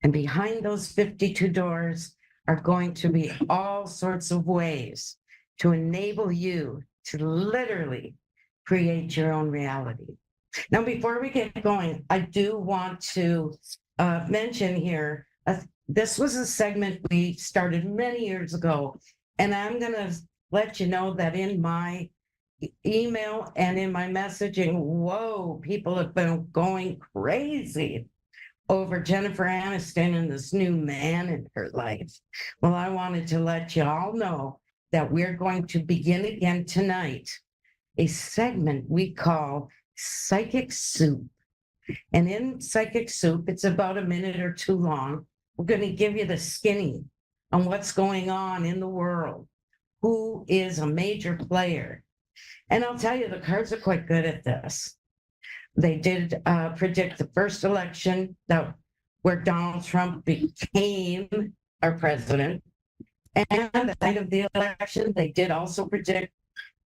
And behind those 52 doors are going to be all sorts of ways to enable you to literally create your own reality. Now, before we get going, I do want to mention here, this was a segment we started many years ago, and I'm going to let you know that in my email and in my messaging, whoa, people have been going crazy over Jennifer Aniston and this new man in her life. Well, I wanted to let you all know that we're going to begin again tonight a segment we call Psychic Soup. And in Psychic Soup, it's about a minute or two long. We're going to give you the skinny on what's going on in the world, who is a major player. And I'll tell you, the cards are quite good at this. They did predict the first election where Donald Trump became our president. And at the night of the election, they did also predict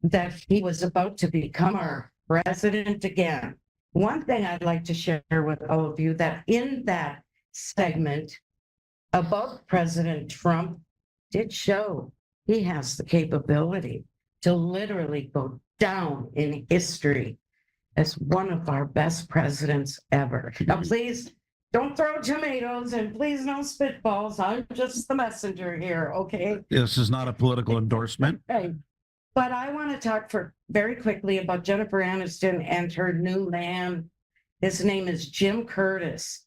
that he was about to become our president again. One thing I'd like to share with all of you, that in that segment about President Trump did show he has the capability to literally go down in history as one of our best presidents ever. Now, please don't throw tomatoes and please no spitballs. I'm just the messenger here, okay? This is not a political endorsement. Right. But I want to talk very quickly about Jennifer Aniston and her new man. His name is Jim Curtis.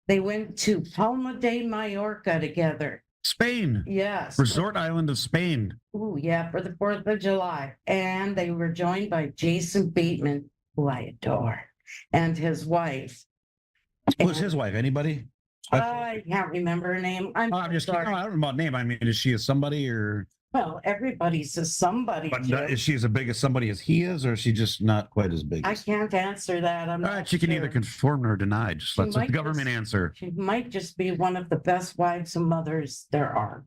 They went to Palma de Mallorca together. Spain. Yes. Resort island of Spain. Oh, yeah, for the 4th of July. And they were joined by Jason Bateman, who I adore, and his wife. Who's his wife? Anybody? I can't remember her name. I'm just kidding. No, I don't know about name. I mean, is she a somebody or? Well, everybody's a somebody. But is she as big as somebody as he is, or is she just not quite as big? I can't answer that. I'm all right, she can either confirm or deny. Just let the government answer. She might just be one of the best wives and mothers there are.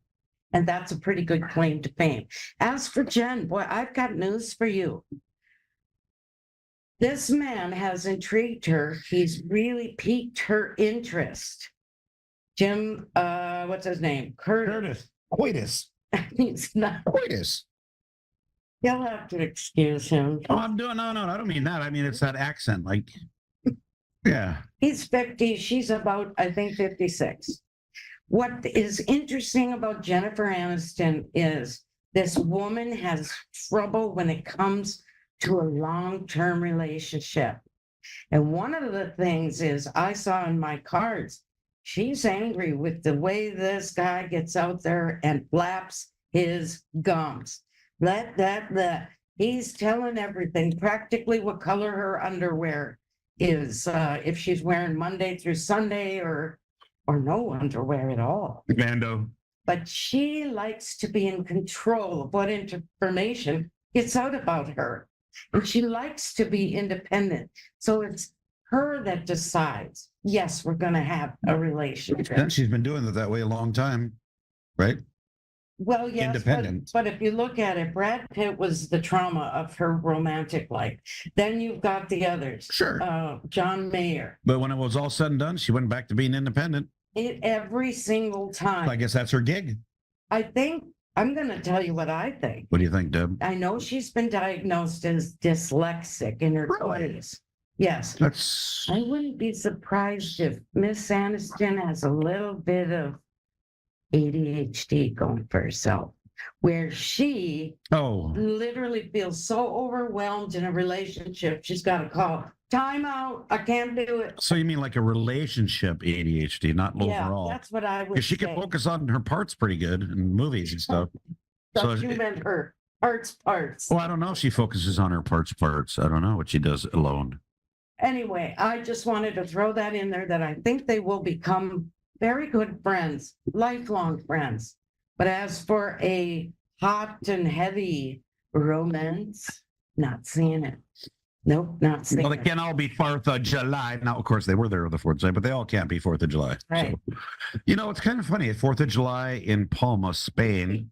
And that's a pretty good claim to fame. As for Jen, boy, I've got news for you. This man has intrigued her. He's really piqued her interest. Jim, what's his name? Curtis. Coitus. He's not. Coitus. You'll have to excuse him. Oh, I'm doing, no, I don't mean that. I mean, it's that accent. Like, yeah. He's 50. She's about, I think, 56. What is interesting about Jennifer Aniston is this woman has trouble when it comes to a long-term relationship. And one of the things is I saw in my cards, she's angry with the way this guy gets out there and flaps his gums. He's telling everything, practically what color her underwear is, if she's wearing Monday through Sunday or no underwear at all. Vando. But she likes to be in control of what information gets out about her. And she likes to be independent. So it's her that decides, yes, we're going to have a relationship. And she's been doing it that way a long time, right? Well, yes, independent. But if you look at it, Brad Pitt was the trauma of her romantic life. Then you've got the others. Sure. John Mayer. But when it was all said and done, she went back to being independent. Every single time. I guess that's her gig. I think, I'm going to tell you what I think. What do you think, Deb? I know she's been diagnosed as dyslexic in her 20s. Yes. I wouldn't be surprised if Miss Aniston has a little bit of ADHD going for herself, where she literally feels so overwhelmed in a relationship, she's got to call time out. I can't do it. So you mean like a relationship ADHD, not overall? That's what I would say. She can focus on her parts pretty good in movies and stuff. So you meant her parts. Well, I don't know if she focuses on her parts. I don't know what she does alone. Anyway, I just wanted to throw that in there that I think they will become very good friends, lifelong friends. But as for a hot and heavy romance, not seeing it. Nope, not seeing it. Well, they can't all be 4th of July. Now, of course, they were there on the 4th of July, but they all can't be 4th of July. Right. So, it's kind of funny. 4th of July in Palma, Spain,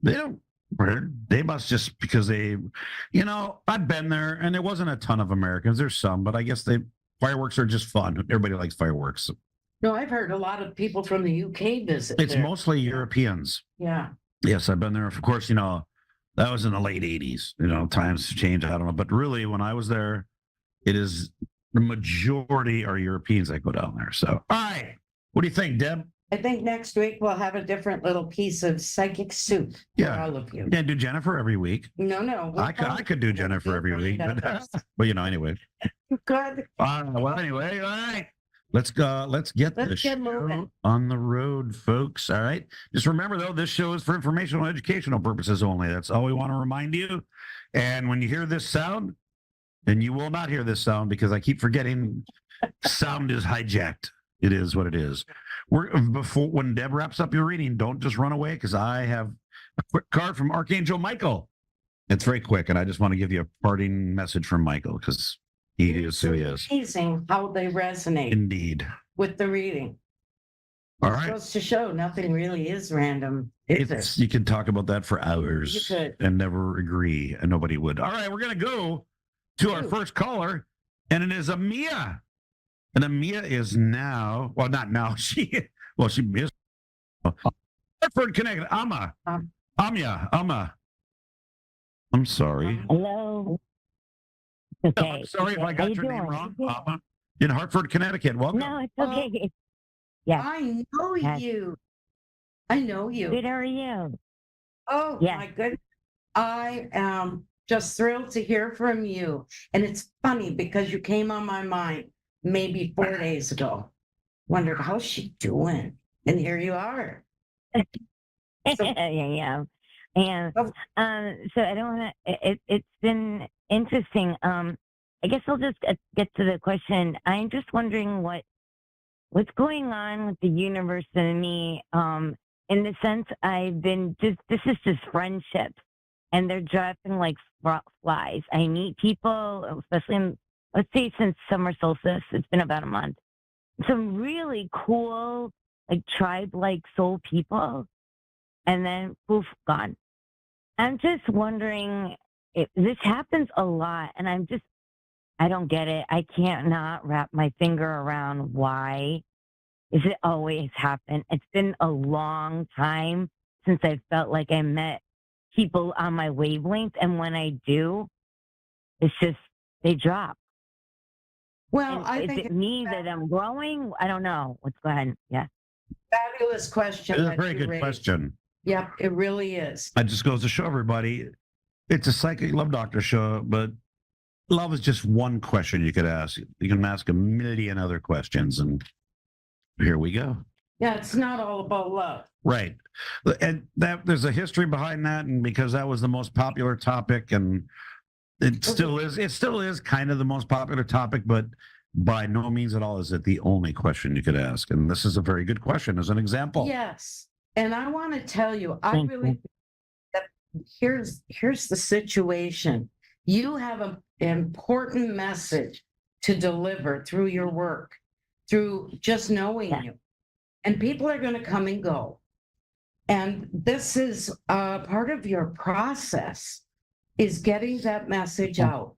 they must just, because I've been there and there wasn't a ton of Americans. There's some, but I guess fireworks are just fun. Everybody likes fireworks. No, I've heard a lot of people from the UK visit It's there. mostly Europeans. Yeah. Yes, I've been there. Of course, that was in the late 80s. Times have changed. I don't know. But really, when I was there, it is the majority are Europeans that go down there. So, all right. What do you think, Deb? I think next week we'll have a different little piece of psychic soup for all of you. Yeah, do Jennifer every week. No. I could do Jennifer every week. But anyway. Good. Well, anyway, all right. Let's get this show on the road, folks. All right. Just remember, though, this show is for informational and educational purposes only. That's all we want to remind you. And when you hear this sound, and you will not hear this sound because I keep forgetting sound is hijacked. It is what it is. When Deb wraps up your reading, don't just run away because I have a quick card from Archangel Michael. It's very quick, and I just want to give you a parting message from Michael because he is who he is. Amazing how they resonate. Indeed. With the reading. All right. It goes to show nothing really is random. You can talk about that for hours. You could. And never agree, and nobody would. All right, we're going to go to our first caller, and it is Amia. And Amia is now, well, not now. She missed. Hartford, Connecticut. Amma. I'm sorry. Hello. Okay. I'm sorry if I got your name wrong. Amma in Hartford, Connecticut. Welcome. No, it's okay. Yeah. I know you. I know you. Good, how are you? Oh, my goodness. I am just thrilled to hear from you. And it's funny because you came on my mind maybe 4 days ago. Wondered how's she doing? And here you are. Yeah. And so I don't want to, it's been interesting. I guess I'll just get to the question. I'm just wondering what's going on with the universe and me, in the sense this is just friendship, and they're dropping like flies. I meet people, especially let's say since summer solstice, it's been about a month. Some really cool, like tribe-like soul people, and then poof, gone. I'm just wondering if this happens a lot, and I don't get it. I can't not wrap my finger around why does it always happen. It's been a long time since I felt like I met people on my wavelength, and when I do, it's just they drop. Well, and is it me that I'm growing? I don't know. Let's go ahead. Yeah. Fabulous question. It's a very good question. Yep, it really is. It just goes to show everybody, it's a psychic love doctor show, but love is just one question you could ask. You can ask a million other questions, and here we go. Yeah, it's not all about love. Right. And there's a history behind that, and because that was the most popular topic, and it still is kind of the most popular topic, but by no means at all is it the only question you could ask. And this is a very good question as an example. Yes. And I want to tell you, I really think that here's the situation. You have an important message to deliver through your work, through just knowing you. And people are going to come and go. And this is part of your process, is getting that message out.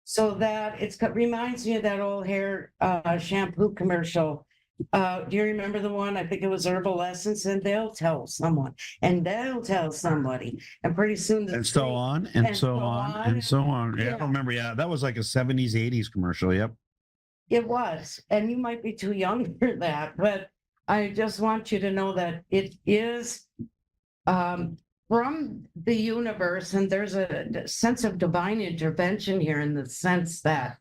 So that it reminds me of that old hair shampoo commercial. Do you remember the one? I think it was Herbal Essence, and they'll tell someone, and they'll tell somebody, and pretty soon and so on, and so on, and so on. Yeah, I don't remember. Yeah, that was like a 70s, 80s commercial. Yep. It was, and you might be too young for that, but I just want you to know that it is from the universe, and there's a sense of divine intervention here in the sense that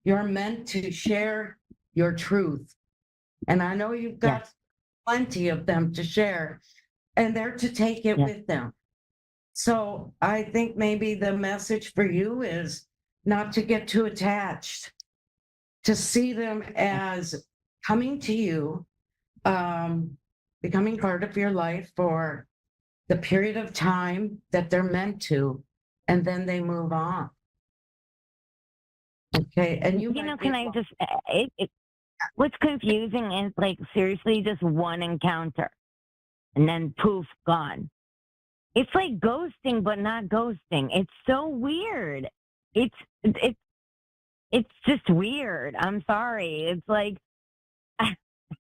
you're meant to share your truth. And I know you've got plenty of them to share, and they're to take it with them. So I think maybe the message for you is not to get too attached, to see them as coming to you, becoming part of your life for the period of time that they're meant to, and then they move on. Okay, and can I just, what's confusing is like seriously just one encounter and then poof, gone. It's like ghosting, but not ghosting. It's so weird. It's just weird. I'm sorry. It's like,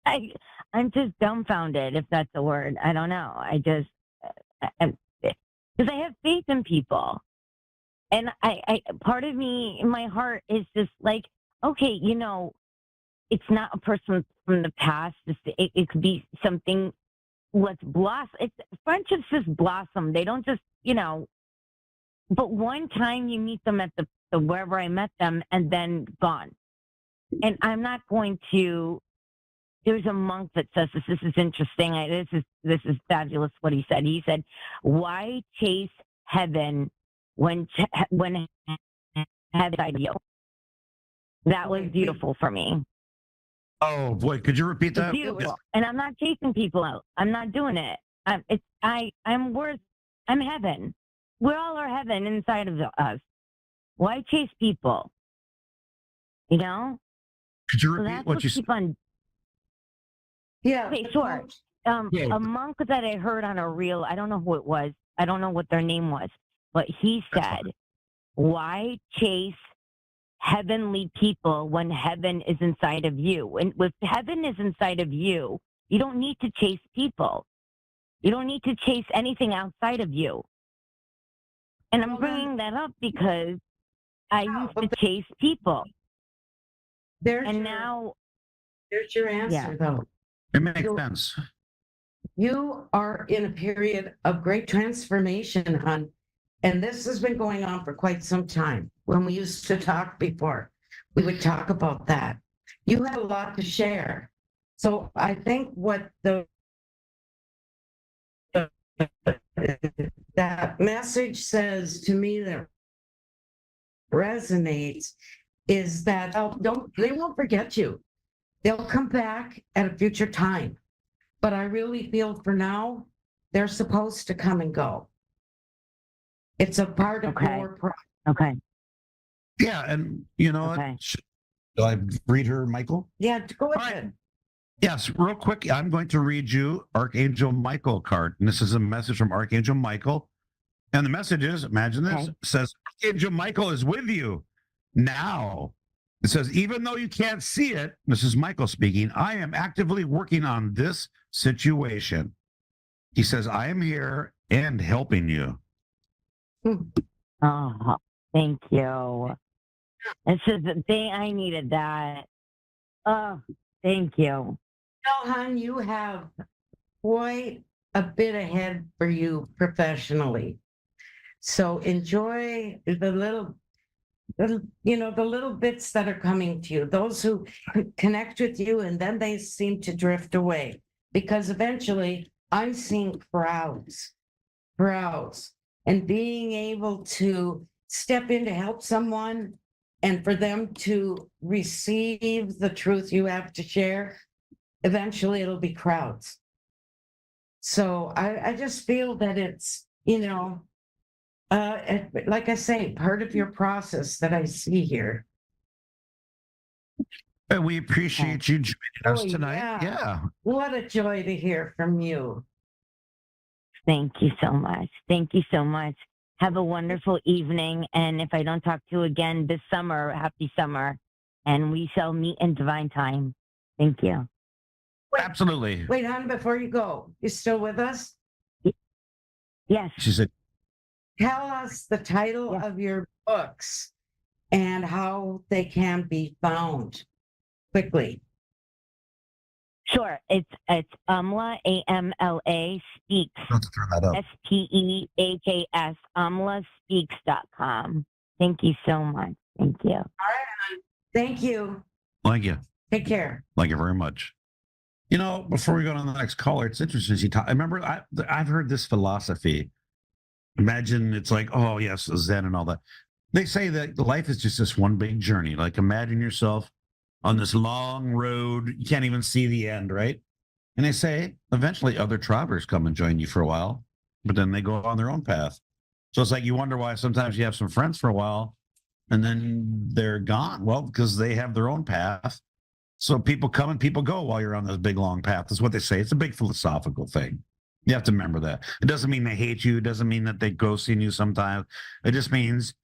I'm just dumbfounded, if that's a word. I don't know. Because I have faith in people. And I part of me in my heart is just like, okay, it's not a person from the past. It could be something. Let's blossom. Friendships just blossom. They don't just, but one time you meet them at the wherever I met them and then gone. And I'm not going to, there's a monk that says this is interesting. This is fabulous what he said. He said, why chase heaven when heaven inside you? That was beautiful for me. Oh boy, could you repeat that? It's beautiful. And I'm not chasing people out. I'm not doing it. I'm heaven. We all are heaven inside of us. Why chase people? Could you repeat what you said? Yeah. Okay, sure. A monk that I heard on a reel, I don't know who it was. I don't know what their name was, but he said, why chase heavenly people when heaven is inside of you? And if heaven is inside of you, you don't need to chase people. You don't need to chase anything outside of you. And I'm bringing that up because I used to chase people. Now there's your answer, though. It makes sense. You are in a period of great transformation, hon. And this has been going on for quite some time. When we used to talk before, we would talk about that. You had a lot to share. So I think what that message says to me that resonates is that they won't forget you. They'll come back at a future time. But I really feel for now, they're supposed to come and go. It's a part of your process. Okay. Yeah, and should I read her, Michael? Yeah, go ahead. Yes, real quick, I'm going to read you Archangel Michael card. And this is a message from Archangel Michael. And the message is, imagine this, says, Archangel Michael is with you now. It says, even though you can't see it, this is Michael speaking, I am actively working on this situation. He says, I am here and helping you. Oh, thank you. This is the thing. I needed that. Oh, thank you. Hon, you have quite a bit ahead for you professionally. So enjoy the little bits that are coming to you, those who connect with you and then they seem to drift away, because eventually I'm seeing crowds, and being able to step in to help someone and for them to receive the truth you have to share, eventually it'll be crowds. So I just feel that it's, like I say, part of your process that I see here. And we appreciate you joining us tonight. Yeah. What a joy to hear from you. Thank you so much. Thank you so much. Have a wonderful evening. And if I don't talk to you again this summer, happy summer. And we shall meet in divine time. Thank you. Absolutely. Wait, hon, before you go, you still with us? Yes. She said, tell us the title of your books and how they can be found quickly. Sure. It's Amla, AMLA, Speaks, SPEAKS, AmlaSpeaks.com. Thank you so much. Thank you. All right, hon. Thank you. Thank you. Take care. Thank you very much. Before we go on to the next caller, it's interesting. I remember I've heard this philosophy. Imagine it's like, oh, yes, Zen and all that. They say that life is just this one big journey. Like, imagine yourself on this long road. You can't even see the end, right? And they say eventually other travelers come and join you for a while, but then they go on their own path. So it's like you wonder why sometimes you have some friends for a while and then they're gone. Well, because they have their own path. So people come and people go while you're on this big, long path. That's what they say. It's a big philosophical thing. You have to remember that. It doesn't mean they hate you. It doesn't mean that they ghosting you sometimes. It just means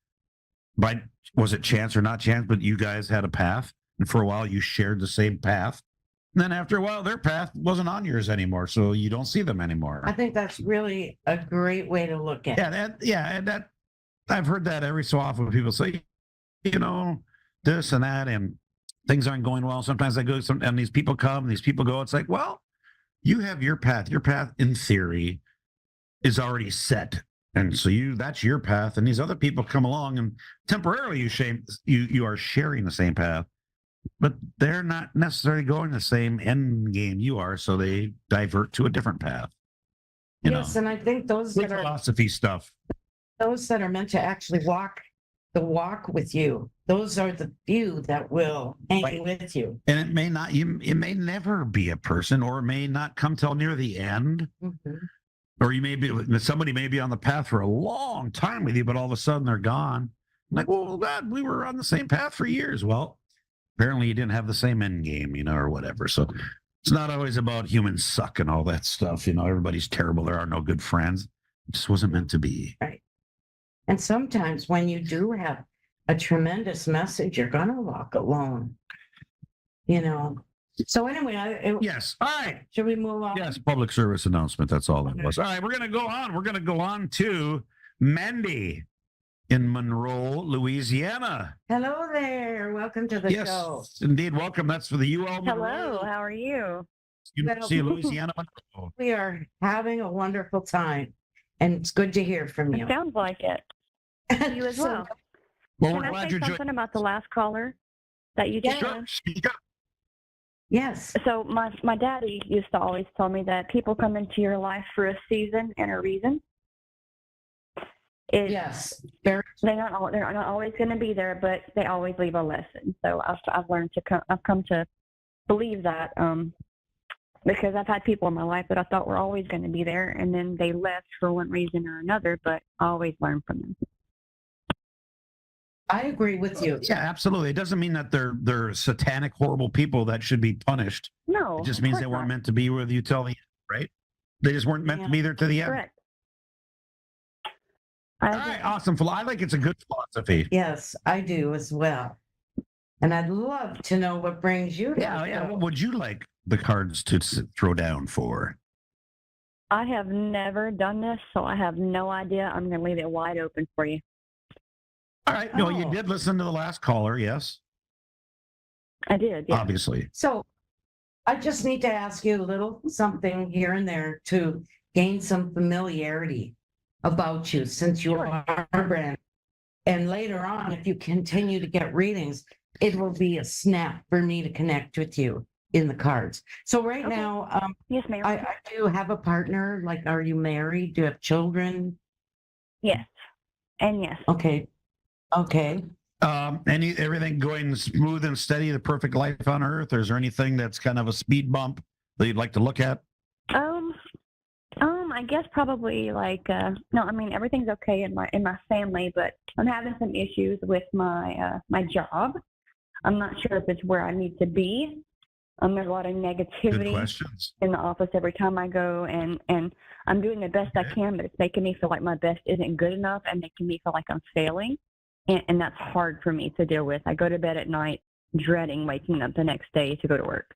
was it chance or not chance, but you guys had a path. And for a while you shared the same path. then after a while, their path wasn't on yours anymore. So you don't see them anymore. I think that's really a great way to look at it. And that I've heard that every so often when people say, this and that, and things aren't going well. Sometimes I go, and these people come, these people go. It's like, well, you have your path. Your path, in theory, is already set. And so that's your path. And these other people come along and temporarily you are sharing the same path, but they're not necessarily going the same end game you are. So they divert to a different path. Yes, and I think those that are philosophy stuff. Those that are meant to actually walk the walk with you, those are the few that will hang with you. And it may not, it may never be a person, or it may not come till near the end. Mm-hmm. Or somebody may be on the path for a long time with you, but all of a sudden they're gone. Like, well, God, we were on the same path for years. Well, apparently you didn't have the same end game, or whatever. So it's not always about humans suck and all that stuff. Everybody's terrible. There are no good friends. It just wasn't meant to be. Right. And sometimes when you do have a tremendous message, you're going to walk alone, So anyway, yes. All right. Should we move on? Yes. Public service announcement. That's all that was. All right. We're going to go on. We're going to go on to Mandy in Monroe, Louisiana. Hello there. Welcome to the show. Yes, indeed. Welcome. That's for the UL. Hello. How are you? See Louisiana. Monroe. We are having a wonderful time, and it's good to hear from you. It sounds like it. You as well. Well, Can we're I glad say you're something about the last caller that you just Sure. Speak up. Yes. So my daddy used to always tell me that people come into your life for a season and a reason. Yes. They're not always going to be there, but they always leave a lesson. So I've come to believe that because I've had people in my life that I thought were always going to be there, and then they left for one reason or another. But I always learn from them. I agree with you. Yeah, absolutely. It doesn't mean that they're satanic, horrible people that should be punished. No, it just means they weren't meant to be with you till the end, right? They just weren't meant to be there to the end. Correct. All right, awesome. I think it's a good philosophy. Yes, I do as well. And I'd love to know what brings you. Yeah. What would you like the cards to throw down for? I have never done this, so I have no idea. I'm going to leave it wide open for you. All right. No, you did listen to the last caller, yes? I did, yeah. Obviously. So I just need to ask you a little something here and there to gain some familiarity about you, since you are brand. And later on, if you continue to get readings, it will be a snap for me to connect with you in the cards. So right now, yes, ma'am. I do have a partner. Like, are you married? Do you have children? Yes. And yes. Okay. Everything going smooth and steady, the perfect life on earth? Or is there anything that's kind of a speed bump that you'd like to look at? I guess probably no, I mean, everything's okay in my family, but I'm having some issues with my job. I'm not sure if it's where I need to be. There's a lot of negativity in the office every time I go, and I'm doing the best I can, but it's making me feel like my best isn't good enough and making me feel like I'm failing. And that's hard for me to deal with. I go to bed at night dreading waking up the next day to go to work.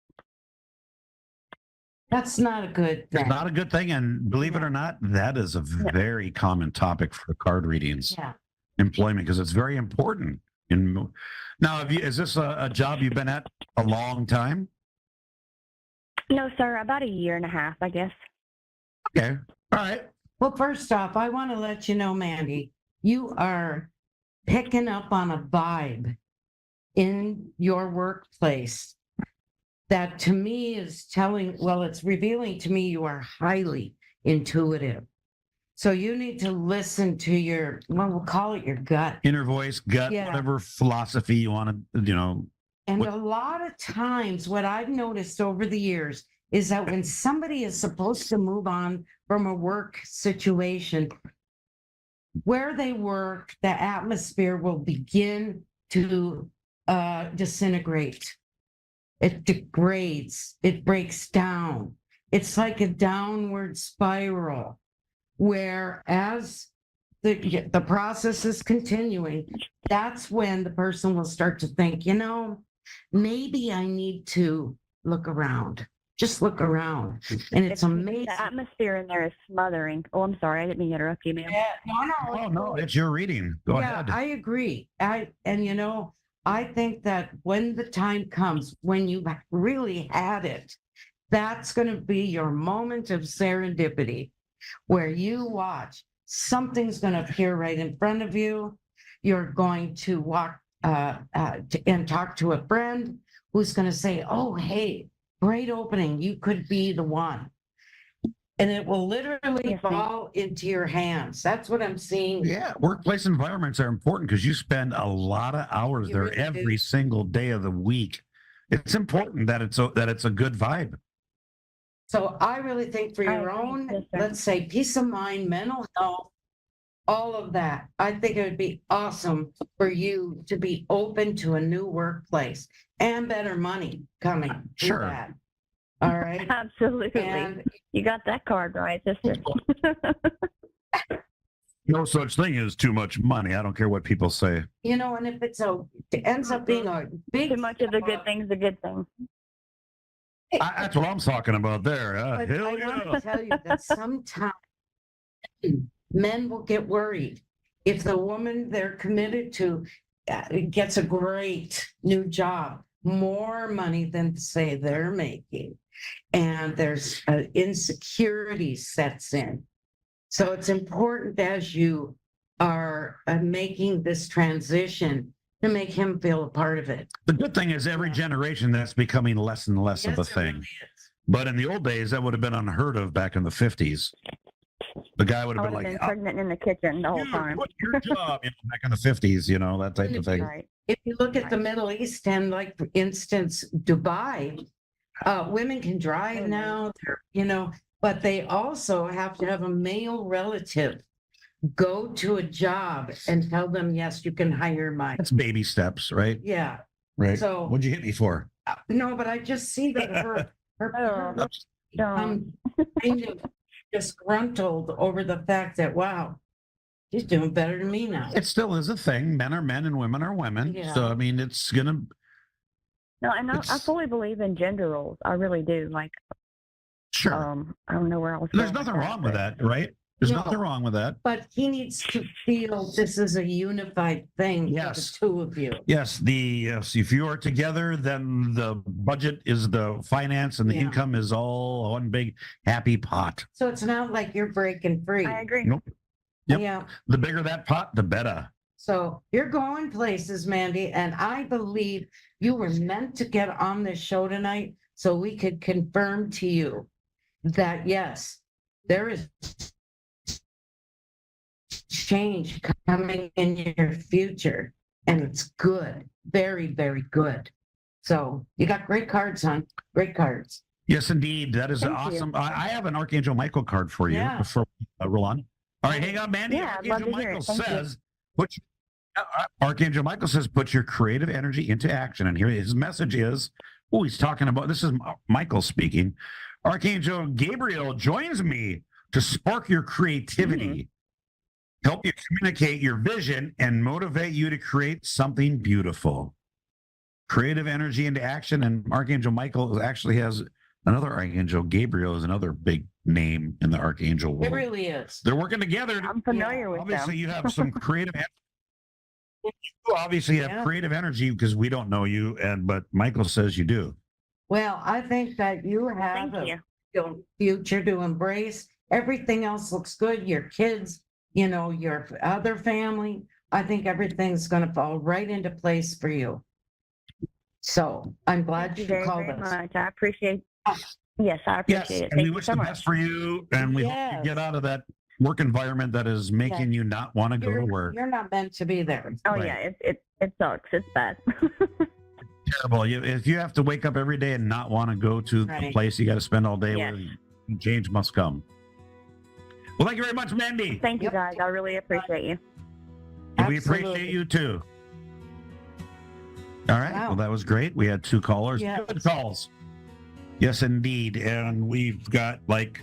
That's not a good thing. It's not a good thing. And believe it or not, that is a very common topic for card readings. Yeah. Employment, because it's very important. Now, is this a job you've been at a long time? No, sir. About a year and a half, I guess. Okay. All right. Well, first off, I want to let you know, Mandy, you are picking up on a vibe in your workplace that to me is it's revealing to me you are highly intuitive. So you need to listen to we'll call it your gut. Inner voice, gut, whatever philosophy you want to, And a lot of times what I've noticed over the years is that when somebody is supposed to move on from a work situation, where they work, the atmosphere will begin to disintegrate. It degrades, it breaks down. It's like a downward spiral where as the process is continuing, that's when the person will start to think, maybe I need to look around. Just look around. And it's amazing. The atmosphere in there is smothering. Oh, I'm sorry. I didn't mean to interrupt you, ma'am. Yeah, no, Oh, no, it's your reading. Go ahead. I agree. And you know, I think that when the time comes, when you've really had it, that's going to be your moment of serendipity where you watch something's going to appear right in front of you. You're going to walk and talk to a friend who's going to say, oh, hey, great opening. You could be the one. And it will literally fall into your hands. That's what I'm seeing. Yeah, workplace environments are important because you spend a lot of hours You there really every single day of the week. It's important that it's a good vibe. So I really think for I your agree. own, Yes, sir. let's say, peace of mind, mental health, all of that, I think it would be awesome for you to be open to a new workplace and better money coming. through Sure. that. All right. Absolutely. And You got that card right, sister. No such thing as too much money. I don't care what people say. you know, and if it ends up being a big Too much of the good thing's a good thing. That's what I'm talking about there. But Hell I yeah. want to tell you that sometimes men will get worried if the woman they're committed to gets a great new job, more money than say they're making, and there's insecurity sets in. So it's important as you are making this transition to make him feel a part of it. The good thing is every Yeah. generation that's becoming less and less of a Yes, it thing. really is. But in the old days, that would have been unheard of back in the 50s. The guy would I have would been have like, been pregnant in the kitchen the whole "You time. quit your job," back in the 50s, that type of thing. Right. If you look at the Middle East and like, for instance, Dubai, women can drive now, but they also have to have a male relative go to a job and tell them, yes, you can hire my, That's baby steps, right? yeah. Right. So- What'd you hit me for? No, but I just see that her Oh, don't. kind of disgruntled over the fact that, wow, she's doing better than me now. It still is a thing. Men are men and women are women. Yeah. So, I mean, it's going to, No, and I It's- fully believe in gender roles. I really do. Like, sure. I don't know where else. There's nothing wrong with that, right? There's No. nothing wrong with that. But he needs to feel this is a unified thing for the Yes. two of you. Yes, if you are together, then the budget is the finance and the Yeah. income is all one big happy pot. So it's not like you're breaking free. I agree. Nope. Yep. Yeah. The bigger that pot, the better. So you're going places, Mandy, and I believe you were meant to get on this show tonight so we could confirm to you that yes, there is change coming in your future, and it's good, very, very good. So you got great cards, hon. Great cards. Yes, indeed. That is Thank you. awesome. I have an Archangel Michael card for you Yeah. before we roll on. All right, hang on, Mandy. Yeah, I'd love Archangel to hear it. Michael Thank you. says, Archangel Michael says, put your creative energy into action. And here his message is, he's talking about, this is Michael speaking. Archangel Gabriel joins me to spark your creativity, help you communicate your vision, and motivate you to create something beautiful. Creative energy into action. And Archangel Michael actually has another Archangel. Gabriel is another big name in the Archangel world. It really is. They're working together. I'm familiar with Obviously, them. you have some creative. You obviously have Yeah. creative energy because we don't know you, but Michael says you do. Well, I think that you have Thank a you. future to embrace. Everything else looks good. Your kids, your other family. I think everything's going to fall right into place for you. So I'm glad Thank you you very, called very us. much. I appreciate. Ah. Yes, I Yes, appreciate it. and we Thank you wish so the much. best for you, and we hope you get out of that work environment that is making you not want to go to work. You're not meant to be there. Oh Right. yeah, it sucks. It's bad. Terrible. If you have to wake up every day and not want to go to the Right. place you got to spend all day Yes. with, change must come. Well, thank you very much, Mandy. Thank you Yep. guys. I really appreciate you. And we appreciate Absolutely. you too. All right. Wow. Well, that was great. We had 2 callers. Yes. Good calls. Yes, indeed. And we've got What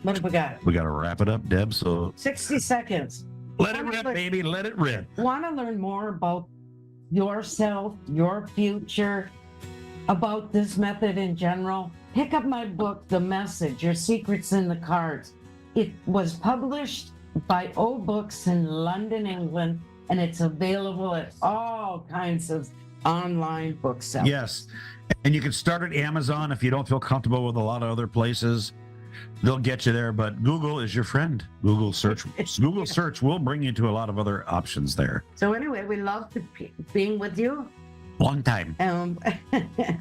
have we got? we got to wrap it up, Deb. So 60 seconds. let it rip, baby. Let it rip. Want to learn more about yourself, your future, about this method in general, pick up my book, The Message, Your Secrets in the Cards. It was published by O Books in London, England, and it's available at all kinds of online booksellers. Yes. And you can start at Amazon if you don't feel comfortable with a lot of other places. They'll get you there, but Google is your friend. Google search will bring you to a lot of other options there. So anyway, we love being with you. Long time.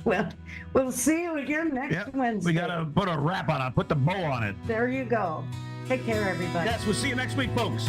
Well, we'll see you again next Wednesday. We got to put a wrap on it, put the bow on it. There you go. Take care, everybody. Yes, we'll see you next week, folks.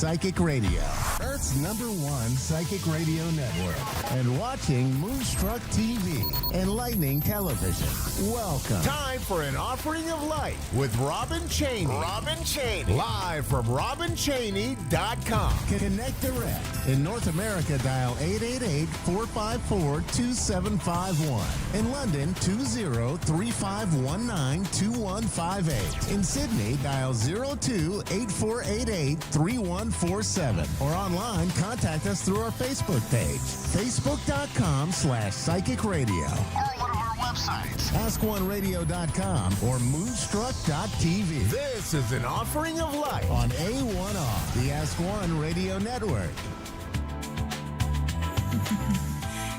Psychic Radio, Earth's #1 psychic radio network, and watching Moonstruck TV, enlightening television. Welcome. Time for an offering of light with Robin Cheney. Robin Cheney. Live from RobinCheney.com. Connect direct. In North America, dial 888-454-2751. In London, 20-3519-2158. In Sydney, dial 02-8488-3147. Or online, contact us through our Facebook page, facebook.com/psychic radio. Or one of our websites, askoneradio.com or moonstruck.tv. This is an offering of light on A1R, the Ask One Radio Network.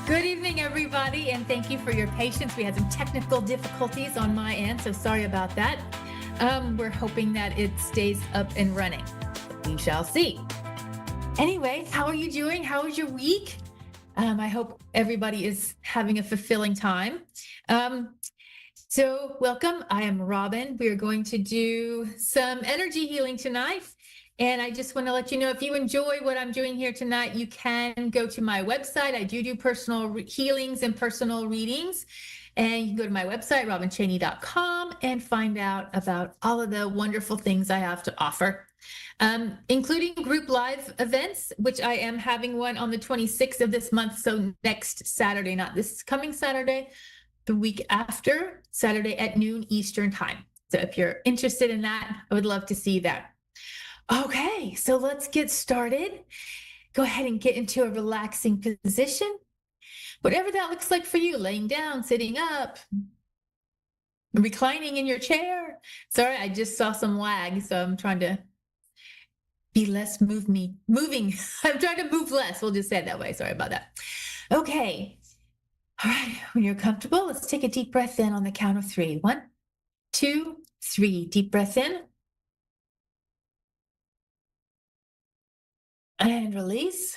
Good evening, everybody, and thank you for your patience. We had some technical difficulties on my end, so sorry about that. We're hoping that it stays up and running. We shall see. Anyway, how are you doing? How was your week? I hope everybody is having a fulfilling time. So welcome. I am Robin. We are going to do some energy healing tonight. And I just want to let you know, if you enjoy what I'm doing here tonight, you can go to my website. I do personal healings and personal readings. And you can go to my website, robincheney.com, and find out about all of the wonderful things I have to offer, including group live events, which I am having one on the 26th of this month. So next Saturday, not this coming Saturday, the week after, Saturday at noon Eastern time. So if you're interested in that, I would love to see that. Okay, so let's get started. Go ahead and get into a relaxing position. Whatever that looks like for you, laying down, sitting up, reclining in your chair. Sorry, I just saw some lag, so I'm trying to be less moving. I'm trying to move less. We'll just say it that way. Sorry about that. Okay. All right. When you're comfortable, let's take a deep breath in on the count of 3. 1, 2, 3. Deep breath in. And release.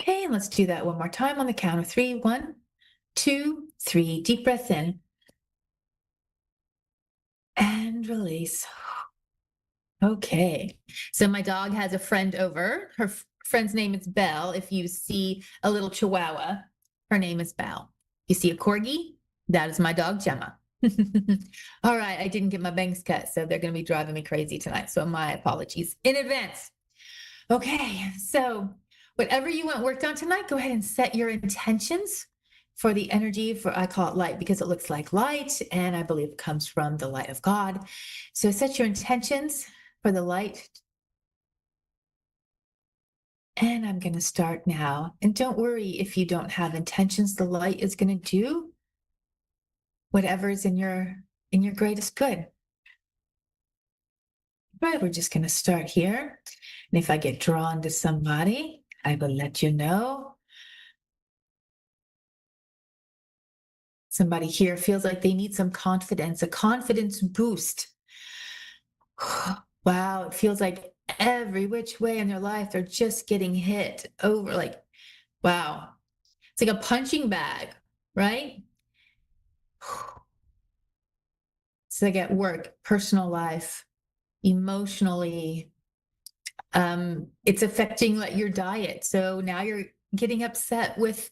Okay, and let's do that one more time on the count of 3. 1, 2, 3. Deep breath in. And release. Okay, so my dog has a friend over. Her friend's name is Belle. If you see a little chihuahua, her name is Belle. You see a corgi? That is my dog, Gemma. All right, I didn't get my bangs cut, so they're going to be driving me crazy tonight. So my apologies in advance. Okay, so whatever you want worked on tonight, go ahead and set your intentions for the energy. For I call it light because it looks like light, and I believe it comes from the light of God. So set your intentions for the light. And I'm going to start now. And don't worry if you don't have intentions. The light is going to do whatever is in your greatest good. Right, we're just going to start here. And if I get drawn to somebody, I will let you know. Somebody here feels like they need some confidence, a confidence boost. Wow, it feels like every which way in their life, they're just getting hit over. Like, wow. It's like a punching bag, right? It's like at work, personal life, emotionally. It's affecting like your diet. So now you're getting upset with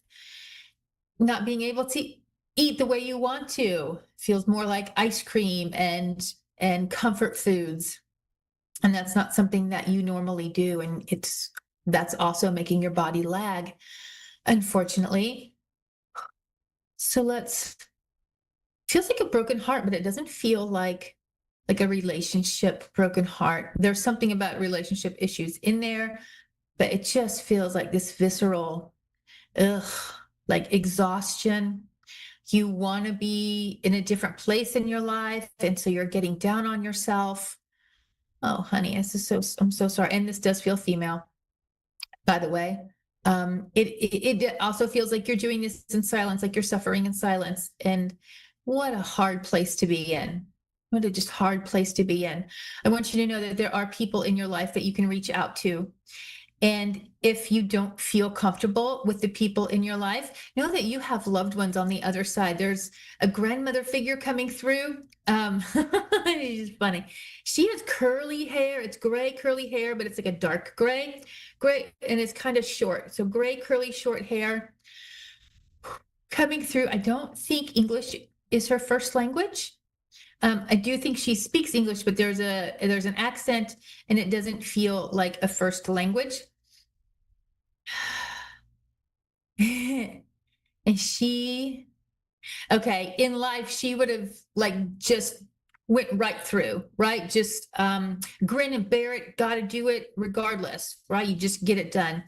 not being able to eat the way you want to. Feels more like ice cream and comfort foods. And that's not something that you normally do. And that's also making your body lag, unfortunately. So feels like a broken heart, but it doesn't feel like a relationship broken heart. There's something about relationship issues in there, but it just feels like this visceral, like exhaustion. You want to be in a different place in your life, and so you're getting down on yourself. Oh, honey, I'm so sorry. And this does feel female, by the way. It also feels like you're doing this in silence, like you're suffering in silence. And what a hard place to be in. What a just hard place to be in. I want you to know that there are people in your life that you can reach out to. And if you don't feel comfortable with the people in your life, know that you have loved ones on the other side. There's a grandmother figure coming through. It's just funny. She has curly hair. It's gray curly hair, but it's like a dark gray, and it's kind of short. So gray, curly, short hair coming through. I don't think English is her first language. I do think she speaks English, but there's an accent, and it doesn't feel like a first language. And she, okay, in life, she would have like just went right through, right? Just grin and bear it, got to do it regardless, right? You just get it done.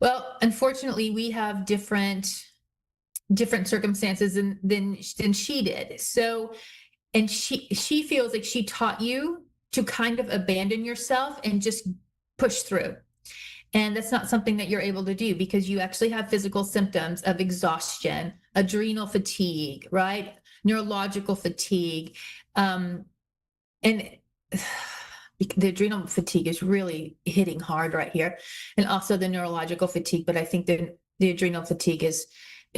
Well, unfortunately, we have different circumstances than she did. So, and she feels like she taught you to kind of abandon yourself and just push through. And that's not something that you're able to do, because you actually have physical symptoms of exhaustion, adrenal fatigue, right? Neurological fatigue. And the adrenal fatigue is really hitting hard right here. And also the neurological fatigue. But I think the adrenal fatigue is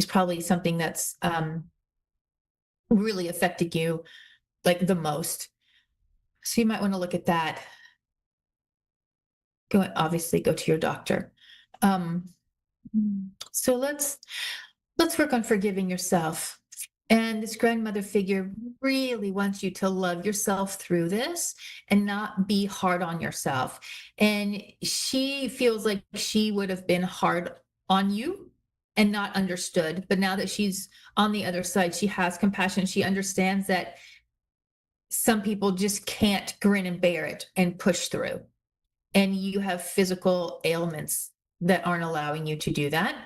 probably something that's really affected you like the most. So you might want to look at that. Obviously go to your doctor. So let's work on forgiving yourself. And this grandmother figure really wants you to love yourself through this and not be hard on yourself. And she feels like she would have been hard on you and not understood. But now that she's on the other side, she has compassion. She understands that some people just can't grin and bear it and push through. And you have physical ailments that aren't allowing you to do that.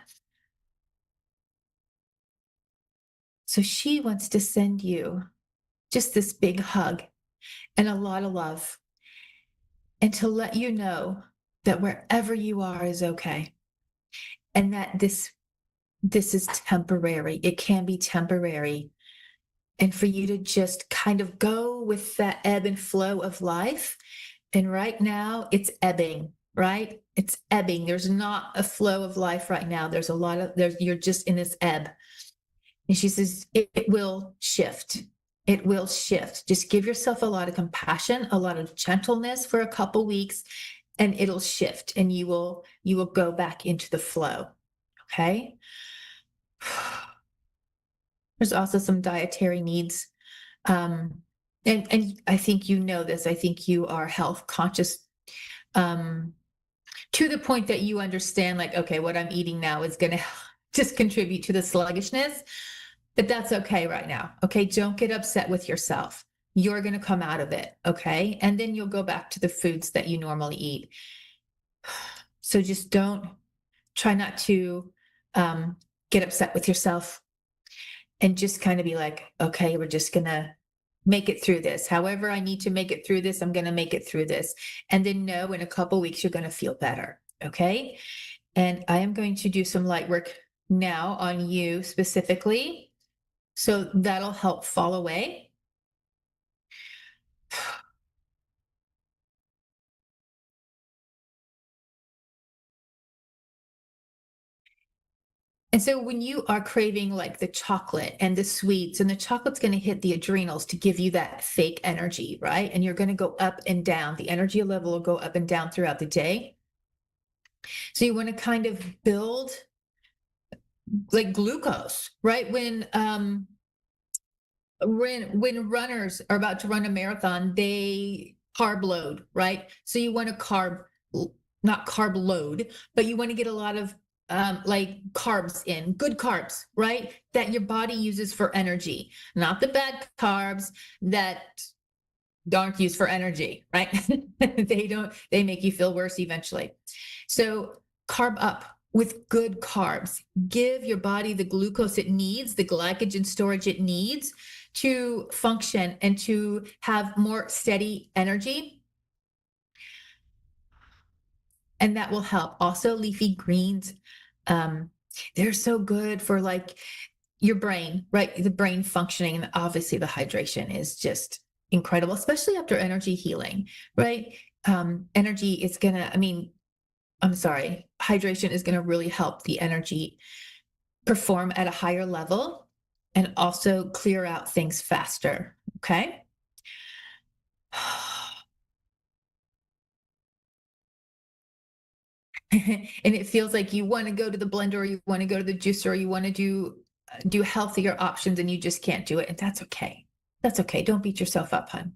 So she wants to send you just this big hug and a lot of love, and to let you know that wherever you are is okay. And that this is temporary. It can be temporary. And for you to just kind of go with that ebb and flow of life. And right now it's ebbing, right? It's ebbing. There's not a flow of life right now. You're just in this ebb. And she says, it will shift. It will shift. Just give yourself a lot of compassion, a lot of gentleness for a couple weeks, and it'll shift, and you will go back into the flow. Okay. There's also some dietary needs. And I think you know this. I think you are health conscious to the point that you understand, like, okay, what I'm eating now is going to just contribute to the sluggishness, but that's okay right now. Okay. Don't get upset with yourself. You're going to come out of it. Okay. And then you'll go back to the foods that you normally eat. So just try not to get upset with yourself, and just kind of be like, okay, we're just going to make it through this. However I need to make it through this, I'm going to make it through this. And then know in a couple weeks, you're going to feel better. Okay. And I am going to do some light work now on you specifically. So that'll help fall away. And so when you are craving like the chocolate and the sweets, and the chocolate's going to hit the adrenals to give you that fake energy, right? And you're going to go up and down. The energy level will go up and down throughout the day. So you want to kind of build like glucose, right? When runners are about to run a marathon, they carb load, right? So you want to not carb load, but you want to get a lot of like carbs in, good carbs, right? That your body uses for energy, not the bad carbs that aren't used for energy, right? They make you feel worse eventually. So carb up with good carbs. Give your body the glucose it needs, the glycogen storage it needs to function and to have more steady energy. And that will help. Also, leafy greens. They're so good for like your brain, right? The brain functioning. And obviously the hydration is just incredible, especially after energy healing, right? Energy is hydration is going to really help the energy perform at a higher level and also clear out things faster. Okay. And it feels like you want to go to the blender, or you want to go to the juicer, or you want to do healthier options, and you just can't do it. And that's okay. That's okay. Don't beat yourself up, hon.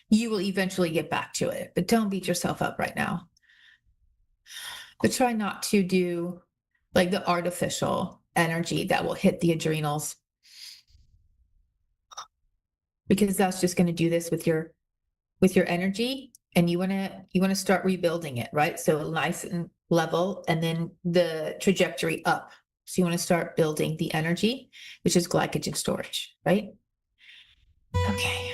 You will eventually get back to it, but don't beat yourself up right now. But try not to do like the artificial energy that will hit the adrenals, because that's just going to do this with your energy, and you want to start rebuilding it, right? So nice and level, and then the trajectory up. So you want to start building the energy, which is glycogen storage, right? Okay.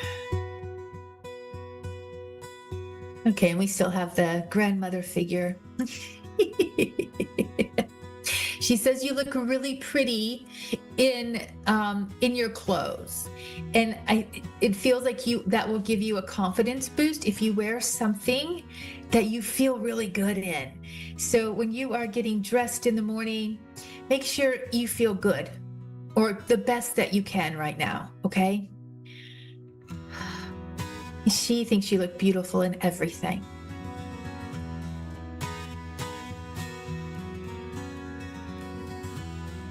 Okay, and we still have the grandmother figure. She says you look really pretty in your clothes, and it feels like that will give you a confidence boost if you wear something that you feel really good in. So when you are getting dressed in the morning, make sure you feel good, or the best that you can right now. Okay. She thinks you look beautiful in everything.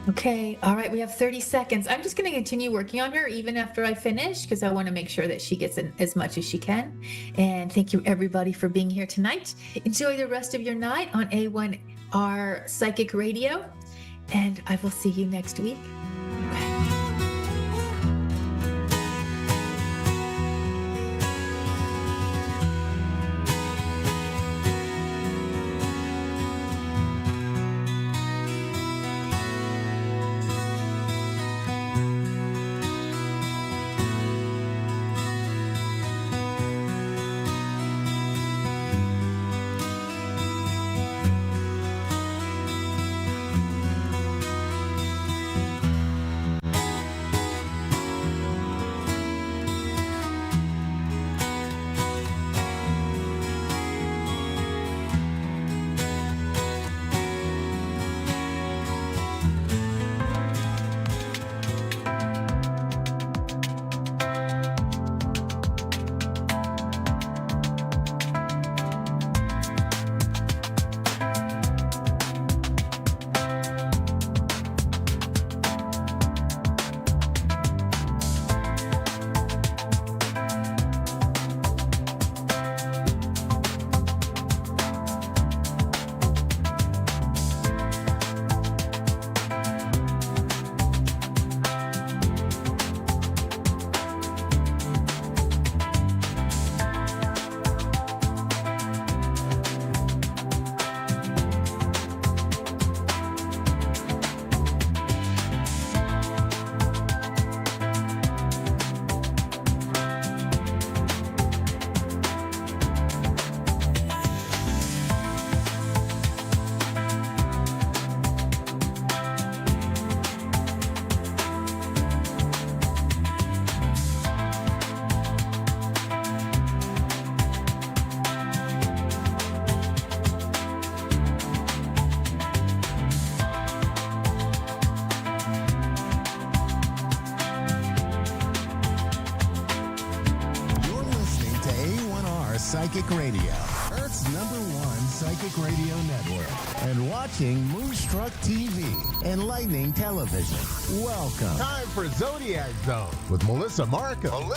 Okay, all right, we have 30 seconds. I'm just going to continue working on her even after I finish, because I want to make sure that she gets in as much as she can. And thank you, everybody, for being here tonight. Enjoy the rest of your night on A1R Psychic Radio, and I will see you next week. Psychic Radio, Earth's #1 psychic radio network, and watching Moonstruck TV and Lightning Television. Welcome. Time for Zodiac Zone with Melissa Markham.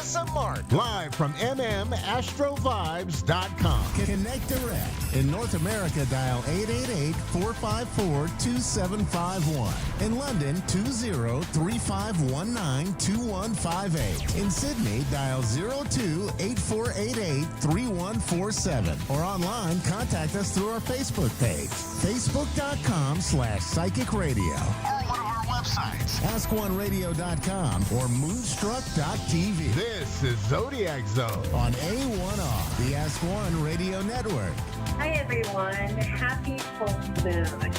Live from MMAstrovibes.com. Connect direct. In North America, dial 888-454-2751. In London, 20-3519-2158. In Sydney, dial 02-8488-3147. Or online, contact us through our Facebook page, facebook.com/psychic radio. Or one of our websites, askoneradio.com or moonstruck.tv. This is Zodiac Zone on A1R, the Ask One Radio Network. Hi, everyone. Happy full moon.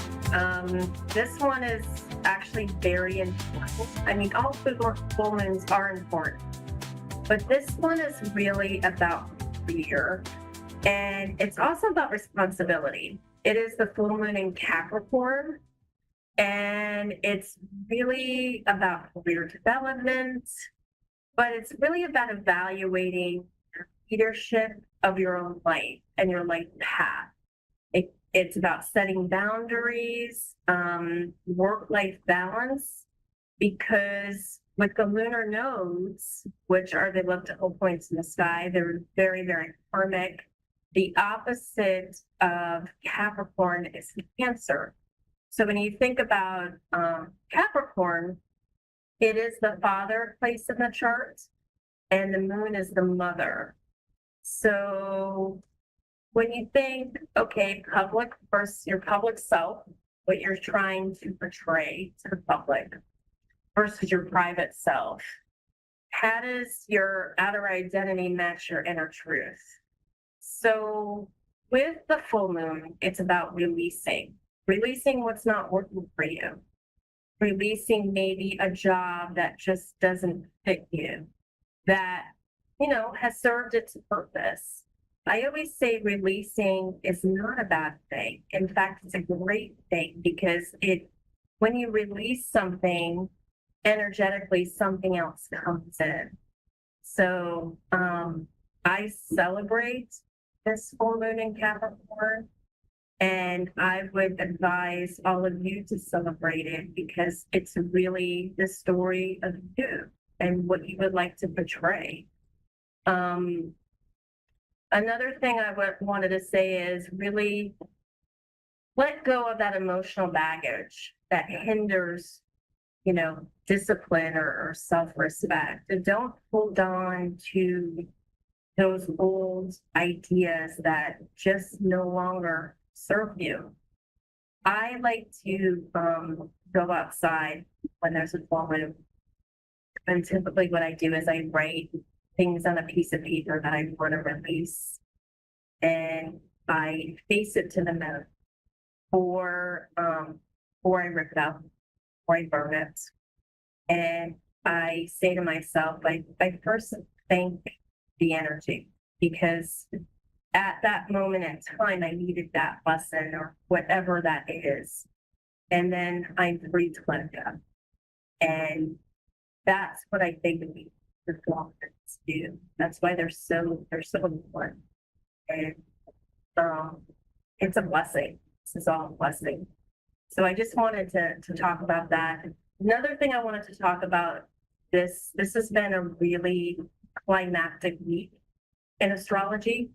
This one is actually very important. I mean, all full moons are important, but this one is really about fear. And it's also about responsibility. it is the full moon in Capricorn, and it's really about career development, but it's really about evaluating your leadership of your own life and your life path. It's about setting boundaries, work-life balance, because with the lunar nodes, which are the elliptical points in the sky, they're very, very karmic. The opposite of Capricorn is Cancer. So when you think about Capricorn, it is the father place in the chart, and the moon is the mother. So when you think, okay, public versus your public self, what you're trying to portray to the public versus your private self, how does your outer identity match your inner truth? So with the full moon, it's about releasing what's not working for you, releasing maybe a job that just doesn't fit you, that, has served its purpose. I always say releasing is not a bad thing. In fact, it's a great thing, because when you release something, energetically, something else comes in. So I celebrate this full moon in Capricorn, and I would advise all of you to celebrate it, because it's really the story of you and what you would like to portray. Another thing I wanted to say is really let go of that emotional baggage that hinders, discipline or self-respect. And don't hold on to those old ideas that just no longer serve you. I like to go outside when there's a full moon. And typically what I do is I write things on a piece of paper that I want to release, and I face it to the moon, or I rip it up, or I burn it. And I say to myself, I first thank the energy, because at that moment in time, I needed that lesson or whatever that is. And then I'm free to let it go. And that's what I think the performers do. That's why they're so important. And it's a blessing. This is all a blessing. So I just wanted to talk about that. Another thing I wanted to talk about, this has been a really climactic week in astrology,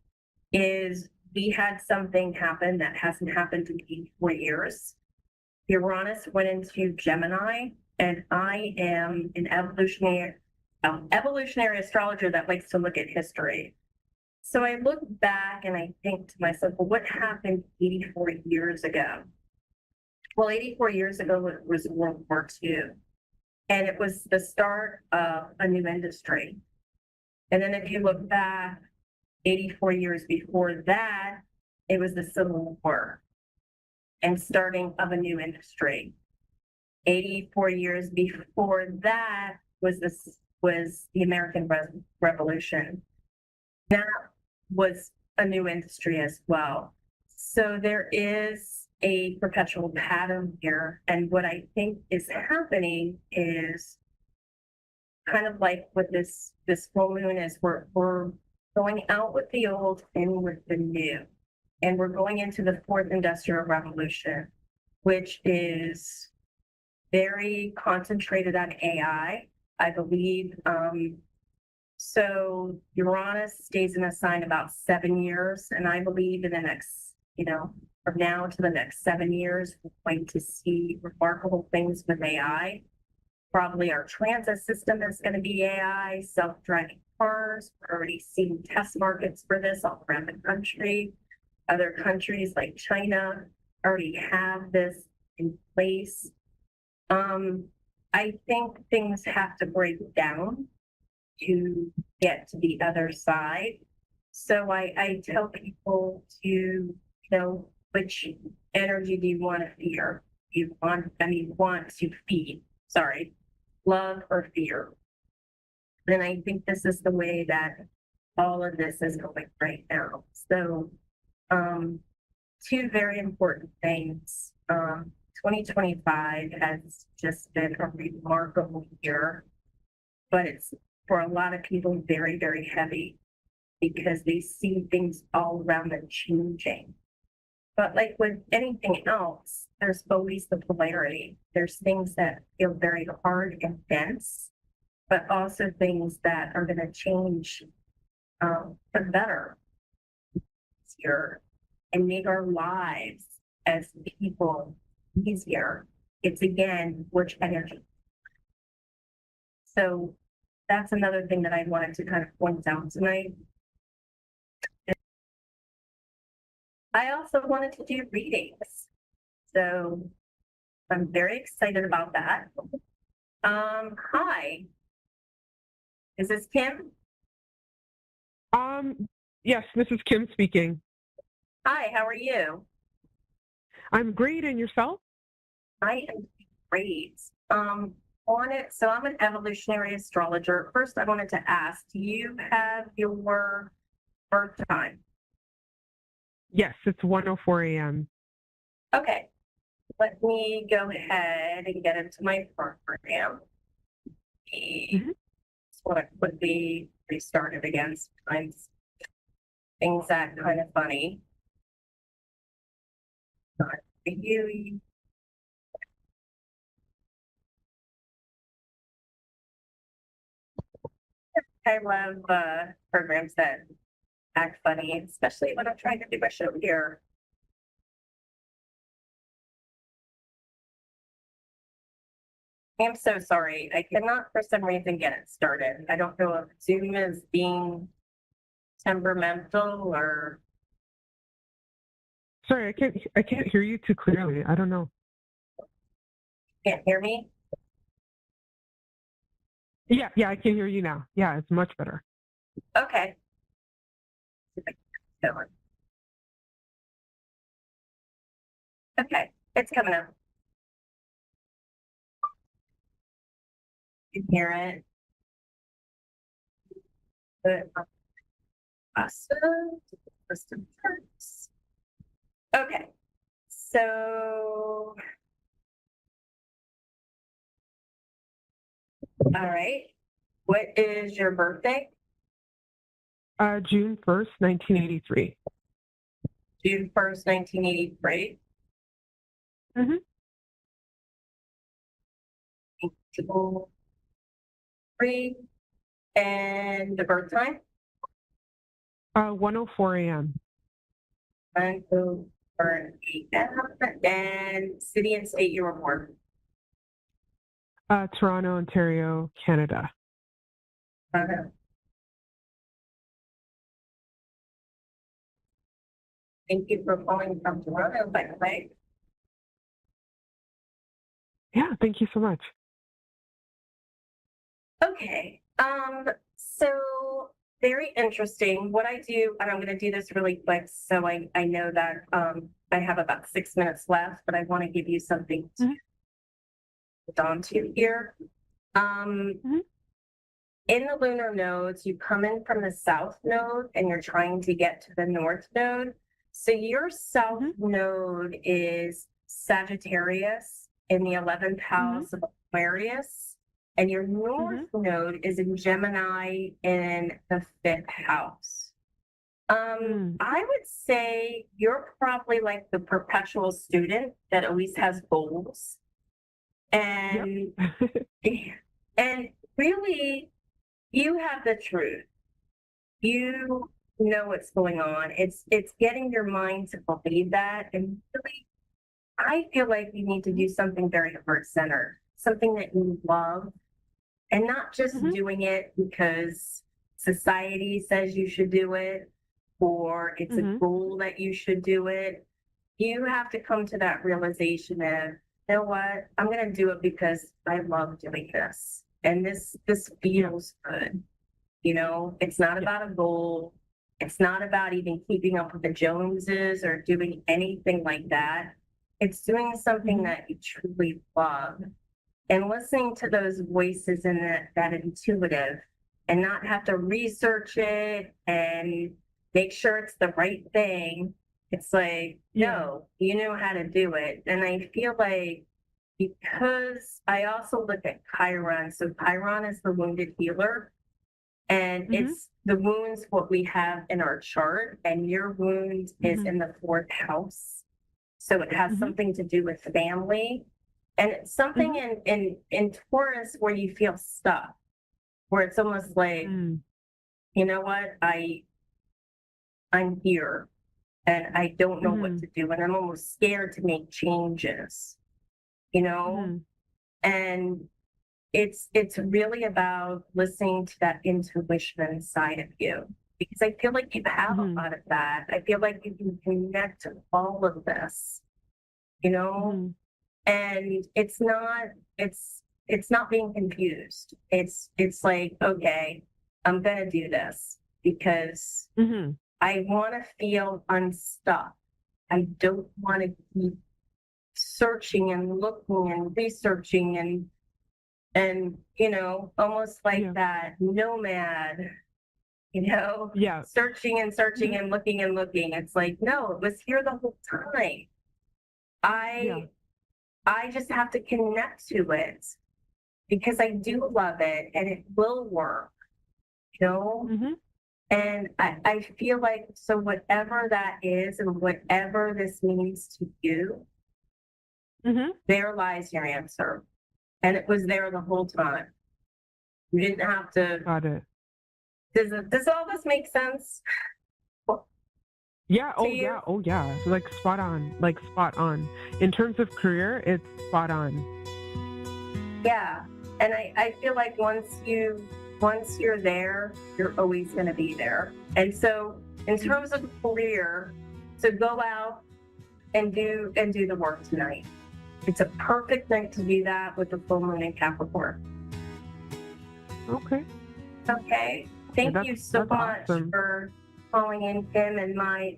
is we had something happen that hasn't happened in 84 years. Uranus went into Gemini, and I am an evolutionary astrologer that likes to look at history. So I look back and I think to myself, well, what happened 84 years ago? Well, 84 years ago it was World War II, and it was the start of a new industry. And then if you look back 84 years before that, it was the Civil War and starting of a new industry. 84 years before that was the American Revolution. That was a new industry as well. So there is a perpetual pattern here. And what I think is happening is kind of like with this full moon is we're going out with the old and with the new. And we're going into the fourth industrial revolution, which is very concentrated on AI, I believe. So Uranus stays in a sign about 7 years, and I believe in the next, from now to the next 7 years, we're going to see remarkable things with AI. Probably our transit system is going to be AI, self-driving cars. We're already seeing test markets for this all around the country. Other countries like China already have this in place. I think things have to break down to get to the other side. So I tell people to, which energy do you want to fear? Want to feed, love or fear. And I think this is the way that all of this is going right now. So two very important things. 2025 has just been a remarkable year, but it's for a lot of people very, very heavy because they see things all around them changing. But like with anything else, there's always the polarity. There's things that feel very hard and dense, but also things that are going to change for the better easier and make our lives as people easier. It's again, which energy. So that's another thing that I wanted to kind of point out tonight. I also wanted to do readings. So I'm very excited about that. Hi. Is this Kim? Yes, this is Kim speaking. Hi, how are you? I'm great, and yourself? I am great. So I'm an evolutionary astrologer. First, I wanted to ask, do you have your birth time? Yes, it's 1:04 a.m. Okay. Let me go ahead and get into my program. So I quickly restarted again. Sometimes things that kind of funny. Not for you. I love programs that act funny, especially when I'm trying to do my show here. I'm so sorry. I cannot for some reason get it started. I don't know if Zoom is being temperamental or Sorry, I can't hear you too clearly. I don't know. can't hear me. Yeah, I can hear you now. Yeah, it's much better. Okay. Okay, it's coming up. You can hear it. Good. Awesome. List of charts. Okay, so all right. What is your birthday? June 1st, 1983. June 1st, 1983. Mm-hmm. Three. And the birth time? 1:04 a.m. 1:04 a.m. And city and state you were born? Toronto, Ontario, Canada. Okay. Thank you for calling from Toronto, by the way. Yeah, thank you so much. Okay. So very interesting. What I do, and I'm going to do this really quick, so I know that I have about 6 minutes left, but I want to give you something to hold on to here. In the lunar nodes, you come in from the south node and you're trying to get to the north node. So your south node is Sagittarius in the 11th house of Aquarius, and your north node is in Gemini in the 5th house. I would say you're probably like the perpetual student that always has goals. And and really, you have the truth. You know what's going on. It's getting your mind to believe that. And really, I feel like you need to do something very heart-centered, something that you love, and not just doing it because society says you should do it or it's a goal that you should do it. You have to come to that realization of, you know what, I'm going to do it because I love doing this. And this feels good. You know, it's not about a goal. It's not about even keeping up with the Joneses or doing anything like that. It's doing something that you truly love and listening to those voices and that intuitive, and not have to research it and make sure it's the right thing, It's like, no, you know how to do it. And I feel like because I also look at Chiron. So Chiron is the wounded healer. And it's the wounds what we have in our chart. And your wound is in the 4th house. So it has something to do with family. And it's something in Taurus where you feel stuck, where it's almost like, you know what, I'm here and I don't know what to do. And I'm almost scared to make changes, you know? And it's really about listening to that intuition inside of you, because I feel like you have a lot of that. I feel like you can connect to all of this, you know? And it's not being confused. It's like, okay, I'm gonna do this because I want to feel unstuck. I don't want to keep searching and looking and researching and you know, almost like that nomad, you know, searching and searching and looking and looking. It's like, no, it was here the whole time. I just have to connect to it because I do love it and it will work, you know? And I feel like, so whatever that is and whatever this means to you, there lies your answer. And it was there the whole time. You didn't have to. Got it. Does all this make sense? Yeah. Oh, yeah. Oh, yeah. Like spot on. Like spot on. In terms of career, it's spot on. Yeah. And I feel like once you're there, you're always going to be there. And so in terms of career, so go out and do the work tonight. It's a perfect night to do that with the full moon in Capricorn. Okay. Okay. Thank you so much for calling in, Kim. And my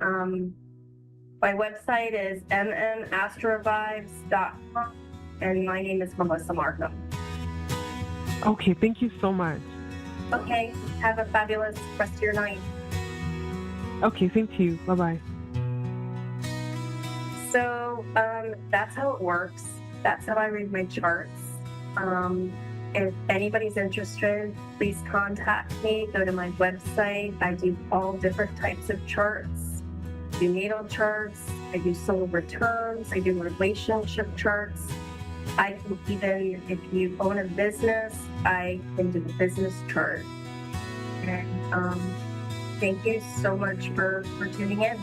website is mmastrovibes.com. And my name is Melissa Markham. Okay. Thank you so much. Okay. Have a fabulous rest of your night. Okay. Thank you. Bye-bye. So that's how it works. That's how I read my charts. If anybody's interested, please contact me. Go to my website. I do all different types of charts. I do natal charts. I do soul returns. I do relationship charts. I can even, if you own a business, I can do a business chart. And thank you so much for tuning in.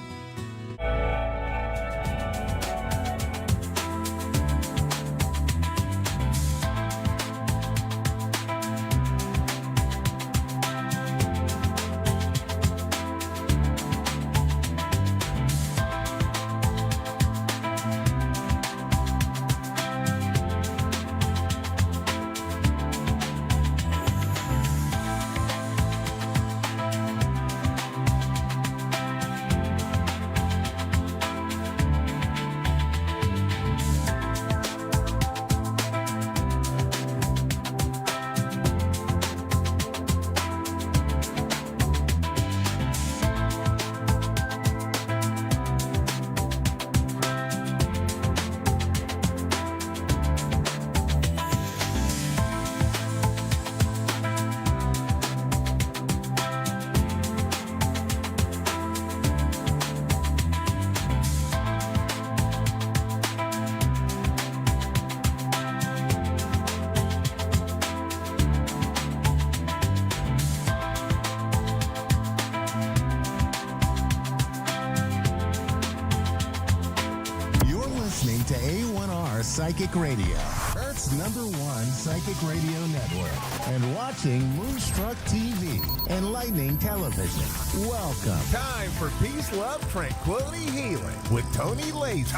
Listening to A1R Psychic Radio, Earth's #1 psychic radio network, and watching Moonstruck TV and Lightning Television. Welcome. Time for Peace, Love, Tranquility Healing with Tony Lacey.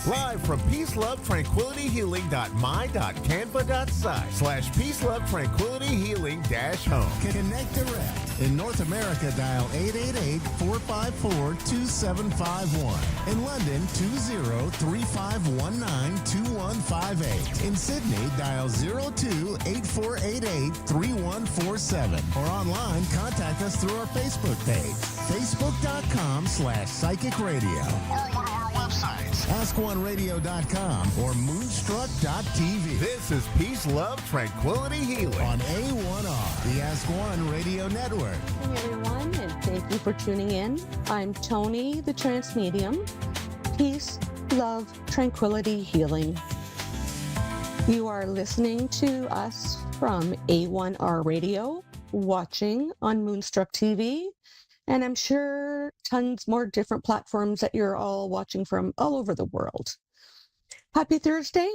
Live from peacelovetranquilityhealing.my.canva.site/Peace Love Tranquility Healing -home. Connect direct. In North America, dial 888-454-2751. In London, 20-3519-2158. In Sydney, dial 02-8488-3147. Or online, contact us through our Facebook page, Facebook.com/Psychic Radio. Or one of our websites, AskOneRadio.com or Moonstruck.tv. This is Peace, Love, Tranquility, Healing on A1R, the Ask One Radio Network. Hey everyone, and thank you for tuning in. I'm Tony, the trance medium. Peace, love, tranquility, healing. You are listening to us from A1R Radio, watching on Moonstruck TV, and I'm sure tons more different platforms that you're all watching from all over the world. Happy Thursday,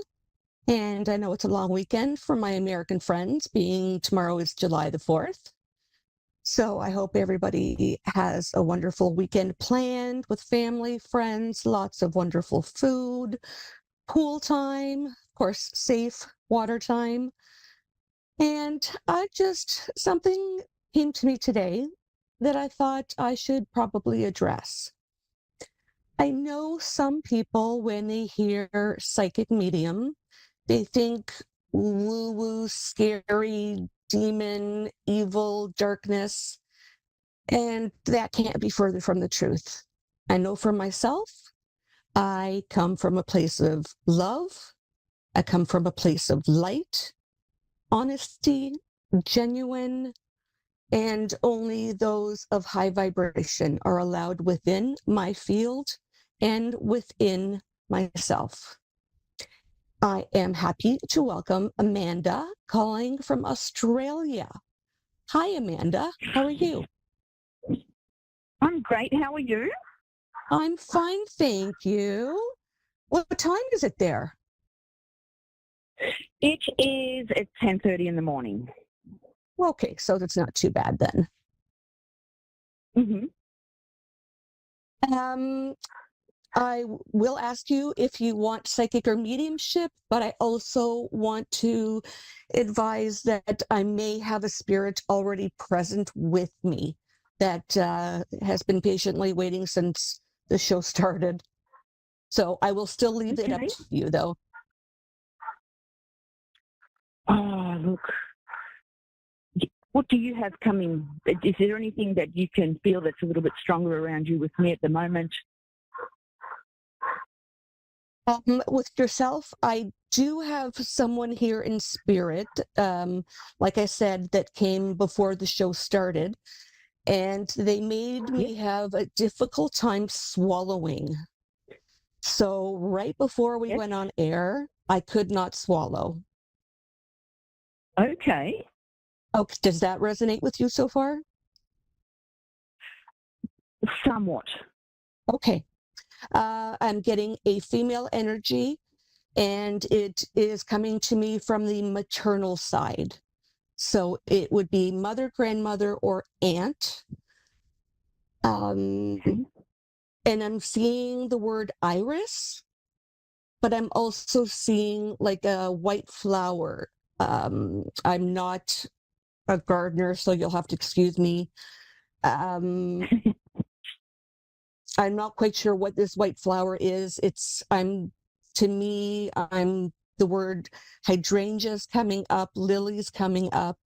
and I know it's a long weekend for my American friends, being tomorrow is July the 4th. So I hope everybody has a wonderful weekend planned with family, friends, lots of wonderful food, pool time, of course, safe water time. And something came to me today that I thought I should probably address. I know some people, when they hear psychic medium, they think woo-woo, scary, demon, evil, darkness, and that can't be further from the truth. I know for myself, I come from a place of love. I come from a place of light, honesty, genuine, and only those of high vibration are allowed within my field and within myself. I am happy to welcome Amanda, calling from Australia. Hi, Amanda. How are you? I'm great. How are you? I'm fine, thank you. What time is it there? It is at 10:30 in the morning. Okay, so that's not too bad then. Mm-hmm. I will ask you if you want psychic or mediumship, but I also want to advise that I may have a spirit already present with me that has been patiently waiting since the show started. So I will still leave it up to you, though. Oh, look. What do you have coming? Is there anything that you can feel that's a little bit stronger around you with me at the moment? With yourself, I do have someone here in spirit, like I said, that came before the show started, and they made me have a difficult time swallowing. So right before we went on air, I could not swallow. Okay. Okay, does that resonate with you so far? Somewhat. Okay. I'm getting a female energy, and it is coming to me from the maternal side. So it would be mother, grandmother, or aunt. And I'm seeing the word iris, but I'm also seeing like a white flower. I'm not a gardener, so you'll have to excuse me. I'm not quite sure what this white flower is. To me, the word hydrangeas coming up, lilies coming up,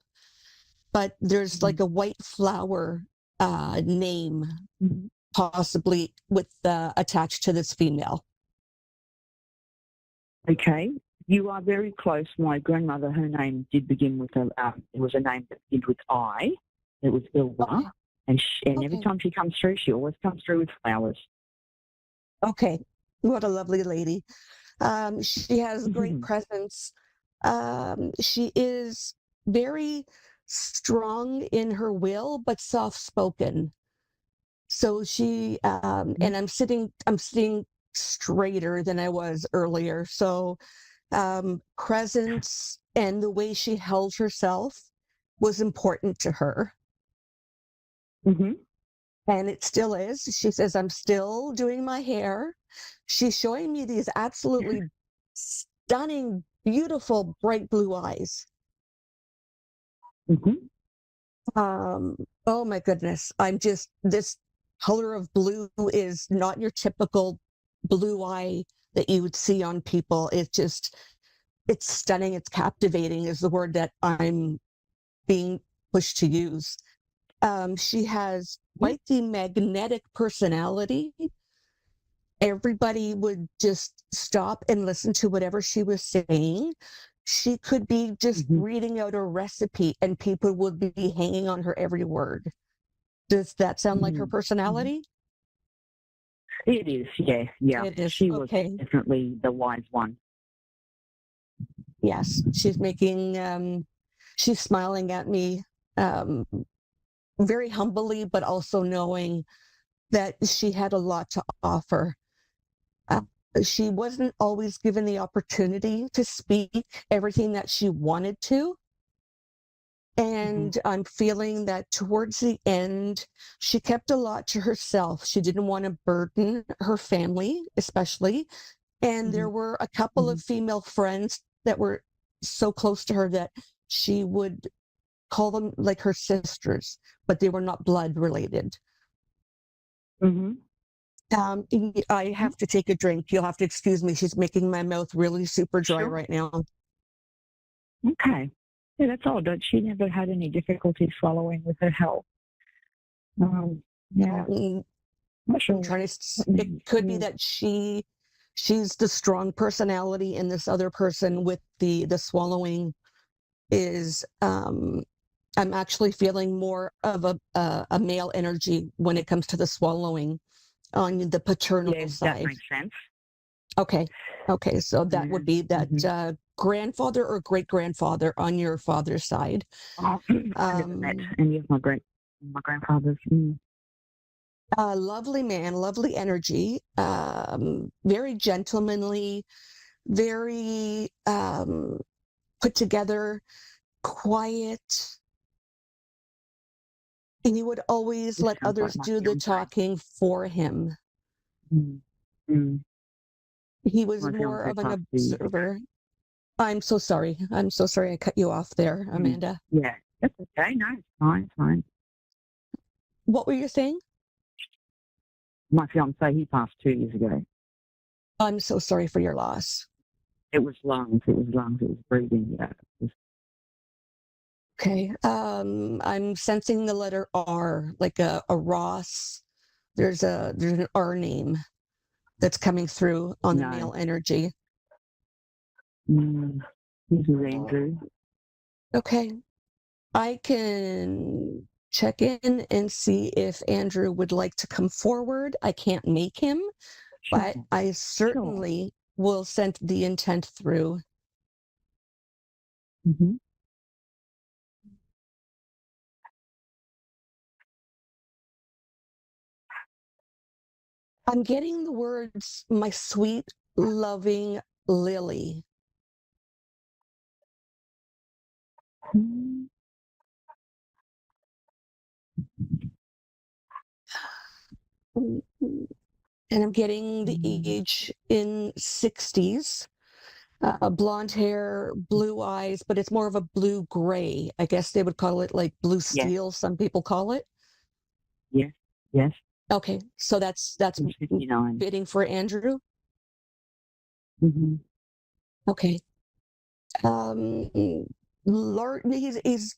but there's like a white flower name possibly with attached to this female. Okay. You are very close. My grandmother, her name did begin with it was a name that began with I. It was Ilva. Okay. And every time she comes through, she always comes through with flowers. Okay. What a lovely lady. She has great presence. She is very strong in her will, but soft-spoken. So she, and I'm sitting straighter than I was earlier. So presence and the way she held herself was important to her. Mm-hmm. And it still is. She says, I'm still doing my hair. She's showing me these absolutely stunning, beautiful, bright blue eyes. Mm-hmm. Oh my goodness. This color of blue is not your typical blue eye that you would see on people. It's stunning. It's captivating is the word that I'm being pushed to use. She has quite the magnetic personality. Everybody would just stop and listen to whatever she was saying. She could be just reading out a recipe and people would be hanging on her every word. Does that sound like her personality? It is, yeah, yeah. It is, She okay. was definitely the wise one. Yes, she's making, she's smiling at me very humbly, but also knowing that she had a lot to offer. She wasn't always given the opportunity to speak everything that she wanted to. And I'm feeling that towards the end, she kept a lot to herself. She didn't want to burden her family, especially. And there were a couple of female friends that were so close to her that she would call them like her sisters, but they were not blood related. I have to take a drink. You'll have to excuse me. She's making my mouth really super dry right now. Okay. Yeah, that's odd. She never had any difficulty swallowing with her health. Yeah. Not sure. I'm trying to, it could be that she's the strong personality and this other person with the swallowing is, I'm actually feeling more of a male energy when it comes to the swallowing on the paternal side. That makes sense. Okay. So that would be that grandfather or great grandfather on your father's side. I never met any of my grandfathers. Lovely man, lovely energy, very gentlemanly, very put together, quiet. And he would always let others do the talking for him. He was more of an observer. I'm so sorry. I cut you off there, Amanda. Yeah, that's okay. No, it's fine. It's fine. What were you saying? My fiance, he passed 2 years ago. I'm so sorry for your loss. It was lungs. It was breathing. Yeah. Okay. I'm sensing the letter R, like a Ross. There's an R name that's coming through on the male energy. This is Andrew. Okay. I can check in and see if Andrew would like to come forward. I can't make him, but I certainly will send the intent through. I'm getting the words, my sweet, loving Lily. And I'm getting the age in 60s, blonde hair, blue eyes, but it's more of a blue gray. I guess they would call it like blue steel. Some people call it. Yes. Okay, so that's 59. bidding for Andrew. Okay. He's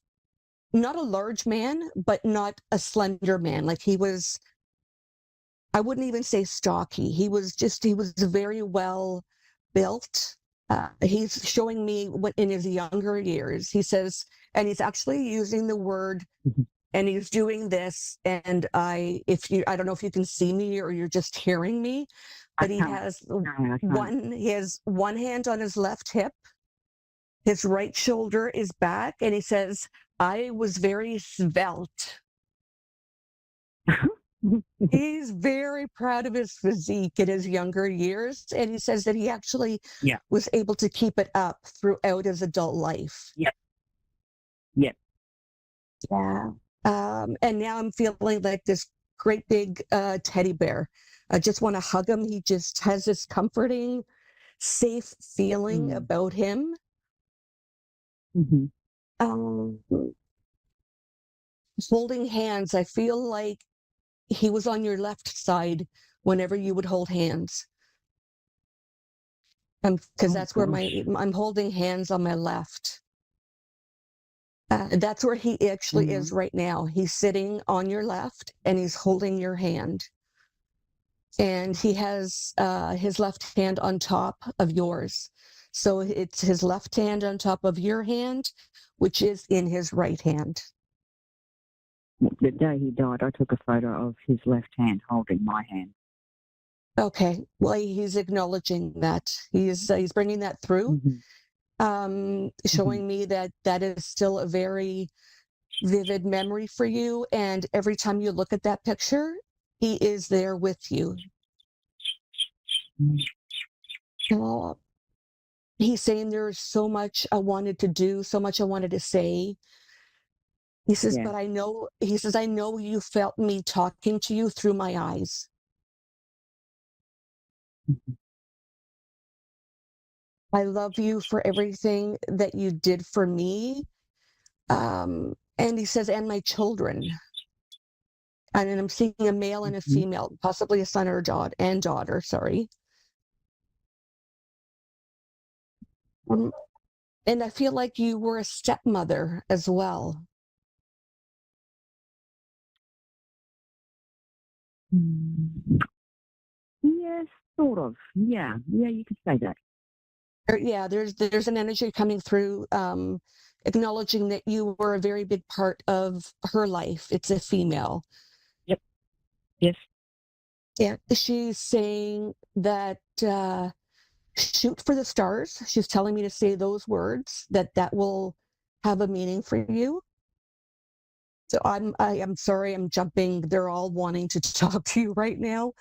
not a large man, but not a slender man. Like he was, I wouldn't even say stocky. He was very well built. He's showing me what in his younger years, he says, and he's actually using the word, and he's doing this. And I don't know if you can see me or you're just hearing me, but he has one hand on his left hip. His right shoulder is back, and he says, I was very svelte. He's very proud of his physique in his younger years, and he says that he actually was able to keep it up throughout his adult life. Yeah. And now I'm feeling like this great big teddy bear. I just want to hug him. He just has this comforting, safe feeling about him. Holding hands, I feel like he was on your left side whenever you would hold hands. Because that's where I'm holding hands on my left. That's where he actually is right now. He's sitting on your left and he's holding your hand. And he has his left hand on top of yours. So it's his left hand on top of your hand, which is in his right hand. The day he died, I took a photo of his left hand holding my hand. Okay. Well, he's acknowledging that. He's bringing that through, showing me that that is still a very vivid memory for you. And every time you look at that picture, he is there with you. Well, he's saying there's so much I wanted to do, so much I wanted to say. He says, but I know, he says, I know you felt me talking to you through my eyes. I love you for everything that you did for me. And he says, and my children. And I'm seeing a male and a female, possibly a son or a daughter, sorry. And I feel like you were a stepmother as well. Yes, sort of. Yeah, you could say that. Yeah, there's an energy coming through, acknowledging that you were a very big part of her life. It's a female. Yep. Yes. Yeah, she's saying that shoot for the stars. She's telling me to say those words, that will have a meaning for you. So I'm sorry, I'm jumping. They're all wanting to talk to you right now.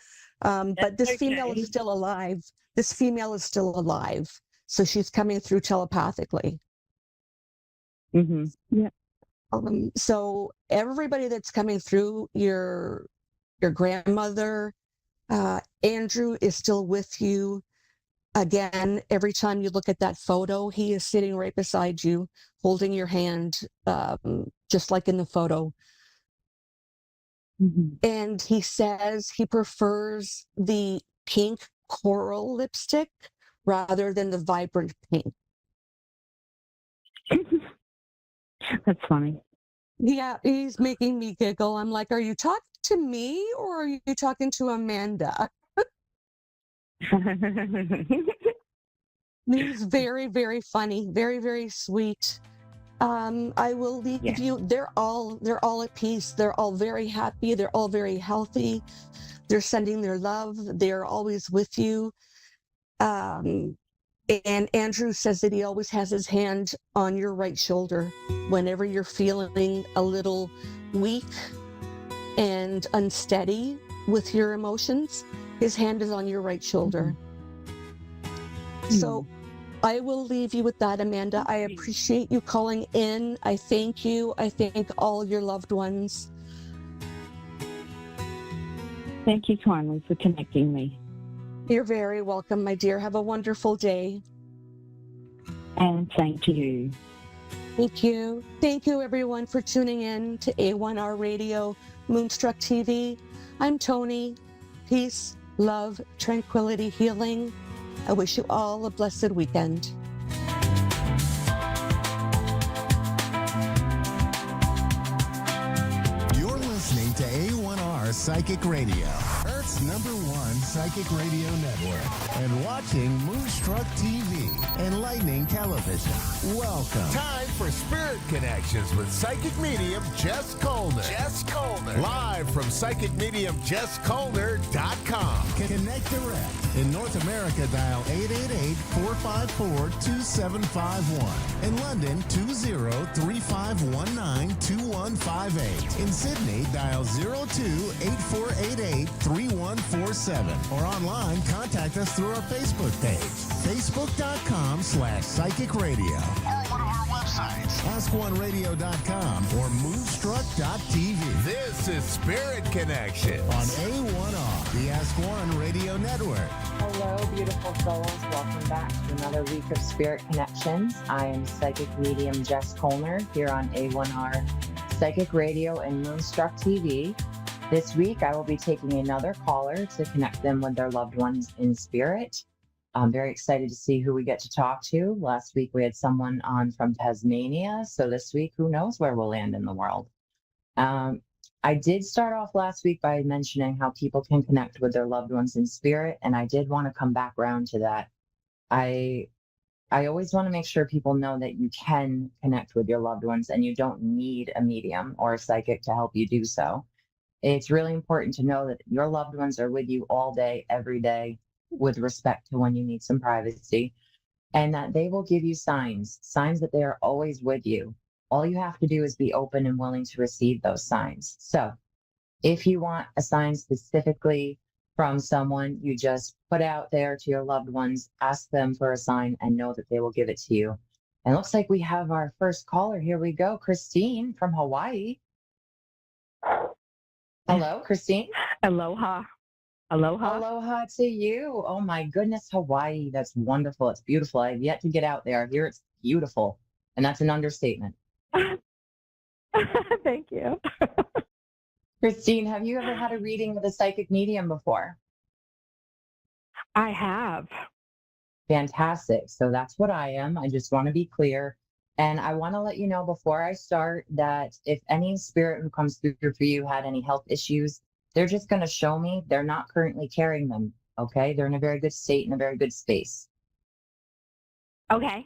But this female is still alive. This female is still alive. So she's coming through telepathically. Yeah. So everybody that's coming through, your grandmother, Andrew is still with you. Again, every time you look at that photo, he is sitting right beside you, holding your hand, just like in the photo. And he says he prefers the pink coral lipstick rather than the vibrant pink. That's funny. Yeah, he's making me giggle. I'm like, are you talking to me or are you talking to Amanda? He's very, very funny, very, very sweet. I will leave you. They're all at peace. They're all very happy. They're all very healthy. They're sending their love. They're always with you. And Andrew says that he always has his hand on your right shoulder whenever you're feeling a little weak and unsteady with your emotions. His hand is on your right shoulder. So I will leave you with that, Amanda. I appreciate you calling in. I thank you. I thank all your loved ones. Thank you kindly for connecting me. You're very welcome, my dear. Have a wonderful day. And same to you. Thank you. Thank you, everyone, for tuning in to A1R Radio, Moonstruck TV. I'm Tony. Peace, love, tranquility, healing. I wish you all a blessed weekend. You're listening to A1R Psychic Radio, Earth's #1 psychic radio network, and watching Moonstruck TV, Enlightening Television. Welcome. Time for Spirit Connections with psychic medium Jess Colner. Live from psychicmediumjesscolner.com. Connect direct. In North America, dial 888-454-2751. In London, 20-3519-2158. In Sydney, dial 02-8488-3147. Or online, contact us through our Facebook page, facebook.com/psychic radio. Or one of our websites, askoneradio.com or moonstruck.tv. This is Spirit Connection on A1R, the Ask One Radio Network. Hello, beautiful souls. Welcome back to another week of Spirit Connections. I am psychic medium Jess Colner here on A1R Psychic Radio and Moonstruck TV. This week, I will be taking another caller to connect them with their loved ones in spirit. I'm very excited to see who we get to talk to. Last week we had someone on from Tasmania. So this week, who knows where we'll land in the world. I did start off last week by mentioning how people can connect with their loved ones in spirit, and I did want to come back around to that. I always want to make sure people know that you can connect with your loved ones and you don't need a medium or a psychic to help you do so. It's really important to know that your loved ones are with you all day, every day, with respect to when you need some privacy, and that they will give you signs that they are always with you. All you have to do is be open and willing to receive those signs. So if you want a sign specifically from someone, you just put out there to your loved ones, ask them for a sign, and know that they will give it to you. And it looks like we have our first caller. Here we go. Christine from Hawaii. Hello, Christine. Aloha. Aloha. Aloha to you. Oh my goodness, Hawaii. That's wonderful. It's beautiful. I've yet to get out there. Here it's beautiful. And that's an understatement. Thank you. Christine, have you ever had a reading with a psychic medium before? I have. Fantastic. So that's what I am. I just want to be clear. And I want to let you know before I start that if any spirit who comes through for you had any health issues, they're just going to show me they're not currently carrying them. Okay. They're in a very good state, in a very good space. Okay.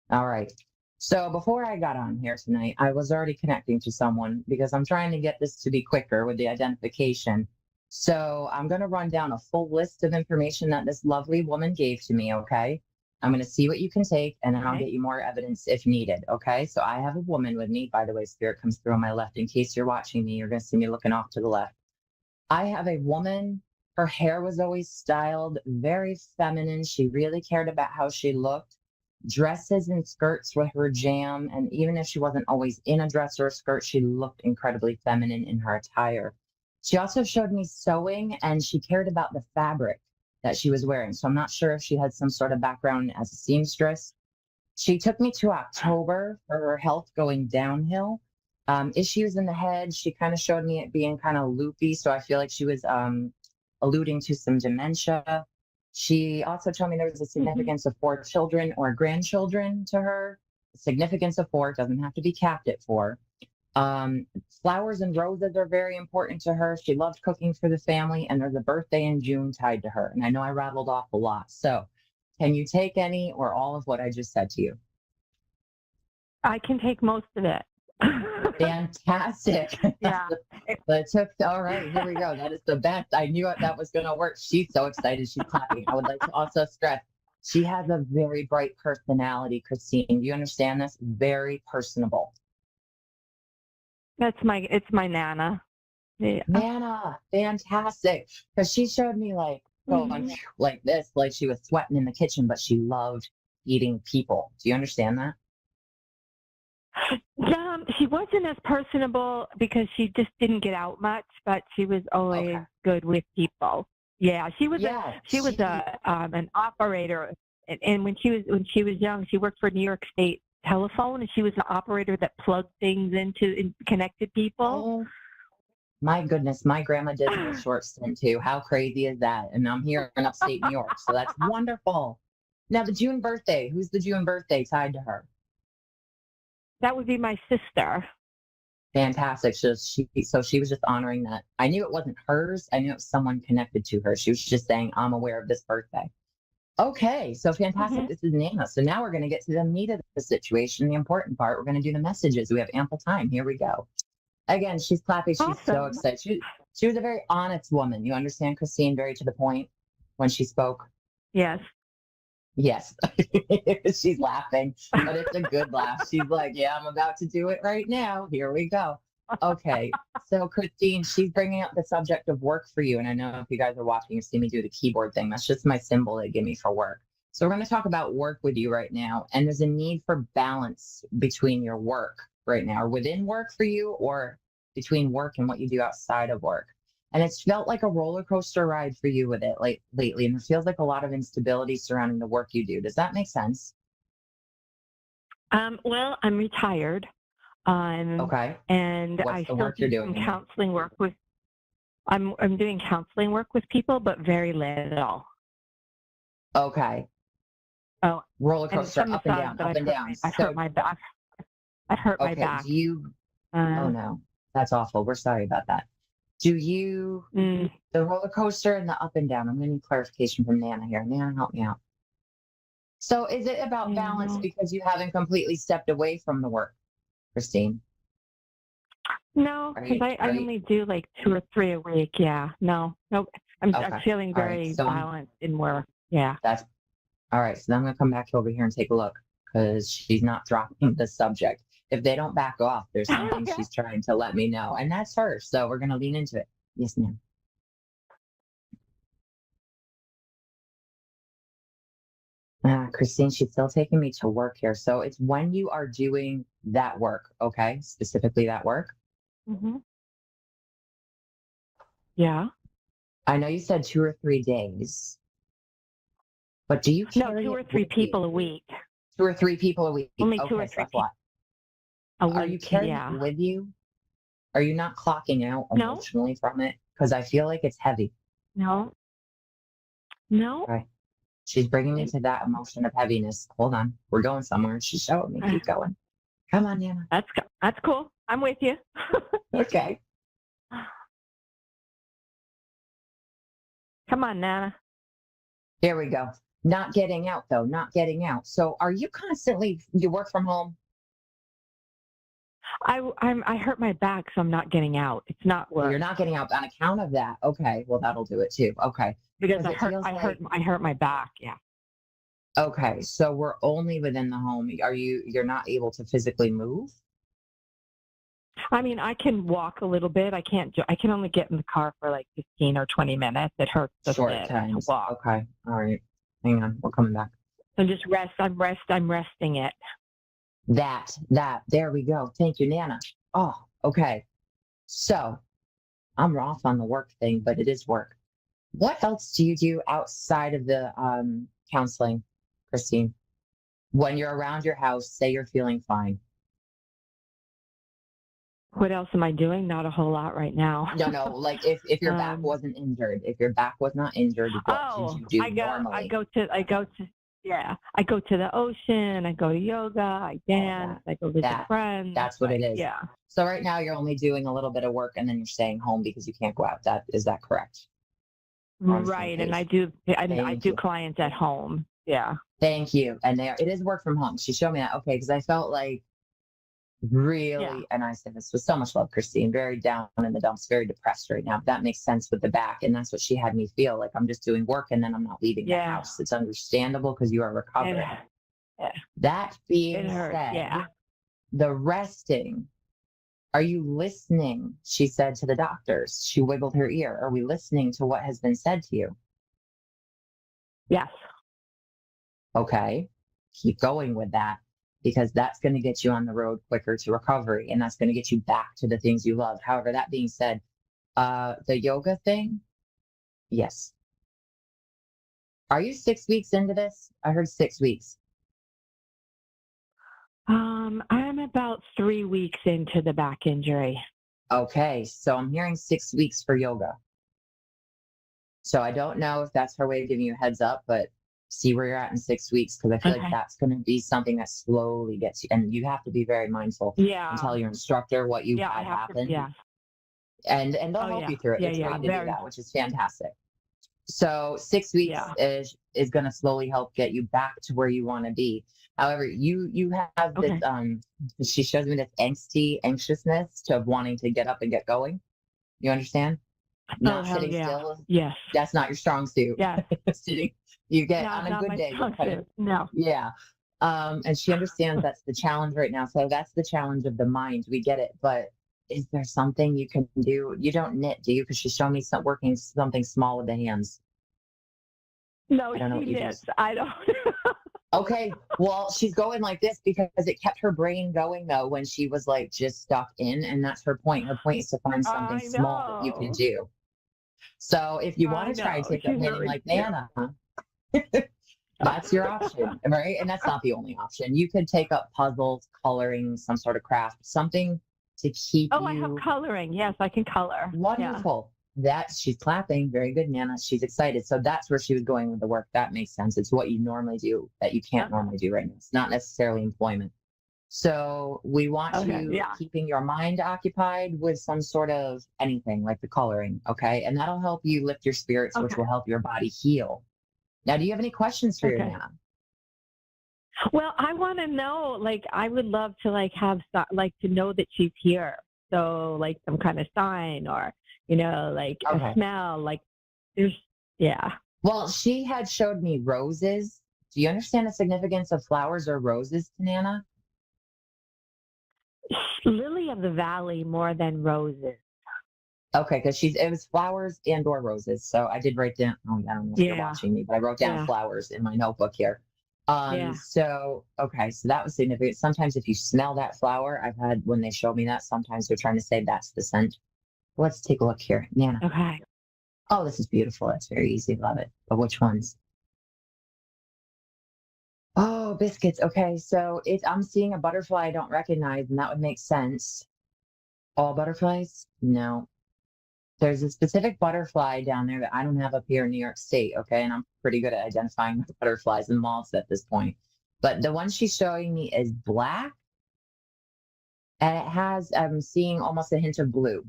All right. So before I got on here tonight, I was already connecting to someone because I'm trying to get this to be quicker with the identification. So I'm going to run down a full list of information that this lovely woman gave to me. Okay. I'm going to see what you can take, and then I'll get you more evidence if needed. Okay. So I have a woman with me. By the way, spirit comes through on my left. In case you're watching me, you're going to see me looking off to the left. I have a woman. Her hair was always styled very feminine. She really cared about how she looked. Dresses and skirts were her jam. And even if she wasn't always in a dress or a skirt, she looked incredibly feminine in her attire. She also showed me sewing, and she cared about the fabric that she was wearing. So I'm not sure if she had some sort of background as a seamstress. She took me to October for her health going downhill. Issues in the head. She kind of showed me it being kind of loopy. So I feel like she was alluding to some dementia. She also told me there was a significance of 4 children or grandchildren to her. Significance of 4, doesn't have to be capped at 4. Flowers and roses are very important to her. She loved cooking for the family, and there's a birthday in June tied to her. And I know I rattled off a lot. So can you take any or all of what I just said to you? I can take most of it. Fantastic. Yeah. All right, here we go. That is the best. I knew that was going to work. She's so excited. She's clapping. I would like to also stress she has a very bright personality, Christine. Do you understand this? Very personable. It's my Nana. Yeah. Nana, fantastic. Because she showed me like going like this, like she was sweating in the kitchen, but she loved eating people. Do you understand that? She wasn't as personable because she just didn't get out much, but she was always good with people. Yeah, she was an operator, and when she was young, she worked for New York State Telephone, and she was an operator that plugged things into and connected people. Oh, my goodness, my grandma did a short stint too. How crazy is that? And I'm here in upstate New York, so that's wonderful. Now, the June birthday, who's the June birthday tied to her? That would be my sister. Fantastic. So she was just honoring that. I knew it wasn't hers. I knew it was someone connected to her. She was just saying, I'm aware of this birthday. Okay, so fantastic. This is Nana. So now we're going to get to the meat of the situation, the important part. We're going to do the messages. We have ample time. Here we go. Again, she's clapping. She's so excited. She was a very honest woman. You understand, Christine? Very to the point when she spoke. Yes. Yes. She's laughing, but it's a good laugh. She's like, yeah, I'm about to do it right now. Here we go. Okay. So Christine, she's bringing up the subject of work for you. And I know if you guys are watching, you see me do the keyboard thing. That's just my symbol they give me for work. So we're going to talk about work with you right now. And there's a need for balance between your work right now, or within work for you, or between work and what you do outside of work. And it's felt like a roller coaster ride for you with it lately. And it feels like a lot of instability surrounding the work you do. Does that make sense? Well, I'm retired. Okay. And What's I the still work you're do doing? some counseling work with, I'm doing counseling work with people, but very little. Okay. Oh, Roller and coaster, some up and massage, down, but up and down. I hurt my back. I hurt my Okay. back. Do you? Oh no, that's awful. We're sorry about that. Do you? The roller coaster and the up and down. I'm going to need clarification from Nana here. Nana, help me out. So, is it about balance because you haven't completely stepped away from the work, Christine? No, because I only do like 2 or 3 a week. Yeah. No. I'm feeling very balanced in work. Yeah. That's all right. So then I'm going to come back over here and take a look because she's not dropping the subject. If they don't back off, there's something she's trying to let me know, and that's her. So we're going to lean into it. Yes, ma'am. Christine, she's still taking me to work here. So it's when you are doing that work, okay? Specifically that work. Mm-hmm. Yeah. I know you said 2 or 3 days, but do you No, 2 or 3 people a week. 2 or 3 people a week. Only okay, 2 or 3 so people a week. Are you carrying it with you? Are you not clocking out emotionally from it? Because I feel like it's heavy. No. Okay. She's bringing me to that emotion of heaviness. Hold on. We're going somewhere. She's showing me. Keep going. Come on, Nana. That's cool. I'm with you. Okay. Come on, Nana. There we go. Not getting out, though. Not getting out. So are you you work from home? I hurt my back, so I'm not getting out. It's not work. Well, you're not getting out on account of that. Okay. Well, that'll do it too. Okay. Because I hurt my back. Yeah. Okay. So we're only within the home. You're not able to physically move? I mean, I can walk a little bit. I can only get in the car for like 15 or 20 minutes. It hurts a bit to walk. Okay. All right. Hang on. We're coming back. So just rest. I'm resting it. That, there we go. Thank you, Nana. Oh, okay. So I'm off on the work thing, but it is work. What else do you do outside of the counseling, Christine? When you're around your house, say you're feeling fine. What else am I doing? Not a whole lot right now. No. Like if your back wasn't injured, if your back was not injured, what did you do normally? I go to the ocean. I go to yoga. I dance. I go visit friends. That's what it is. Yeah. So right now you're only doing a little bit of work and then you're staying home because you can't go out. Is that correct? Right. And I do clients at home. Yeah. Thank you. And it is work from home. She showed me that. Okay. Because I felt like really, and I said this with so much love, Christine, very down in the dumps, very depressed right now. That makes sense with the back. And that's what she had me feel like. I'm just doing work and then I'm not leaving the house. It's understandable because you are recovering. Yeah. That being said, the resting, are you listening? She said to the doctors. She wiggled her ear. Are we listening to what has been said to you? Yes. Okay. Keep going with that. Because that's going to get you on the road quicker to recovery and that's going to get you back to the things you love. However, that being said, the yoga thing, yes. Are you 6 weeks into this? I heard 6 weeks. I'm about 3 weeks into the back injury. Okay, so I'm hearing 6 weeks for yoga. So I don't know if that's her way of giving you a heads up, but see where you're at in 6 weeks because I feel like that's going to be something that slowly gets you, and you have to be very mindful. And tell your instructor what you had happen. And they'll help you through it. It's great to do that, which is fantastic. So 6 weeks is going to slowly help get you back to where you want to be. However, you have this. She shows me this anxiousness to wanting to get up and get going. You understand? Not sitting still. Yes. That's not your strong suit. Yeah. Sitting. You get on a good day. No. Yeah. And she understands that's the challenge right now. So that's the challenge of the mind. We get it. But is there something you can do? You don't knit, do you? Because she's showing me working something small with the hands. No, she knits. I don't. Okay. Well, she's going like this because it kept her brain going, though, when she was like just stuck in. And that's her point. Her point is to find something small that you can do. So if you want to try and take up knitting like Nana, that's your option, right? And that's not the only option. You could take up puzzles, coloring, some sort of craft, something to keep you. I have coloring. Yes, I can color. Wonderful. she's clapping. Very good, Nana. She's excited. So that's where she was going with the work. That makes sense. It's what you normally do that you can't normally do right now. It's not necessarily employment. So we want you keeping your mind occupied with some sort of anything like the coloring. Okay. And that'll help you lift your spirits, which will help your body heal. Now, do you have any questions for your Nana? Well, I want to know, like, I would love to have to know that she's here. So like some kind of sign or, like a smell, like Well, she had showed me roses. Do you understand the significance of flowers or roses to Nana? Lily of the Valley more than roses. Okay, because it was flowers and or roses. So I did write down, I don't know if you're watching me, but I wrote down flowers in my notebook here. So that was significant. Sometimes if you smell that flower, I've had when they show me that, sometimes they're trying to say that's the scent. Let's take a look here. Nana. Okay. Oh, this is beautiful. That's very easy. Love it. But which ones? Oh, biscuits. Okay. So I'm seeing a butterfly I don't recognize, and that would make sense. All butterflies? No. There's a specific butterfly down there that I don't have up here in New York State, okay? And I'm pretty good at identifying the butterflies and moths at this point. But the one she's showing me is black. And it has, I'm seeing almost a hint of blue.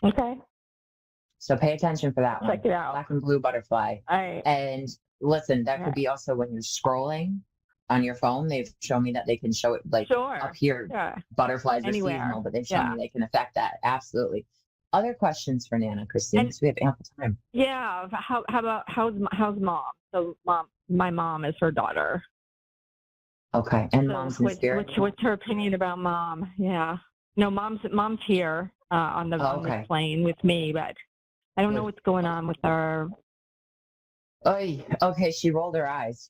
Okay. So pay attention for that one. Check it out. Black and blue butterfly. All right. And listen, that could be also when you're scrolling on your phone. They've shown me that they can show it up here. Butterflies are seasonal, but they've shown me they can affect that. Absolutely. Other questions for Nana, Christine? Because we have ample time. Yeah. How about how's mom? So my mom is her daughter. Okay. And so mom's in spirit. What's her opinion about mom? Yeah. No, mom's here on the plane with me, but I don't know what's going on with her. Oy, okay, she rolled her eyes.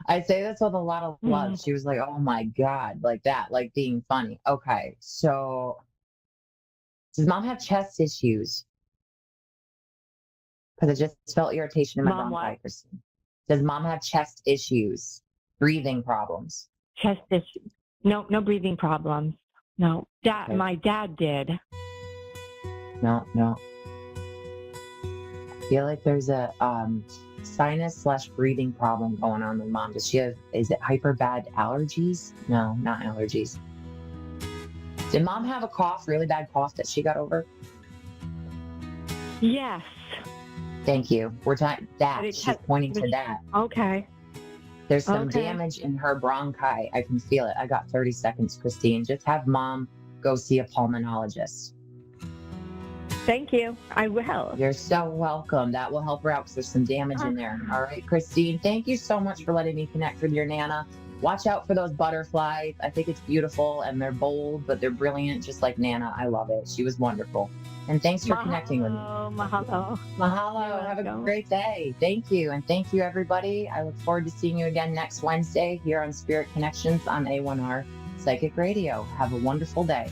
I say this with a lot of love. She was like, oh my God, like that, like being funny. Okay, so does mom have chest issues? Because I just felt irritation in my bronchi, Christine. Does mom have chest issues? Breathing problems? Chest issues. No breathing problems. No. My dad did. No. I feel like there's a sinus/breathing problem going on with mom. Does she have, is it hyper bad allergies? No, not allergies. Did mom have a cough, really bad cough that she got over? Yes. Thank you. We're talking that. She's pointing to that. Okay. There's some damage in her bronchi. I can feel it. I got 30 seconds, Christine. Just have mom go see a pulmonologist. Thank you. I will. You're so welcome. That will help her out because there's some damage in there. All right, Christine, thank you so much for letting me connect with your Nana. Watch out for those butterflies. I think it's beautiful and they're bold, but they're brilliant, just like Nana. I love it. She was wonderful. And thanks for connecting with me. Mahalo. Mahalo. Have a great day. Thank you. And thank you, everybody. I look forward to seeing you again next Wednesday here on Spirit Connections on A1R Psychic Radio. Have a wonderful day.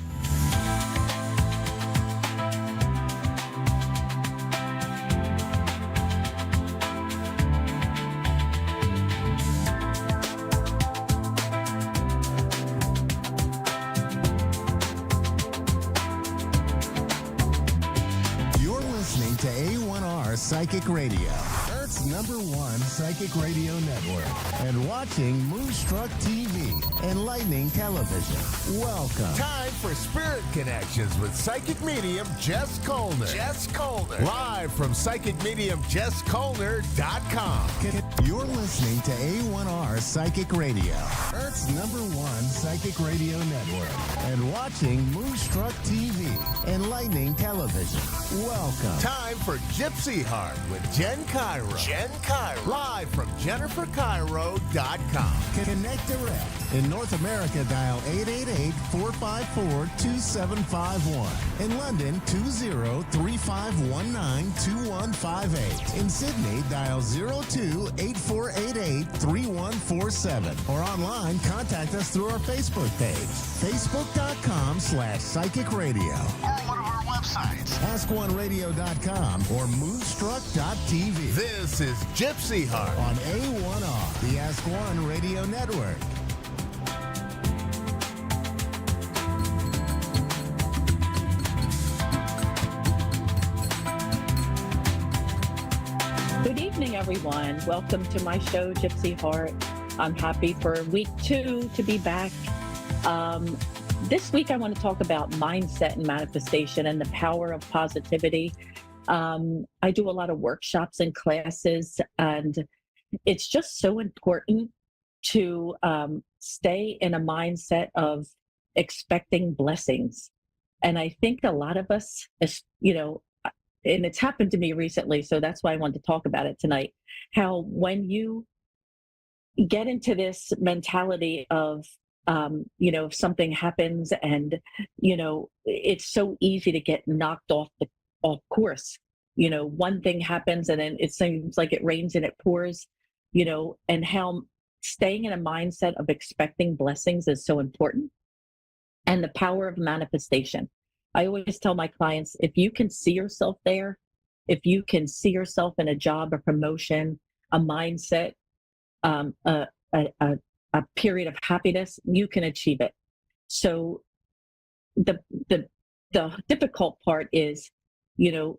To A1R Psychic Radio, Earth's #1 psychic radio network, and watching Moonstruck TV, enlightening television. Welcome. Time for Spirit Connections with psychic medium Jess Colner. Live from psychicmediumjesscolner.com. You're listening to A1R Psychic Radio, Earth's #1 psychic radio network, and watching Moonstruck TV, enlightening television. Welcome. Time for Gypsy Heart with Jen Cairo. Live from JenniferCairo.com. Connect direct. In North America, dial 888-454-2751. In London, 20-3519-2158. In Sydney, dial 02-8488-3147. Or online, contact us through our Facebook page, facebook.com/psychic radio. Or one of our websites, askoneradio.com or moonstruck.tv. This is Gypsy Heart on A1R, the Ask One Radio Network. everyone. Welcome to my show, Gypsy Heart. I'm happy for week 2 to be back. This week, I want to talk about mindset and manifestation and the power of positivity. I do a lot of workshops and classes, and it's just so important to stay in a mindset of expecting blessings. And I think a lot of us, you know, and it's happened to me recently, so that's why I wanted to talk about it tonight, how when you get into this mentality of, you know, if something happens and, you know, it's so easy to get knocked off course. You know, one thing happens and then it seems like it rains and it pours, you know, and how staying in a mindset of expecting blessings is so important. And the power of manifestation. I always tell my clients, if you can see yourself there, if you can see yourself in a job, a promotion, a mindset, a period of happiness, you can achieve it. So the difficult part is, you know,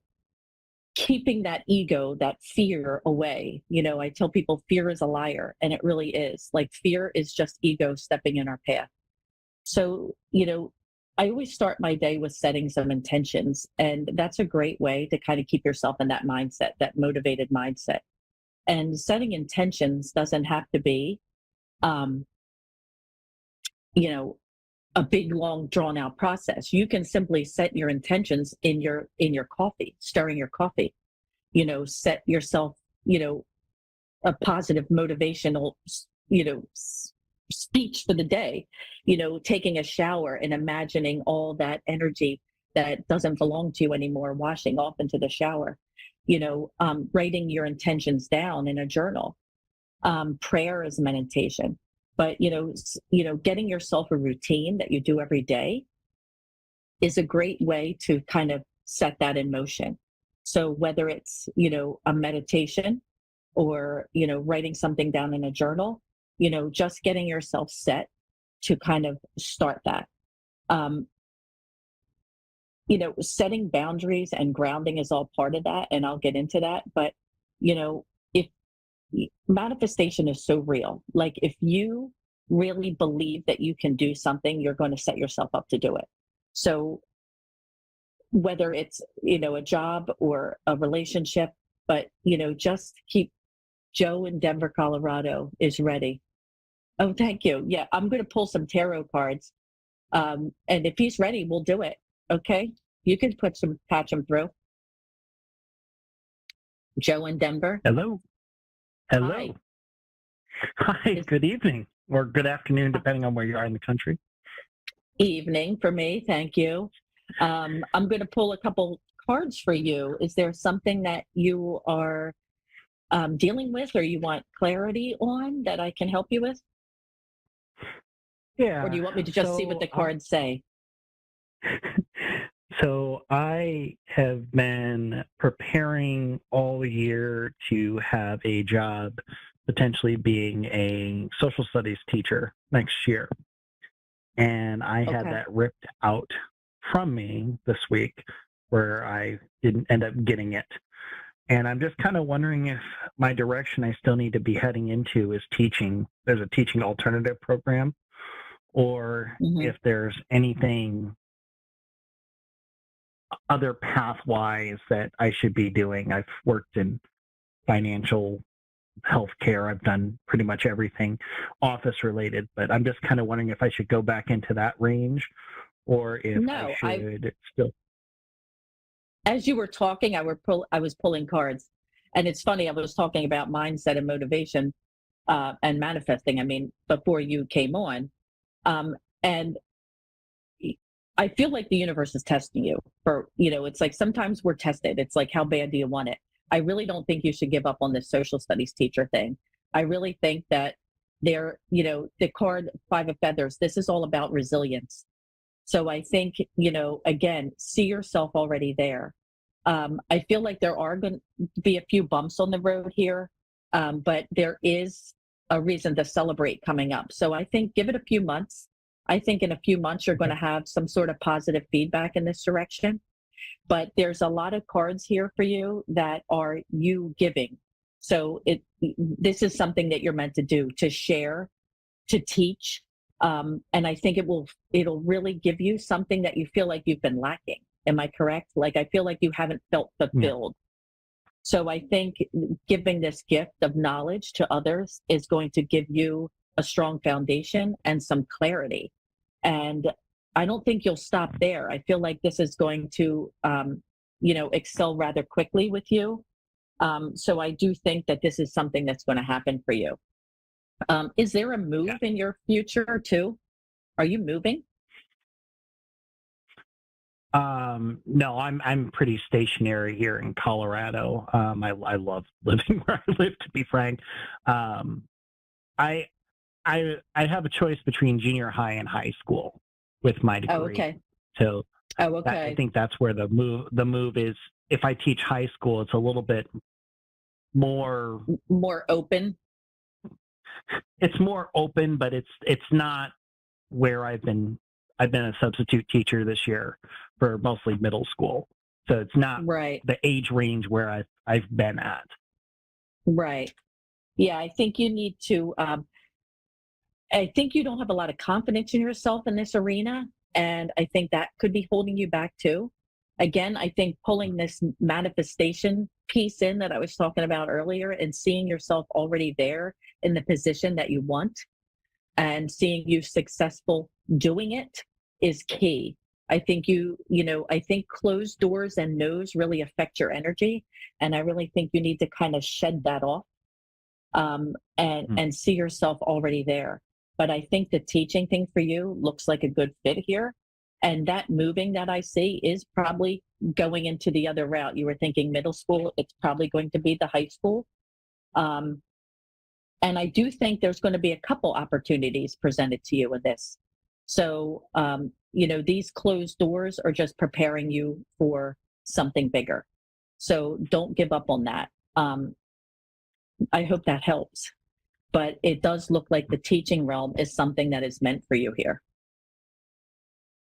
keeping that ego, that fear away. You know, I tell people fear is a liar, and it really is. Like, fear is just ego stepping in our path. So, you know, I always start my day with setting some intentions, and that's a great way to kind of keep yourself in that mindset, that motivated mindset. And setting intentions doesn't have to be, you know, a big, long, drawn out process. You can simply set your intentions in your coffee, stirring your coffee, you know, set yourself, you know, a positive motivational, you know, speech for the day, you know, taking a shower and imagining all that energy that doesn't belong to you anymore, washing off into the shower, you know, writing your intentions down in a journal. Prayer is meditation. But, you know, getting yourself a routine that you do every day is a great way to kind of set that in motion. So whether it's, you know, a meditation or, you know, writing something down in a journal, you know, just getting yourself set to kind of start that. You know, setting boundaries and grounding is all part of that, and I'll get into that. But, you know, if manifestation is so real, like if you really believe that you can do something, you're going to set yourself up to do it. So whether it's, you know, a job or a relationship, but, you know, just keep. Joe in Denver, Colorado is ready. Oh, thank you. Yeah, I'm going to pull some tarot cards. And if he's ready, we'll do it. Okay? You can patch him through. Joe in Denver. Hello. Hello. Hi. Good evening or good afternoon, depending on where you are in the country. Evening for me. Thank you. I'm going to pull a couple cards for you. Is there something that you are dealing with or you want clarity on that I can help you with? Yeah. Or do you want me to just see what the cards say? So I have been preparing all year to have a job, potentially being a social studies teacher next year. And I had that ripped out from me this week where I didn't end up getting it. And I'm just kind of wondering if my direction I still need to be heading into is teaching. There's a teaching alternative program, or if there's anything other pathwise that I should be doing. I've worked in financial healthcare. I've done pretty much everything office related, but I'm just kind of wondering if I should go back into that range or if I should still. As you were talking, I was pulling cards, and it's funny. I was talking about mindset and motivation and manifesting. I mean, before you came on, and I feel like the universe is testing you for. You know, it's like sometimes we're tested. It's like, how bad do you want it? I really don't think you should give up on this social studies teacher thing. I really think that there, you know, the card 5 of Feathers. This is all about resilience. So I think, you know, again, see yourself already there. I feel like there are going to be a few bumps on the road here, but there is a reason to celebrate coming up. So I think give it a few months. I think in a few months, you're going to have some sort of positive feedback in this direction. But there's a lot of cards here for you that are you giving. So this is something that you're meant to do, to share, to teach. And I think it'll really give you something that you feel like you've been lacking. Am I correct? Like, I feel like you haven't felt fulfilled. So I think giving this gift of knowledge to others is going to give you a strong foundation and some clarity. And I don't think you'll stop there. I feel like this is going to, excel rather quickly with you. So I do think that this is something that's going to happen for you. Is there a move in your future too? Are you moving? No, I'm pretty stationary here in Colorado. I love living where I live, to be frank. I have a choice between junior high and high school with my degree. Oh, okay. So okay. I think that's where the move is. If I teach high school, it's a little bit more open. It's more open, but it's not where I've been a substitute teacher this year for mostly middle school. So it's not the age range where I've been at. Right. Yeah, I think you need to I think you don't have a lot of confidence in yourself in this arena, and I think that could be holding you back too. Again, I think pulling this manifestation piece in that I was talking about earlier and seeing yourself already there in the position that you want and seeing you successful doing it is key. I think I think closed doors and no's really affect your energy. And I really think you need to kind of shed that off and see yourself already there. But I think the teaching thing for you looks like a good fit here. And that moving that I see is probably going into the other route. You were thinking middle school, it's probably going to be the high school. And I do think there's going to be a couple opportunities presented to you in this. So, these closed doors are just preparing you for something bigger. So don't give up on that. I hope that helps. But it does look like the teaching realm is something that is meant for you here.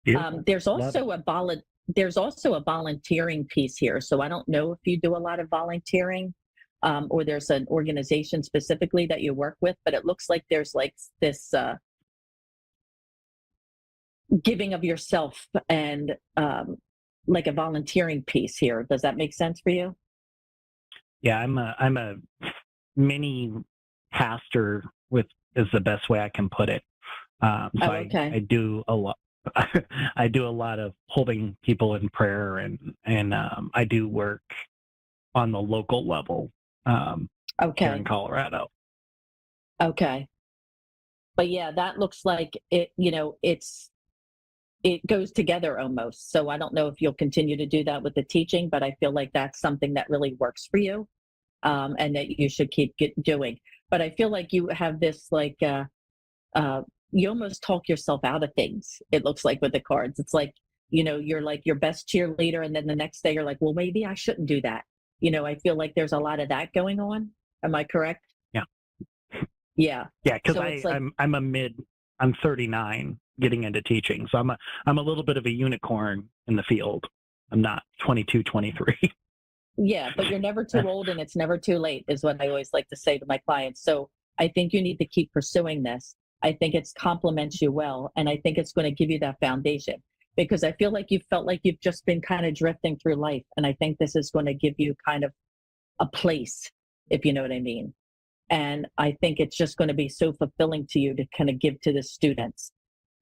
There's also a volunteering piece here. So I don't know if you do a lot of volunteering or there's an organization specifically that you work with, but it looks like there's like this giving of yourself and like a volunteering piece here. Does that make sense for you? Yeah, I'm a mini pastor is the best way I can put it. I do a lot. I do a lot of holding people in prayer, and I do work on the local level here in Colorado. Okay. But yeah, that looks like it, it goes together almost. So I don't know if you'll continue to do that with the teaching, but I feel like that's something that really works for you and that you should keep doing. But I feel like you have this like, you almost talk yourself out of things. It looks like with the cards, it's like, you're like your best cheerleader. And then the next day you're like, well, maybe I shouldn't do that. I feel like there's a lot of that going on. Am I correct? Yeah. Yeah. Yeah. Cause I'm 39 getting into teaching. So I'm a little bit of a unicorn in the field. I'm not 22, 23. Yeah, but you're never too old and it's never too late is what I always like to say to my clients. So I think you need to keep pursuing this. I think it complements you well. And I think it's going to give you that foundation because I feel like you felt like you've just been kind of drifting through life. And I think this is going to give you kind of a place, if you know what I mean. And I think it's just going to be so fulfilling to you to kind of give to the students.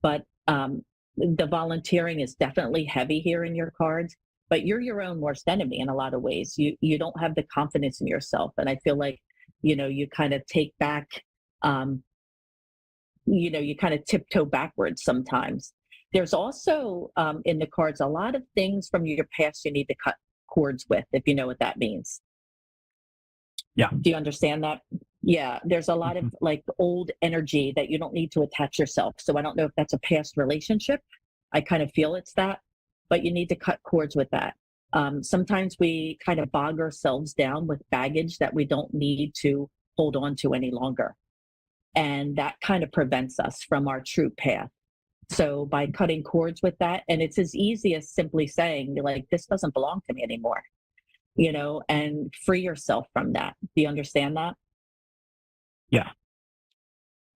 But the volunteering is definitely heavy here in your cards. But you're your own worst enemy in a lot of ways. You don't have the confidence in yourself. And I feel like, you kind of take back, you kind of tiptoe backwards sometimes. There's also in the cards, a lot of things from your past you need to cut cords with, if you know what that means. Yeah. Do you understand that? Yeah. There's a lot of like old energy that you don't need to attach yourself. So I don't know if that's a past relationship. I kind of feel it's that. But you need to cut cords with that. Sometimes we kind of bog ourselves down with baggage that we don't need to hold on to any longer. And that kind of prevents us from our true path. So by cutting cords with that, and it's as easy as simply saying, like, this doesn't belong to me anymore. and free yourself from that. Do you understand that? Yeah.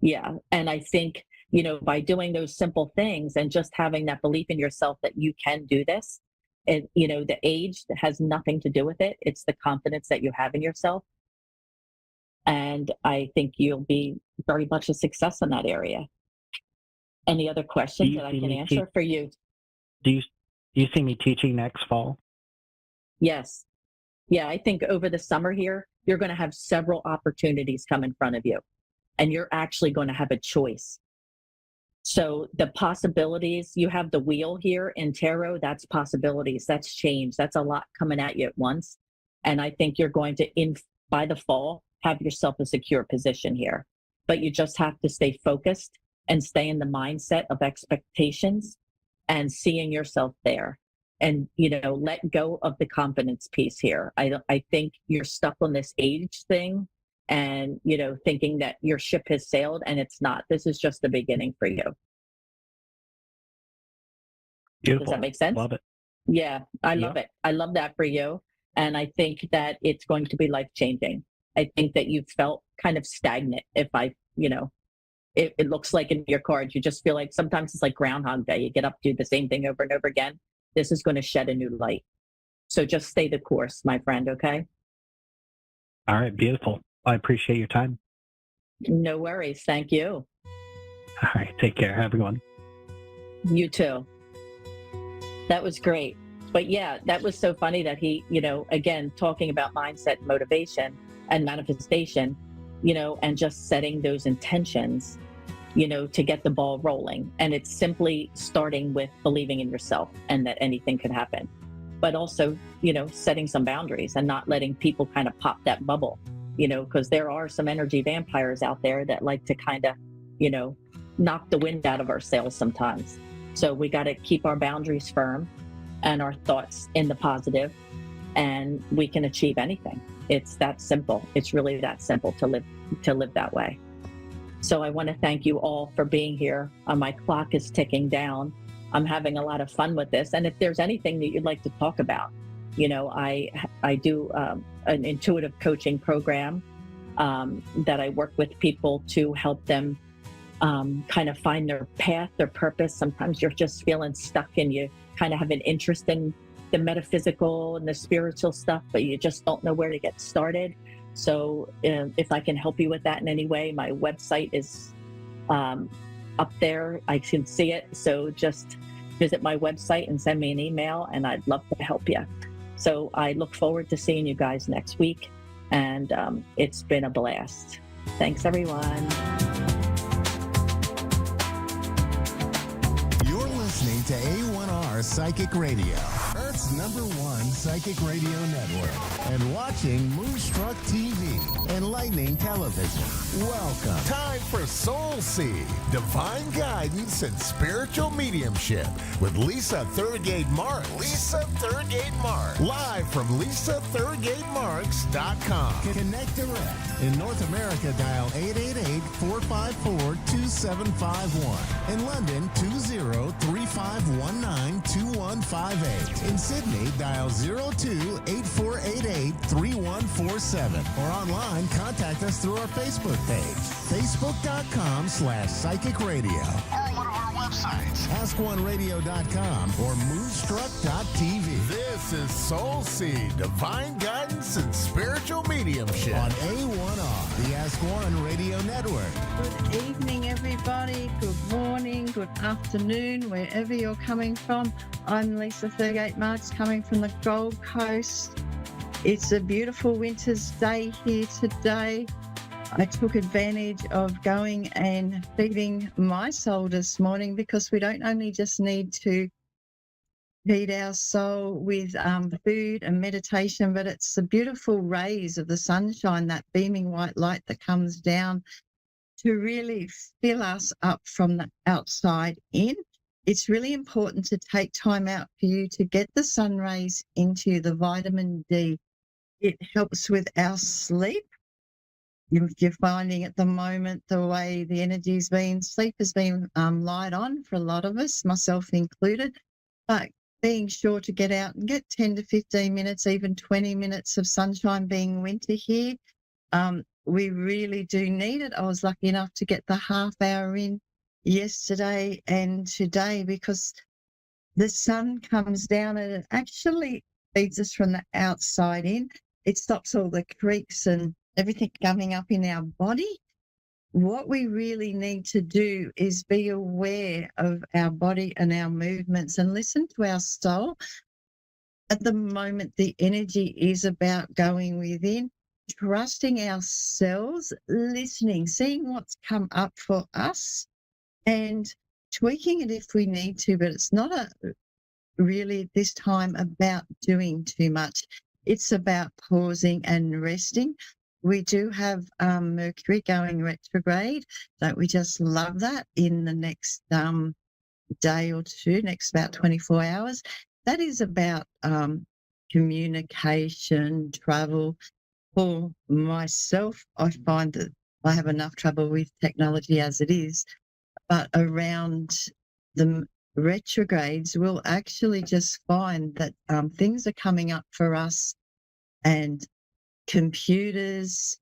Yeah. And I think, by doing those simple things and just having that belief in yourself that you can do this, and, the age has nothing to do with it. It's the confidence that you have in yourself. And I think you'll be very much a success in that area. Any other questions that I can answer for you? Do you see me teaching next fall? Yes. Yeah, I think over the summer here, you're going to have several opportunities come in front of you, and you're actually going to have a choice. So the possibilities, you have the wheel here in tarot, that's possibilities, that's change, that's a lot coming at you at once. And I think you're going to, by the fall, have yourself a secure position here. But you just have to stay focused and stay in the mindset of expectations and seeing yourself there. And, let go of the confidence piece here. I think you're stuck on this age thing and, thinking that your ship has sailed, and it's not. This is just the beginning for you. Beautiful. Does that make sense? Love it. Yeah, I love it. I love that for you. And I think that it's going to be life-changing. I think that you felt kind of stagnant it looks like in your cards, you just feel like sometimes it's like Groundhog Day. You get up, do the same thing over and over again. This is going to shed a new light. So just stay the course, my friend, okay? All right, beautiful. I appreciate your time. No worries. Thank you. All right, take care. Have a good one. You too. That was great. But yeah, that was so funny that he, again, talking about mindset, motivation, and manifestation, and just setting those intentions, to get the ball rolling. And it's simply starting with believing in yourself and that anything could happen. But also, setting some boundaries and not letting people kind of pop that bubble, because there are some energy vampires out there that like to kind of, knock the wind out of our sails sometimes. So we got to keep our boundaries firm and our thoughts in the positive, and we can achieve anything. It's that simple. It's really that simple to live that way. So I want to thank you all for being here. My clock is ticking down. I'm having a lot of fun with this. And if there's anything that you'd like to talk about, I do an intuitive coaching program that I work with people to help them kind of find their path, their purpose. Sometimes you're just feeling stuck and you kind of have an interest in the metaphysical and the spiritual stuff, but you just don't know where to get started. So if I can help you with that in any way, my website is up there. I can see it. So just visit my website and send me an email, and I'd love to help you. So I look forward to seeing you guys next week. And it's been a blast. Thanks, everyone. You're listening to A1R Psychic Radio, Earth's #1 psychic radio network, and watching Moonstruck TV and Lightning Television. Welcome. Time for Soul Seed, Divine Guidance and Spiritual Mediumship with Lisa Thurgate Marks. Live from LisaThurgateMarks.com. Connect direct. In North America, dial 888-454-2751. In London, 20-3519-2158. In Sydney, dial 02-8488-3147. Or online, contact us through our Facebook page, facebook.com/psychic radio. Or one of our websites, askoneradio.com or moonstruck.tv. This is Soul Seed, Divine Guidance and Spiritual Mediumship on A1R, the Ask One Radio Network. Good evening, everybody. Good morning, good afternoon, wherever you're coming from. I'm Lisa Thurgate Marks, coming from the Gold Coast. It's a beautiful winter's day here today. I took advantage of going and feeding my soul this morning, because we don't only just need to feed our soul with food and meditation, but it's the beautiful rays of the sunshine, that beaming white light that comes down to really fill us up from the outside in. It's really important to take time out for you to get the sun rays into the vitamin D. It helps with our sleep. If you're finding at the moment the way the energy's been, sleep has been light on for a lot of us, myself included. But being sure to get out and get 10 to 15 minutes, even 20 minutes of sunshine being winter here. We really do need it. I was lucky enough to get the half hour in yesterday and today because the sun comes down and it actually feeds us from the outside in. It stops all the creaks and everything coming up in our body. What we really need to do is be aware of our body and our movements and listen to our soul. At the moment, the energy is about going within, trusting ourselves, listening, seeing what's come up for us and tweaking it if we need to, but it's not really this time about doing too much. It's about pausing and resting. We do have Mercury going retrograde. Don't we just love that in the next day or two, next about 24 hours? That is about communication, travel. For myself, I find that I have enough trouble with technology as it is, but around the retrogrades, we'll actually just find that things are coming up for us and computers,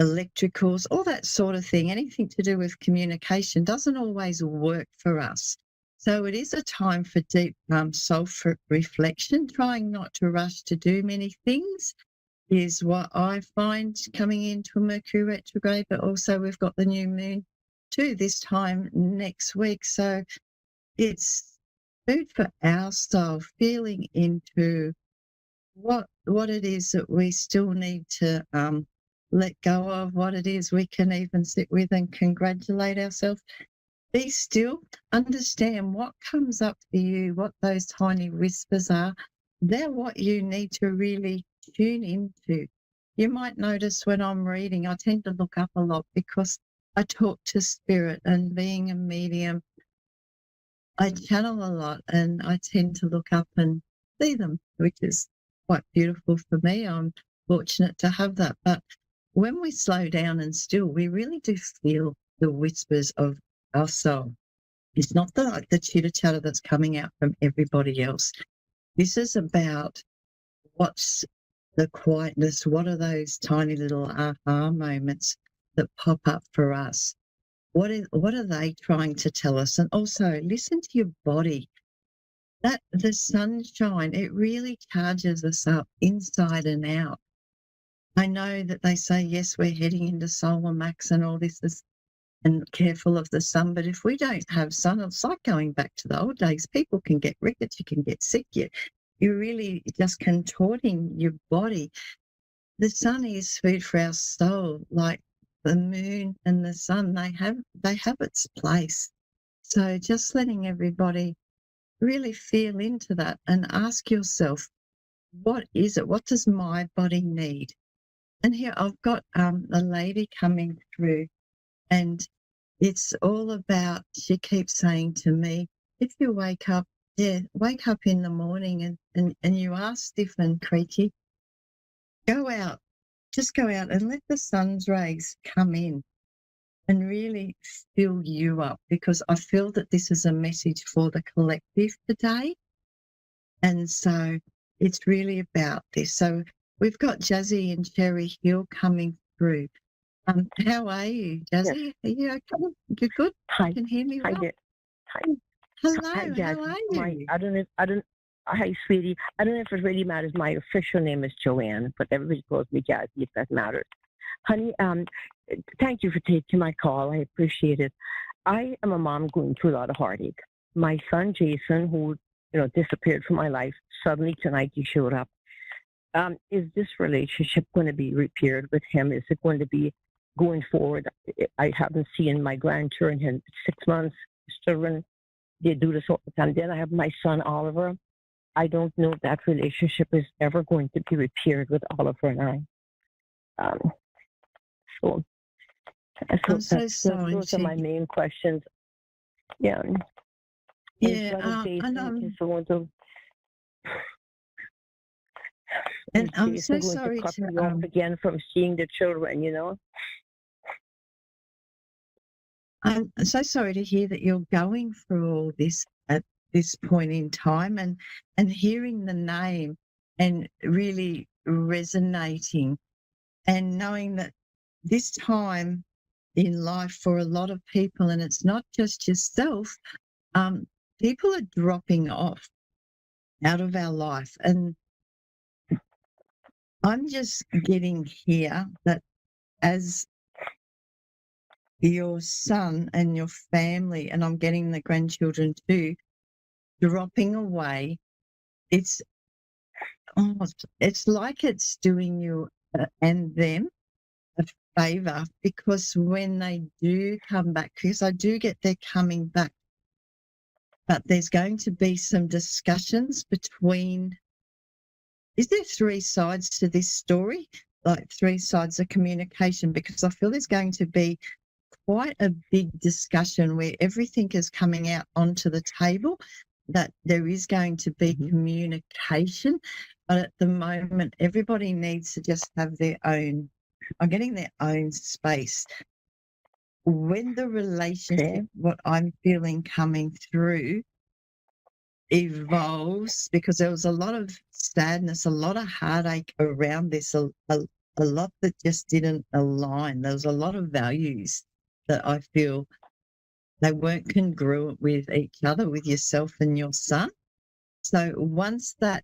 electricals, all that sort of thing, anything to do with communication doesn't always work for us. So it is a time for deep self-reflection, trying not to rush to do many things is what I find coming into a Mercury retrograde, but also we've got the new moon too this time next week. So it's food for our soul, feeling into what it is that we still need to let go of, what it is we can even sit with and congratulate ourselves. Be still, understand what comes up for you, what those tiny whispers are. They're what you need to really tune into. You might notice when I'm reading, I tend to look up a lot because I talk to spirit, and being a medium, I channel a lot and I tend to look up and see them, which is quite beautiful for me. I'm fortunate to have that. But when we slow down and still, we really do feel the whispers of our soul. It's not the chitter chatter that's coming out from everybody else. This is about what's the quietness, what are those tiny little aha moments that pop up for us? What are they trying to tell us? And also listen to your body. That the sunshine, it really charges us up inside and out. I know that they say, yes, we're heading into solar max and all this is, and careful of the sun. But if we don't have sun, it's like going back to the old days. People can get rickets, you can get sick. You're really just contorting your body. The sun is food for our soul, like the moon and the sun. They have its place. So just letting everybody really feel into that and ask yourself, what is it? What does my body need? And here I've got a lady coming through, and it's all about, she keeps saying to me, if you wake up in the morning and you are stiff and creaky, just go out and let the sun's rays come in and really fill you up, because I feel that this is a message for the collective today. And so it's really about this. So we've got Jazzy and Cherry Hill coming through. How are you, Jazzy? Yes. Are you okay? You good? Hi. You can hear me well? Hi. Hello, Hi, how are you? Hi, sweetie. I don't know if it really matters. My official name is Joanne, but everybody calls me Jazzy if that matters. Honey, thank you for taking my call. I appreciate it. I am a mom going through a lot of heartache. My son, Jason, who, disappeared from my life, suddenly tonight he showed up. Is this relationship going to be repaired with him? Is it going to be going forward? I haven't seen my grandchildren in 6 months. Children, they do this all the time. Then I have my son, Oliver. I don't know if that relationship is ever going to be repaired with Oliver and I. I'm so sorry. Those are my main questions. Yeah. Yeah, and I'm so sorry to cut me off again from seeing the children. I'm so sorry to hear that you're going through all this at this point in time, and hearing the name and really resonating and knowing that this time in life for a lot of people, and it's not just yourself, people are dropping off out of our life. And I'm just getting here that as your son and your family, and I'm getting the grandchildren too, dropping away, it's like it's doing you and them a favor, because when they do come back, because I do get they're coming back, but there's going to be some discussions between, is there three sides to this story? Like three sides of communication, because I feel there's going to be quite a big discussion where everything is coming out onto the table, that there is going to be communication. But at the moment, everybody needs to just have their own, I'm getting their own space. When the relationship, what I'm feeling coming through, evolves, because there was a lot of sadness, a lot of heartache around this, a lot that just didn't align. There was a lot of values that I feel they weren't congruent with each other, with yourself and your son. So once that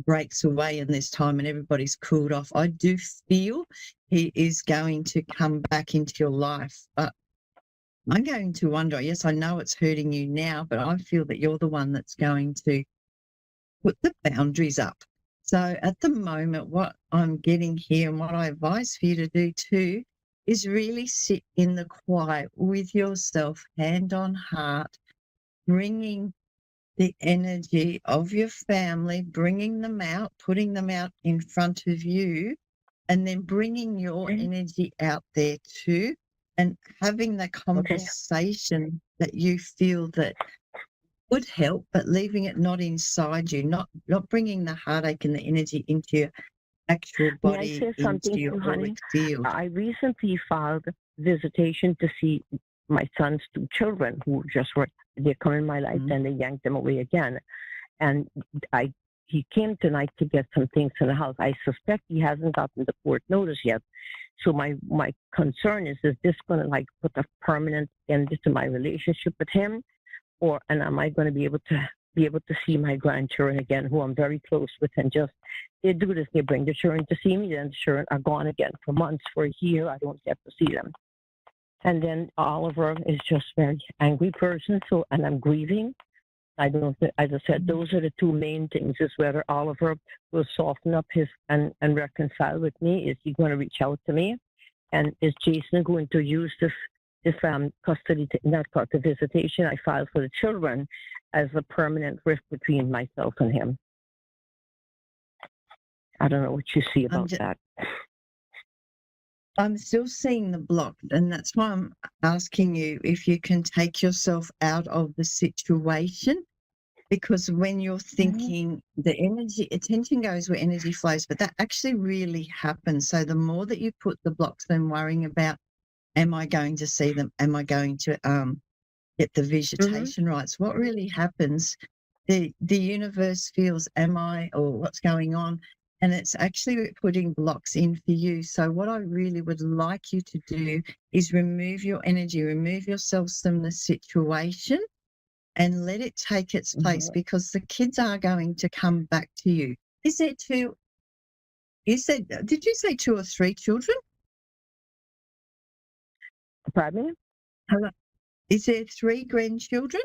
breaks away in this time and everybody's cooled off, I do feel he is going to come back into your life. But I'm going to wonder, yes, I know it's hurting you now, but I feel that you're the one that's going to put the boundaries up. So at the moment, what I'm getting here and what I advise for you to do too is really sit in the quiet with yourself, hand on heart, bringing the energy of your family, bringing them out, putting them out in front of you, and then bringing your energy out there too, and having the conversation that you feel that would help, but leaving it not inside you, not bringing the heartache and the energy into your actual body, May I say something into your too, honey? auric field. I recently filed visitation to see my son's two children who just were, they come in my life, then they yanked them away again. And he came tonight to get some things in the house. I suspect he hasn't gotten the court notice yet. So my concern is this going to like put a permanent end to my relationship with him? And am I going to be able to see my grandchildren again, who I'm very close with, and just, they do this, they bring the children to see me, then the children are gone again for months, for a year, I don't get to see them. And then Oliver is just a very angry person, and I'm grieving. I don't, as I said, those are the two main things, is whether Oliver will soften up and reconcile with me. Is he going to reach out to me? And is Jason going to use this custody, not the visitation I filed for the children, as a permanent rift between myself and him? I don't know what you see about that. I'm still seeing the block, and that's why I'm asking you if you can take yourself out of the situation, because when you're thinking, the energy, attention goes where energy flows, but that actually really happens. So the more that you put the blocks than worrying about, am I going to see them? Am I going to get the visitation rights? What really happens, the universe feels, am I, or what's going on? And it's actually putting blocks in for you. So what I really would like you to do is remove your energy, remove yourselves from the situation, and let it take its place, because the kids are going to come back to you. Is there two, did you say 2 or 3 children? Pardon me? Hello. Is there 3 grandchildren?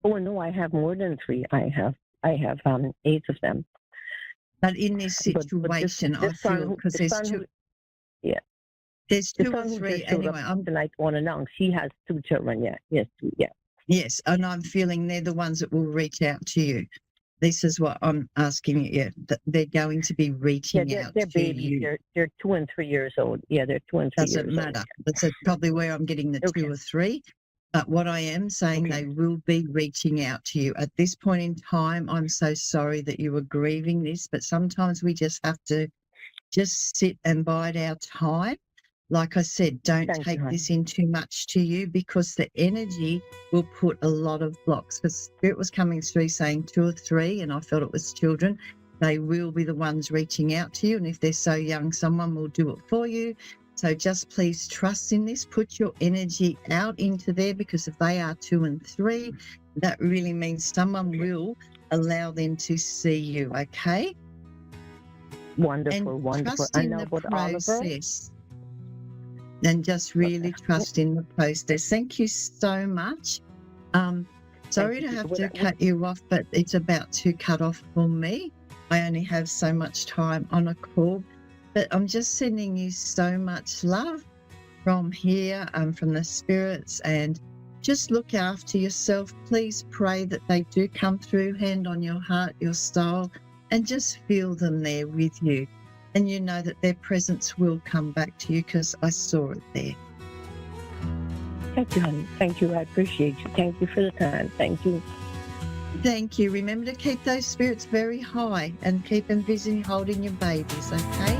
Oh no, I have more than 3. I have 8 of them. But in this situation, I feel, because there's 2. Yeah. There's 2 or 3 anyway. Tonight unannounced. He has 2 children. Yeah. Yes. 2. Yeah. Yes, and I'm feeling they're the ones that will reach out to you. This is what I'm asking you. That they're going to be reaching out they're to babies. you. They're 2 and 3 years old. Yeah, they're 2 and 3 years old. Doesn't matter. That's probably where I'm getting the 2 or 3. But what I am saying, they will be reaching out to you. At this point in time, I'm so sorry that you were grieving this, but sometimes we just have to just sit and bide our time. like I said, don't Thank you, take honey. this in too much to you, because the energy will put a lot of blocks. Because Spirit was coming through saying 2 or 3, and I felt it was children. They will be the ones reaching out to you. And if they're so young, someone will do it for you. So just please trust in this. Put your energy out into there, because if they are 2 and 3, that really means someone will allow them to see you, okay? Wonderful, And wonderful. trust I in know the what Oliver. process. And just really trust in the process. Thank you so much. Sorry to have to cut you off, but it's about to cut off for me. I only have so much time on a call, but I'm just sending you so much love from here, from the spirits, and just look after yourself. Please pray that they do come through, hand on your heart, your soul, and just feel them there with you. And you know that their presence will come back to you, because I saw it there. Thank you, honey. Thank you. I appreciate you. Thank you for the time. Thank you. Thank you. Remember to keep those spirits very high and keep envisioning holding your babies, okay?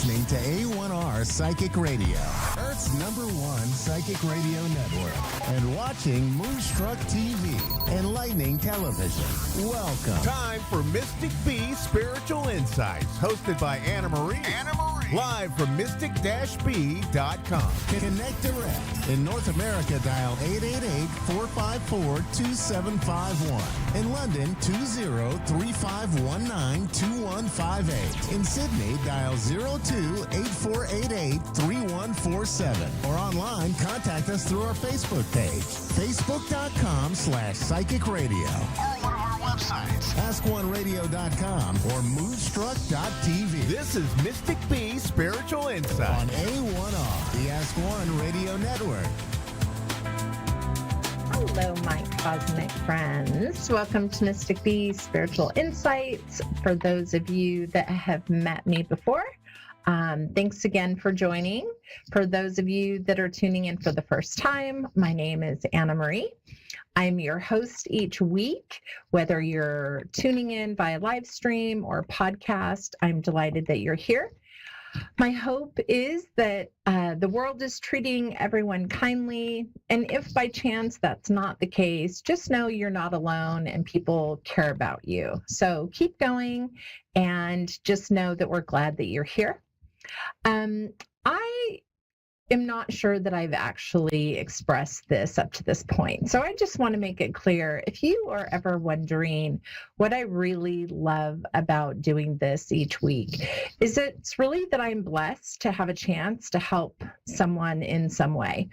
listening to A1R Psychic Radio, Earth's #1 psychic radio network, and watching Moonstruck TV and Lightning Television. Welcome. Time for Mystic B Spiritual Insights, hosted by Anna Marie. Live from mystic-b.com. Connect direct. In North America, dial 888-454-2751. In London, 20-3519-2158. In Sydney, dial 02-8488-3147. Or online, contact us through our Facebook page, facebook.com/psychic radio. Or one of our websites, askoneradio.com or moonstruck.tv. This is Mystic B Spiritual Insight on A1R, the Ask One Radio Network. Hello, my cosmic friends. Welcome to Mystic B Spiritual Insights. For those of you that have met me before, thanks again for joining. For those of you that are tuning in for the first time, my name is Anna Marie. I'm your host each week. Whether you're tuning in via live stream or podcast, I'm delighted that you're here. My hope is that the world is treating everyone kindly, and if by chance that's not the case, just know you're not alone and people care about you. So keep going, and just know that we're glad that you're here. I am not sure that I've actually expressed this up to this point. So I just want to make it clear, if you are ever wondering what I really love about doing this each week, is it's really that I'm blessed to have a chance to help someone in some way.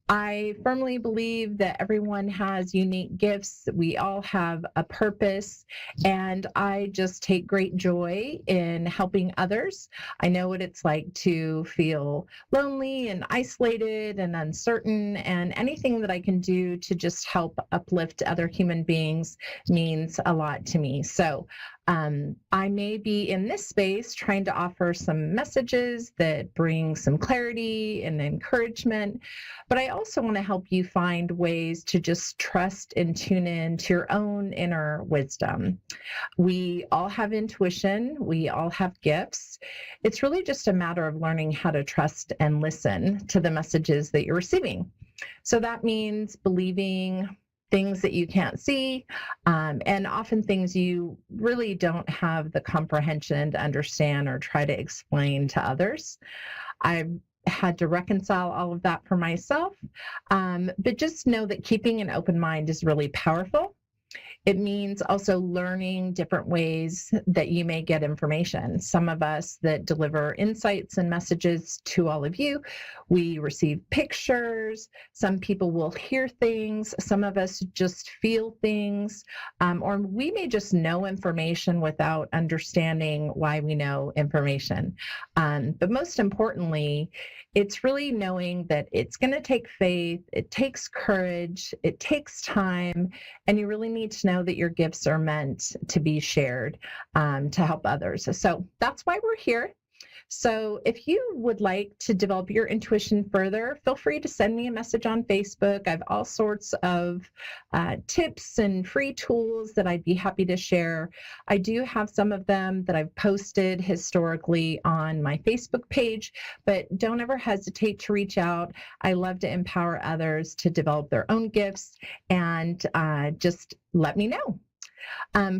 I firmly believe that everyone has unique gifts. We all have a purpose, and I just take great joy in helping others. I know what it's like to feel lonely and isolated and uncertain, and anything that I can do to just help uplift other human beings means a lot to me. So I may be in this space trying to offer some messages that bring some clarity and encouragement, but I also want to help you find ways to just trust and tune in to your own inner wisdom. We all have intuition, we all have gifts. It's really just a matter of learning how to trust and listen to the messages that you're receiving. So that means believing things that you can't see, and often things you really don't have the comprehension to understand or try to explain to others. I've had to reconcile all of that for myself, but just know that keeping an open mind is really powerful. It means also learning different ways that you may get information. Some of us that deliver insights and messages to all of you, we receive pictures. Some people will hear things. Some of us just feel things, or we may just know information without understanding why we know information. But most importantly, it's really knowing that it's going to take faith, it takes courage, it takes time, and you really need to know that your gifts are meant to be shared to help others. So that's why we're here. So if you would like to develop your intuition further, feel free to send me a message on Facebook. I have all sorts of tips and free tools that I'd be happy to share. I do have some of them that I've posted historically on my Facebook page, but don't ever hesitate to reach out. I love to empower others to develop their own gifts, and just let me know.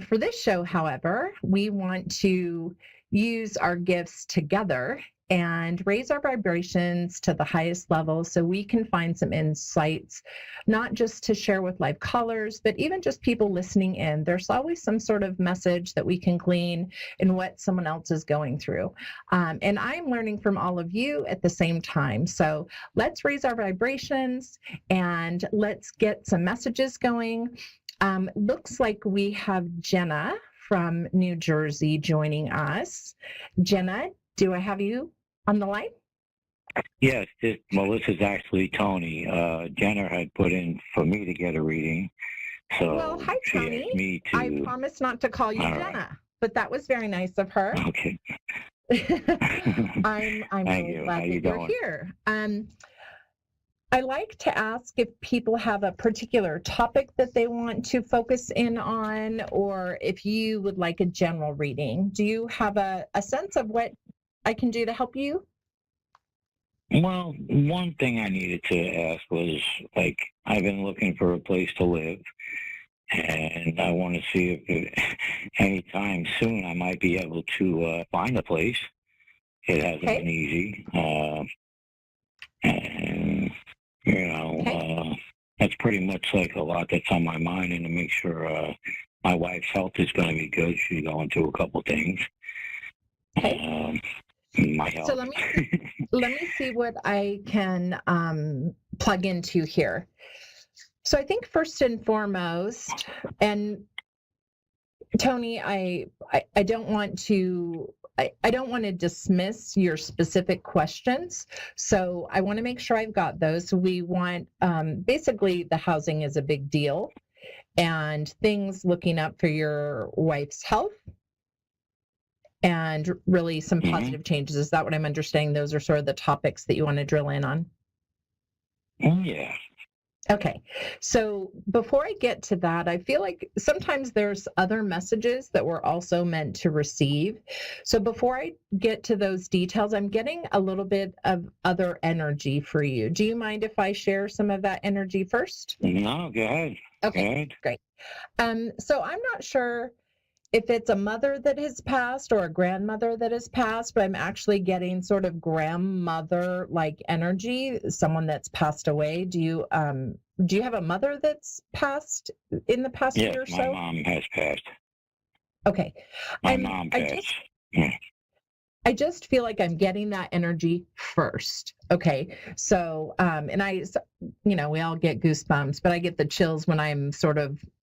For this show, however, we want to use our gifts together and raise our vibrations to the highest level so we can find some insights, not just to share with live callers, but even just people listening in. There's always some sort of message that we can glean in what someone else is going through. And I'm learning from all of you at the same time. So let's raise our vibrations and let's get some messages going. Looks like we have Jenna from New Jersey joining us. Jenna, do I have you on the line? Yes, Melissa's actually Tony. Jenna had put in for me to get a reading. So well, hi, she Tony. asked me to... I promised not to call you All Jenna, right. but that was very nice of her. Okay. I'm Thank really you. glad How that you you're doing? here. I like to ask if people have a particular topic that they want to focus in on, or if you would like a general reading. Do you have a sense of what I can do to help you? Well, one thing I needed to ask was, like, I've been looking for a place to live, and I want to see if anytime soon I might be able to find a place. It hasn't been easy. And, you know, that's pretty much like a lot that's on my mind, and to make sure my wife's health is going to be good. She's going through a couple things. My health. So let me see what I can plug into here. So I think first and foremost, and Tony, I don't want to dismiss your specific questions. So I want to make sure I've got those. So we want, basically the housing is a big deal, and things looking up for your wife's health, and really some positive changes. Is that what I'm understanding? Those are sort of the topics that you want to drill in on? Yeah. Okay, so before I get to that, I feel like sometimes there's other messages that we're also meant to receive. So before I get to those details, I'm getting a little bit of other energy for you. Do you mind if I share some of that energy first? No, go ahead. Okay, go ahead. Great. So I'm not sure if it's a mother that has passed or a grandmother that has passed, but I'm actually getting sort of grandmother-like energy, someone that's passed away. Do you have a mother that's passed in the past year or so? Yes, my mom has passed. Okay. My mom passed. I just feel like I'm getting that energy first. Okay. So, and we all get goosebumps, but I get the chills when I'm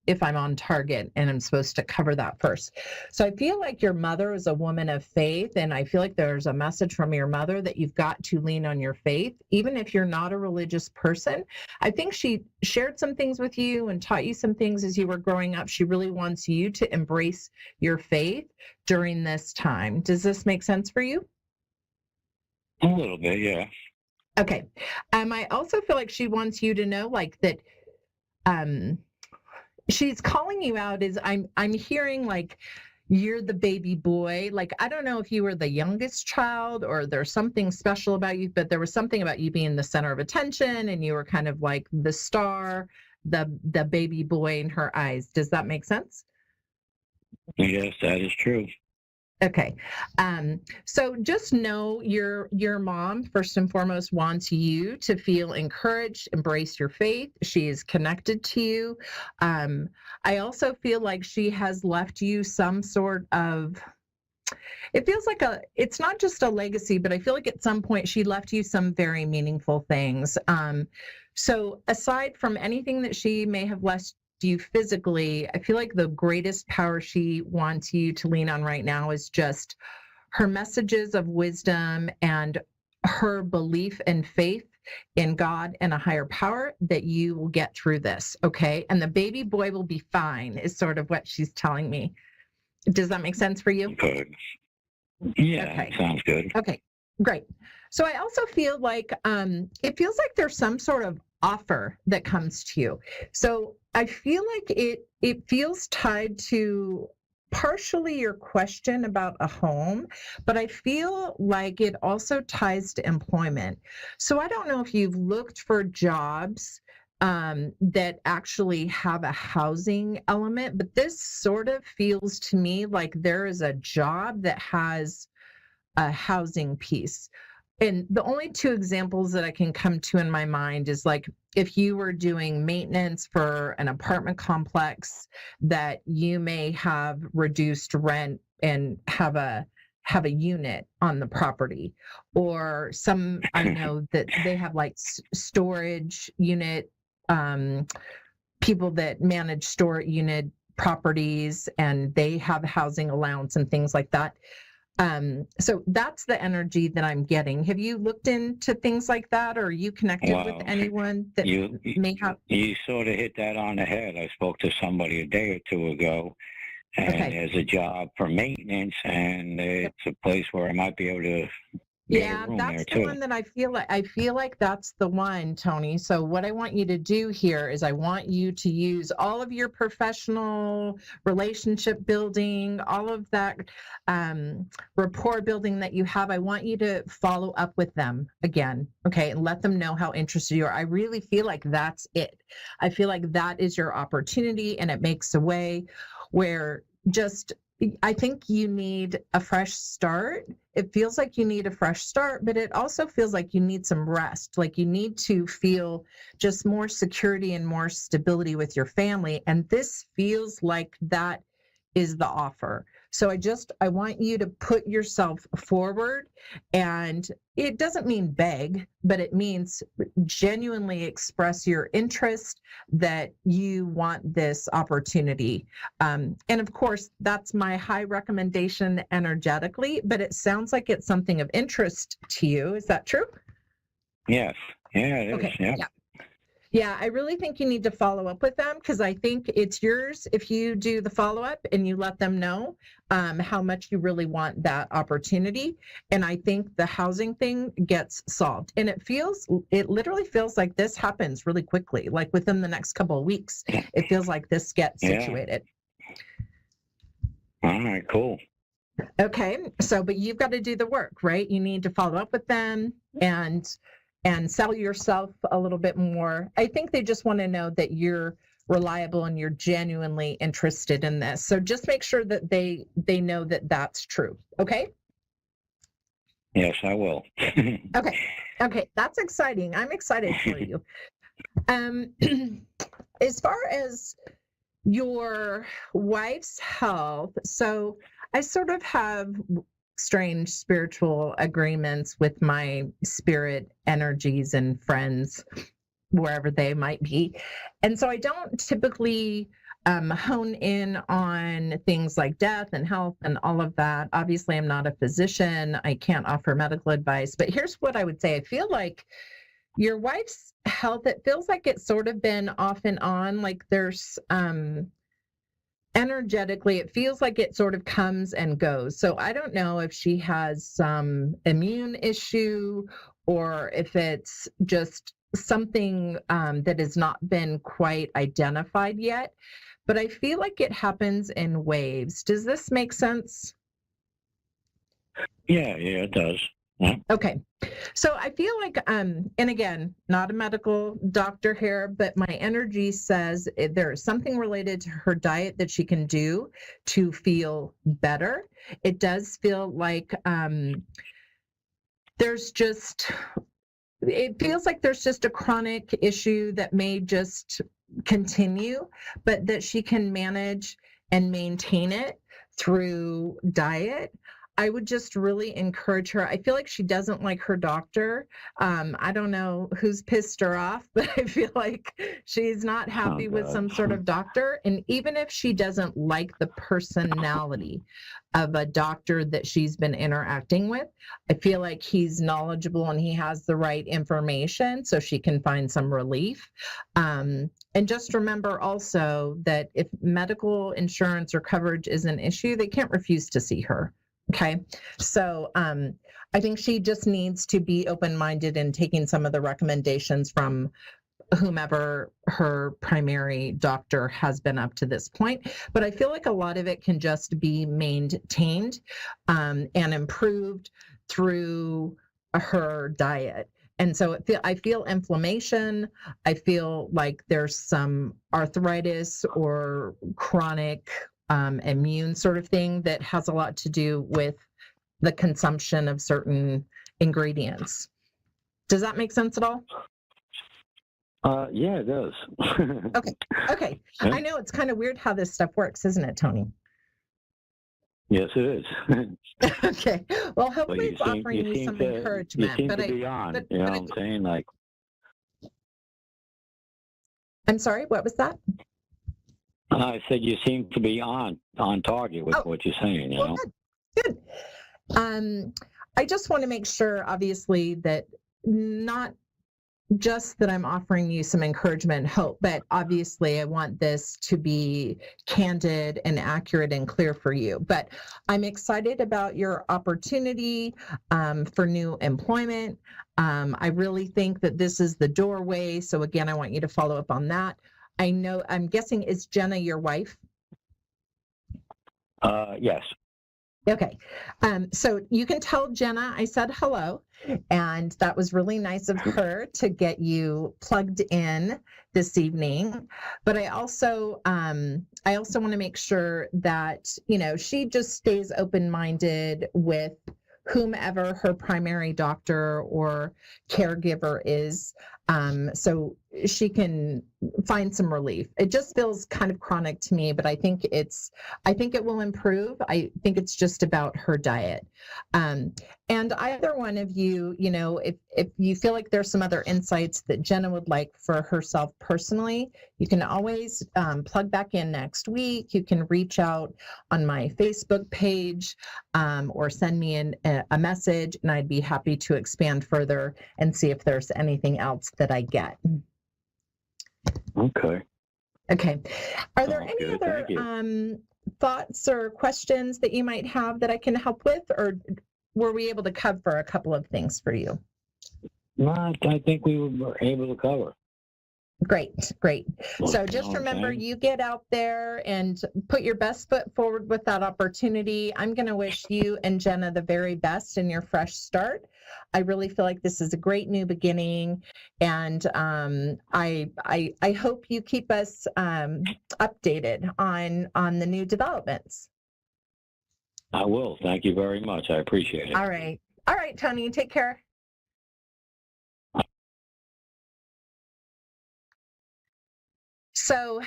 if I'm on target and I'm supposed to cover that first. So I feel like your mother is a woman of faith, and I feel like there's a message from your mother that you've got to lean on your faith, even if you're not a religious person. I think she shared some things with you and taught you some things as you were growing up. She really wants you to embrace your faith during this time. Does this make sense for you? A little bit, yeah. Okay. I also feel like she wants you to know, like, that she's calling you out is I'm hearing like you're the baby boy. Like, I don't know if you were the youngest child or there's something special about you, but there was something about you being the center of attention and you were kind of like the star, the baby boy in her eyes. Does that make sense? Yes, that is true. Okay. So just know your mom, first and foremost, wants you to feel encouraged, embrace your faith. She is connected to you. I also feel like she has left you some sort of, it feels like it's not just a legacy, but I feel like at some point she left you some very meaningful things. So aside from anything that she may have left you physically, I feel like the greatest power she wants you to lean on right now is just her messages of wisdom and her belief and faith in God and a higher power that you will get through this. Okay. And the baby boy will be fine is sort of what she's telling me. Does that make sense for you? Good. Yeah, Okay. Sounds good. Okay, great. So I also feel like it feels like there's some sort of offer that comes to you. So I feel like it feels tied to partially your question about a home, but I feel like it also ties to employment. So I don't know if you've looked for jobs that actually have a housing element, but this sort of feels to me like there is a job that has a housing piece. And the only two examples that I can come to in my mind is like if you were doing maintenance for an apartment complex that you may have reduced rent and have a unit on the property, or I know that they have like storage unit, people that manage storage unit properties and they have housing allowance and things like that. So that's the energy that I'm getting. Have you looked into things like that, or are you connected with anyone that may have? You sort of hit that on the head. I spoke to somebody a day or two ago, and there's a job for maintenance, and it's a place where I might be able to Yeah, that's the one that I feel like that's the one, Tony. So what I want you to do here is I want you to use all of your professional relationship building, all of that rapport building that you have. I want you to follow up with them again, okay, and let them know how interested you are. I really feel like that's it. I feel like that is your opportunity, and it makes a way where I think you need a fresh start. It feels like you need a fresh start, but it also feels like you need some rest. Like you need to feel just more security and more stability with your family. And this feels like that is the offer. So I want you to put yourself forward, and it doesn't mean beg, but it means genuinely express your interest that you want this opportunity. And of course, that's my high recommendation energetically, but it sounds like it's something of interest to you. Is that true? Yes. Yeah, it is. Okay. Yeah. Yeah, I really think you need to follow up with them, because I think it's yours if you do the follow-up and you let them know how much you really want that opportunity. And I think the housing thing gets solved. And it literally feels like this happens really quickly, like within the next couple of weeks. It feels like this gets situated. All right, cool. Okay, but you've got to do the work, right? You need to follow up with them and sell yourself a little bit more. I think they just want to know that you're reliable and you're genuinely interested in this. So just make sure that they know that that's true. Okay? Yes, I will. Okay, that's exciting. I'm excited for you. As far as your wife's health, so I sort of have strange spiritual agreements with my spirit energies and friends, wherever they might be. And so I don't typically hone in on things like death and health and all of that. Obviously, I'm not a physician. I can't offer medical advice. But here's what I would say. I feel like your wife's health, it feels like it's sort of been off and on. Like there's energetically, it feels like it sort of comes and goes. So I don't know if she has some immune issue or if it's just something that has not been quite identified yet. But I feel like it happens in waves. Does this make sense? Yeah, it does. Yeah. Okay. So I feel like, and again, not a medical doctor here, but my energy says there is something related to her diet that she can do to feel better. It does feel like it feels like there's just a chronic issue that may just continue, but that she can manage and maintain it through diet. I would just really encourage her. I feel like she doesn't like her doctor. I don't know who's pissed her off, but I feel like she's not happy with some sort of doctor. And even if she doesn't like the personality of a doctor that she's been interacting with, I feel like he's knowledgeable and he has the right information so she can find some relief. And just remember also that if medical insurance or coverage is an issue, they can't refuse to see her. Okay. So I think she just needs to be open-minded in taking some of the recommendations from whomever her primary doctor has been up to this point. But I feel like a lot of it can just be maintained and improved through her diet. And so I feel inflammation. I feel like there's some arthritis or chronic immune sort of thing that has a lot to do with the consumption of certain ingredients. Does that make sense at all? Yeah, it does. Okay. Yeah. I know it's kind of weird how this stuff works, isn't it, Tony? Yes, it is. Okay. Well, hopefully it's offering you some encouragement. You seem to be on. You know what I'm saying? Like, I'm sorry, what was that? I said you seem to be on target with what you're saying, you know? Good. I just want to make sure, obviously, that not just that I'm offering you some encouragement and hope, but obviously I want this to be candid and accurate and clear for you. But I'm excited about your opportunity for new employment. I really think that this is the doorway. So again, I want you to follow up on that. I know, I'm guessing, is Jenna your wife? Yes. Okay. So you can tell Jenna I said hello, and that was really nice of her to get you plugged in this evening. But I also want to make sure that, you know, she just stays open-minded with whomever her primary doctor or caregiver is, so she can find some relief. It just feels kind of chronic to me, but I think it will improve. I think it's just about her diet. And either one of you, you know, if you feel like there's some other insights that Jenna would like for herself personally, you can always plug back in next week. You can reach out on my Facebook page or send me a message, and I'd be happy to expand further and see if there's anything else that I get. Okay. Okay. Are there any other thoughts or questions that you might have that I can help with, or were we able to cover a couple of things for you? No, I think we were able to cover. Great. So just remember, you get out there and put your best foot forward with that opportunity. I'm going to wish you and Jenna the very best in your fresh start. I really feel like this is a great new beginning, and I hope you keep us updated on the new developments. I will. Thank you very much. I appreciate it. All right, Tony, take care. So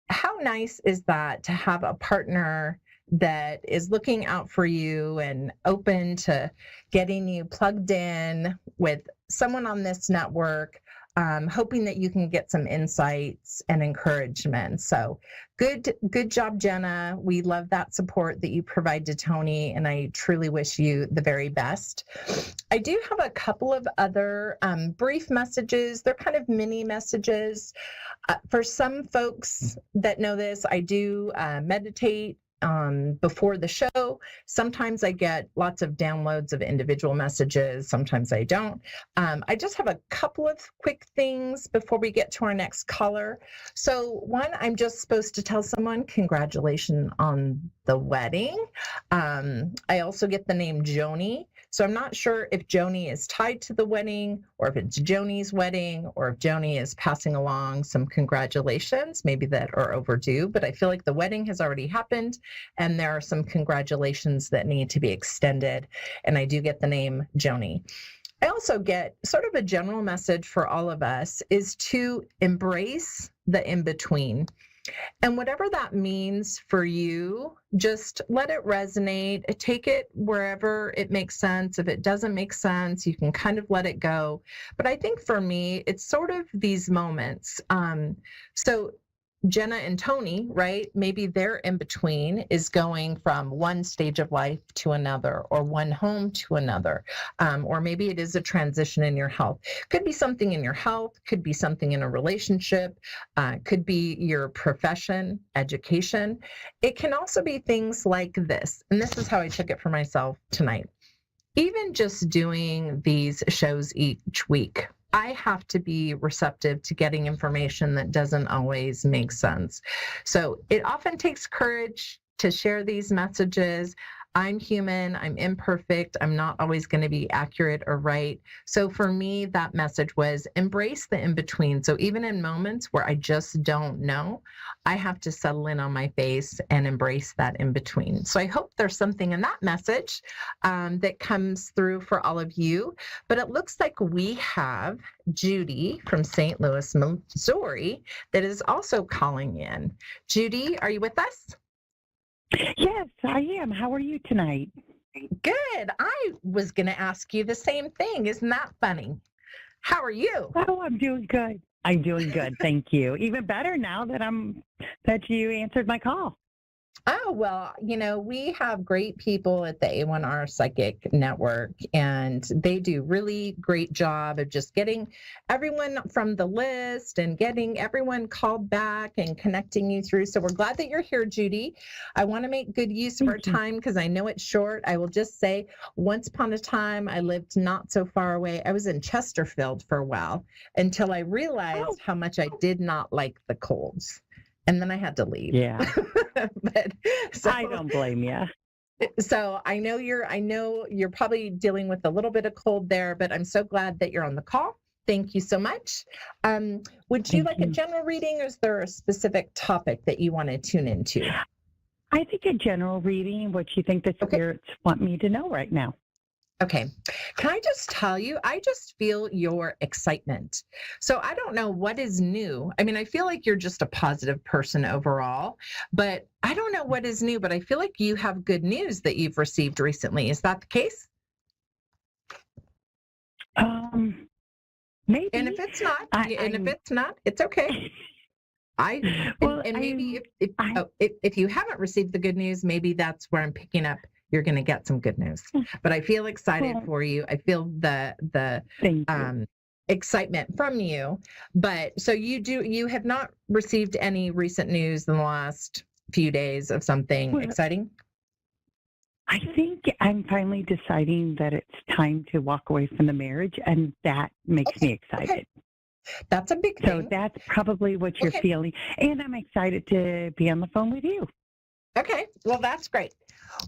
how nice is that to have a partner that is looking out for you and open to getting you plugged in with someone on this network, hoping that you can get some insights and encouragement. So good job, Jenna. We love that support that you provide to Tony, and I truly wish you the very best. I do have a couple of other brief messages. They're kind of mini messages. For some folks that know this, I do meditate before the show. Sometimes I get lots of downloads of individual messages. Sometimes I don't. I just have a couple of quick things before we get to our next caller. So one, I'm just supposed to tell someone congratulations on the wedding. I also get the name Joni. So I'm not sure if Joni is tied to the wedding or if it's Joni's wedding or if Joni is passing along some congratulations, maybe that are overdue, but I feel like the wedding has already happened and there are some congratulations that need to be extended. And I do get the name Joni. I also get sort of a general message for all of us is to embrace the in-between. And whatever that means for you, just let it resonate. Take it wherever it makes sense. If it doesn't make sense, you can kind of let it go. But I think for me, it's sort of these moments. So Jenna and Tony, right? Maybe their in between is going from one stage of life to another, or one home to another, or maybe it is a transition in your health. Could be something in your health, could be something in a relationship, could be your profession, education. It can also be things like this, and this is how I took it for myself tonight. Even just doing these shows each week, I have to be receptive to getting information that doesn't always make sense. So it often takes courage to share these messages. I'm human, I'm imperfect, I'm not always going to be accurate or right. So for me, that message was embrace the in-between. So even in moments where I just don't know, I have to settle in on my face and embrace that in-between. So I hope there's something in that message that comes through for all of you. But it looks like we have Judy from St. Louis, Missouri, that is also calling in. Judy, are you with us? Yes, I am. How are you tonight? Good. I was going to ask you the same thing. Isn't that funny? How are you? Oh, I'm doing good. I'm doing good. Thank you. Even better now that you answered my call. Oh, well, we have great people at the A1R Psychic Network, and they do really great job of just getting everyone from the list and getting everyone called back and connecting you through. So we're glad that you're here, Judy. I want to make good use of our time because I know it's short. I will just say, once upon a time, I lived not so far away. I was in Chesterfield for a while until I realized how much I did not like the colds. And then I had to leave. Yeah. But I don't blame you. So I know you're probably dealing with a little bit of cold there, but I'm so glad that you're on the call. Thank you so much. Would you like a general reading, or is there a specific topic that you want to tune into? I think a general reading, what you think the spirits want me to know right now. Okay. Can I just tell you, I just feel your excitement. So I don't know what is new. I mean, I feel like you're just a positive person overall, but I don't know what is new, but I feel like you have good news that you've received recently. Is that the case? Maybe. And if it's not, it's okay. Maybe if you haven't received the good news, maybe that's where I'm picking up. You're going to get some good news, but I feel excited for you. I feel the excitement from you. But so you have not received any recent news in the last few days of something exciting? I think I'm finally deciding that it's time to walk away from the marriage, and that makes me excited. Okay. That's a big thing. So that's probably what you're feeling. And I'm excited to be on the phone with you. Okay. Well, that's great.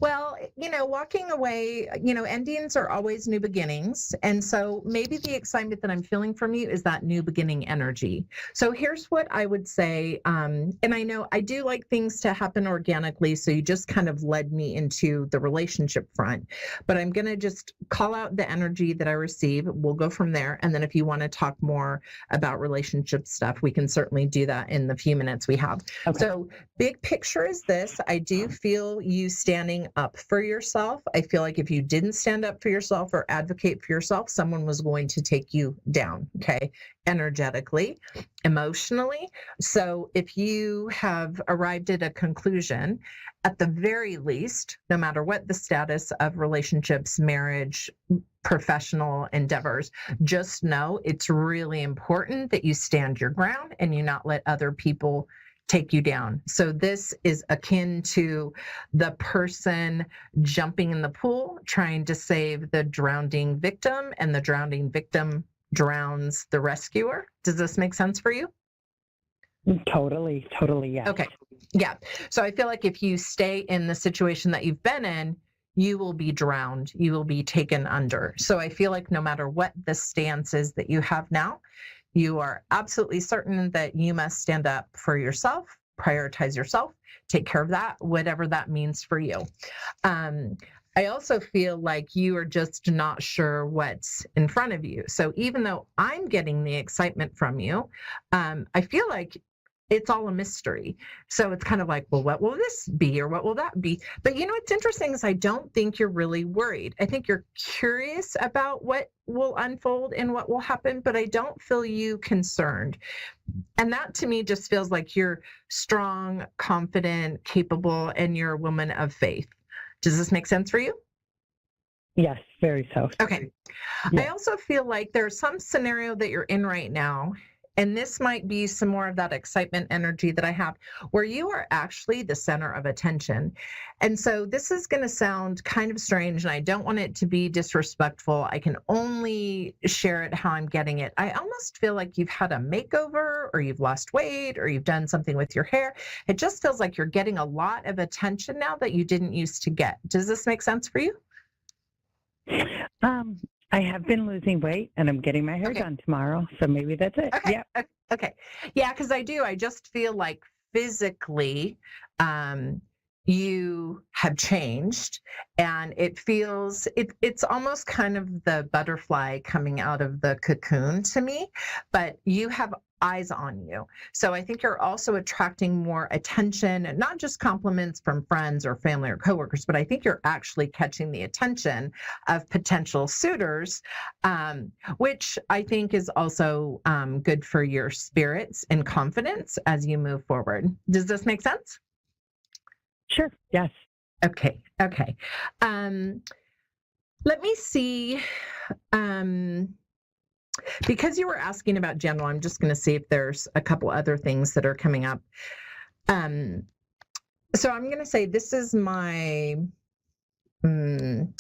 Well, walking away, endings are always new beginnings. And so maybe the excitement that I'm feeling from you is that new beginning energy. So here's what I would say. And I know I do like things to happen organically. So you just kind of led me into the relationship front. But I'm going to just call out the energy that I receive. We'll go from there. And then if you want to talk more about relationship stuff, we can certainly do that in the few minutes we have. Okay. So big picture is this. I do feel you standing up for yourself. I feel like if you didn't stand up for yourself or advocate for yourself, someone was going to take you down, okay? Energetically, emotionally. So if you have arrived at a conclusion, at the very least, no matter what the status of relationships, marriage, professional endeavors, just know it's really important that you stand your ground and you not let other people take you down. So this is akin to the person jumping in the pool, trying to save the drowning victim, and the drowning victim drowns the rescuer. Does this make sense for you? Totally, yeah. Okay, yeah. So I feel like if you stay in the situation that you've been in, you will be drowned, you will be taken under. So I feel like no matter what the stance is that you have now, you are absolutely certain that you must stand up for yourself, prioritize yourself, take care of that, whatever that means for you. I also feel like you are just not sure what's in front of you. So even though I'm getting the excitement from you, I feel like it's all a mystery. So it's kind of like, well, what will this be or what will that be? But what's interesting is I don't think you're really worried. I think you're curious about what will unfold and what will happen, but I don't feel you concerned. And that to me just feels like you're strong, confident, capable, and you're a woman of faith. Does this make sense for you? Yes, very so. Okay. Yeah. I also feel like there's some scenario that you're in right now, and this might be some more of that excitement energy that I have, where you are actually the center of attention. And so this is going to sound kind of strange, and I don't want it to be disrespectful. I can only share it how I'm getting it. I almost feel like you've had a makeover, or you've lost weight, or you've done something with your hair. It just feels like you're getting a lot of attention now that you didn't used to get. Does this make sense for you? I have been losing weight and I'm getting my hair done tomorrow. So maybe that's it. Okay. Yep. Okay. Yeah, because I just feel like physically you have changed, and it feels it's almost kind of the butterfly coming out of the cocoon to me, but you have eyes on you. So I think you're also attracting more attention, and not just compliments from friends or family or coworkers, but I think you're actually catching the attention of potential suitors, which I think is also good for your spirits and confidence as you move forward. Does this make sense? Sure. Yes. Okay. Let me see. Because you were asking about general, I'm just going to see if there's a couple other things that are coming up. So I'm going to say this is my kind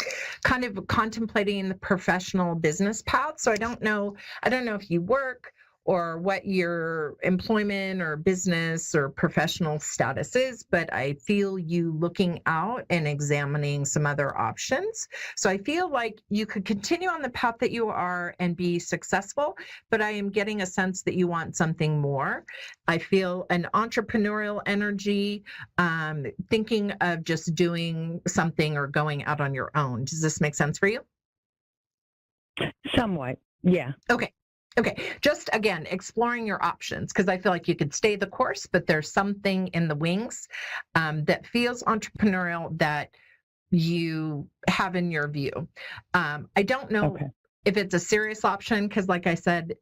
of contemplating the professional business path. So I don't know if you work or what your employment or business or professional status is, but I feel you looking out and examining some other options. So I feel like you could continue on the path that you are and be successful, but I am getting a sense that you want something more. I feel an entrepreneurial energy, thinking of just doing something or going out on your own. Does this make sense for you? Somewhat, yeah. Okay, just again, exploring your options, because I feel like you could stay the course, but there's something in the wings that feels entrepreneurial that you have in your view. I don't know if it's a serious option, because like I said,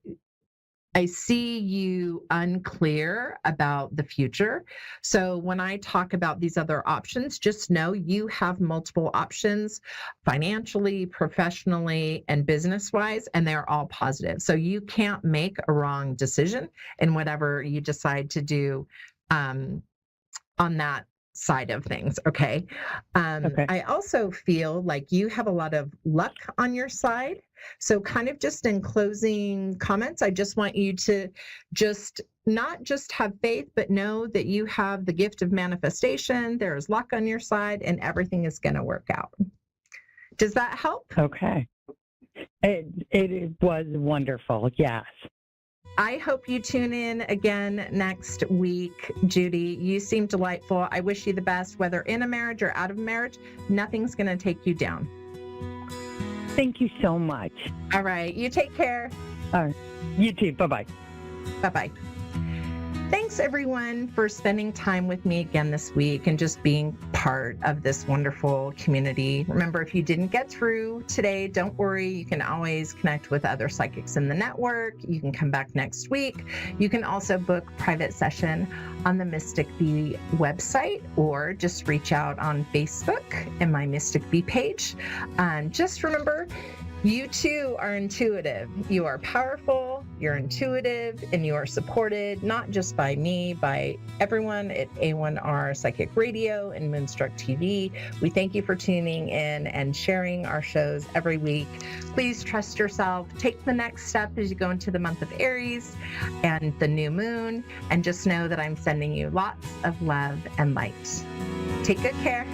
I see you unclear about the future. So when I talk about these other options, just know you have multiple options financially, professionally, and business-wise, and they're all positive. So you can't make a wrong decision in whatever you decide to do on that side of things. Okay. I also feel like you have a lot of luck on your side. So kind of just in closing comments, I just want you to just not just have faith, but know that you have the gift of manifestation. There's luck on your side and everything is going to work out. Does that help? Okay. It was wonderful. Yes. I hope you tune in again next week, Judy. You seem delightful. I wish you the best, whether in a marriage or out of marriage. Nothing's going to take you down. Thank you so much. All right. You take care. All right. You too. Bye-bye. Bye-bye. Thanks, everyone, for spending time with me again this week and just being part of this wonderful community. Remember, if you didn't get through today, don't worry. You can always connect with other psychics in the network. You can come back next week. You can also book private session on the Mystic Bee website or just reach out on Facebook and my Mystic Bee page. Just remember, you too are intuitive. You are powerful, you're intuitive, and you are supported not just by me, by everyone at A1R Psychic Radio and Moonstruck TV. We thank you for tuning in and sharing our shows every week. Please trust yourself. Take the next step as you go into the month of Aries and the new moon, and just know that I'm sending you lots of love and light. Take good care.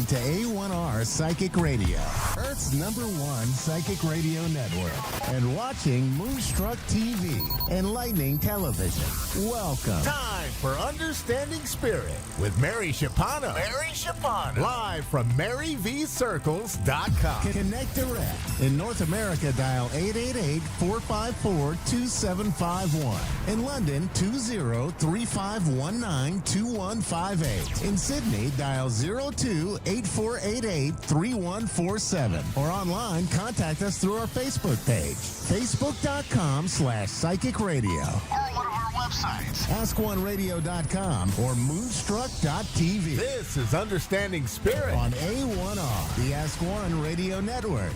To A1R Psychic Radio, Earth's #1 psychic radio network, and watching Moonstruck TV, Enlightening Television. Welcome. Time for Understanding Spirit with Mary Shapano. Mary Shapano. Live from MaryVCircles.com. Connect direct. In North America, dial 888-454-2751. In London, 20-3519-2158. In Sydney, dial 02-8488-3147. Or online, contact us through our Facebook page, facebook.com/psychic radio. Or one of our websites, askoneradio.com or moonstruck.tv. This is Understanding Spirit on A1R, the Ask One Radio Network.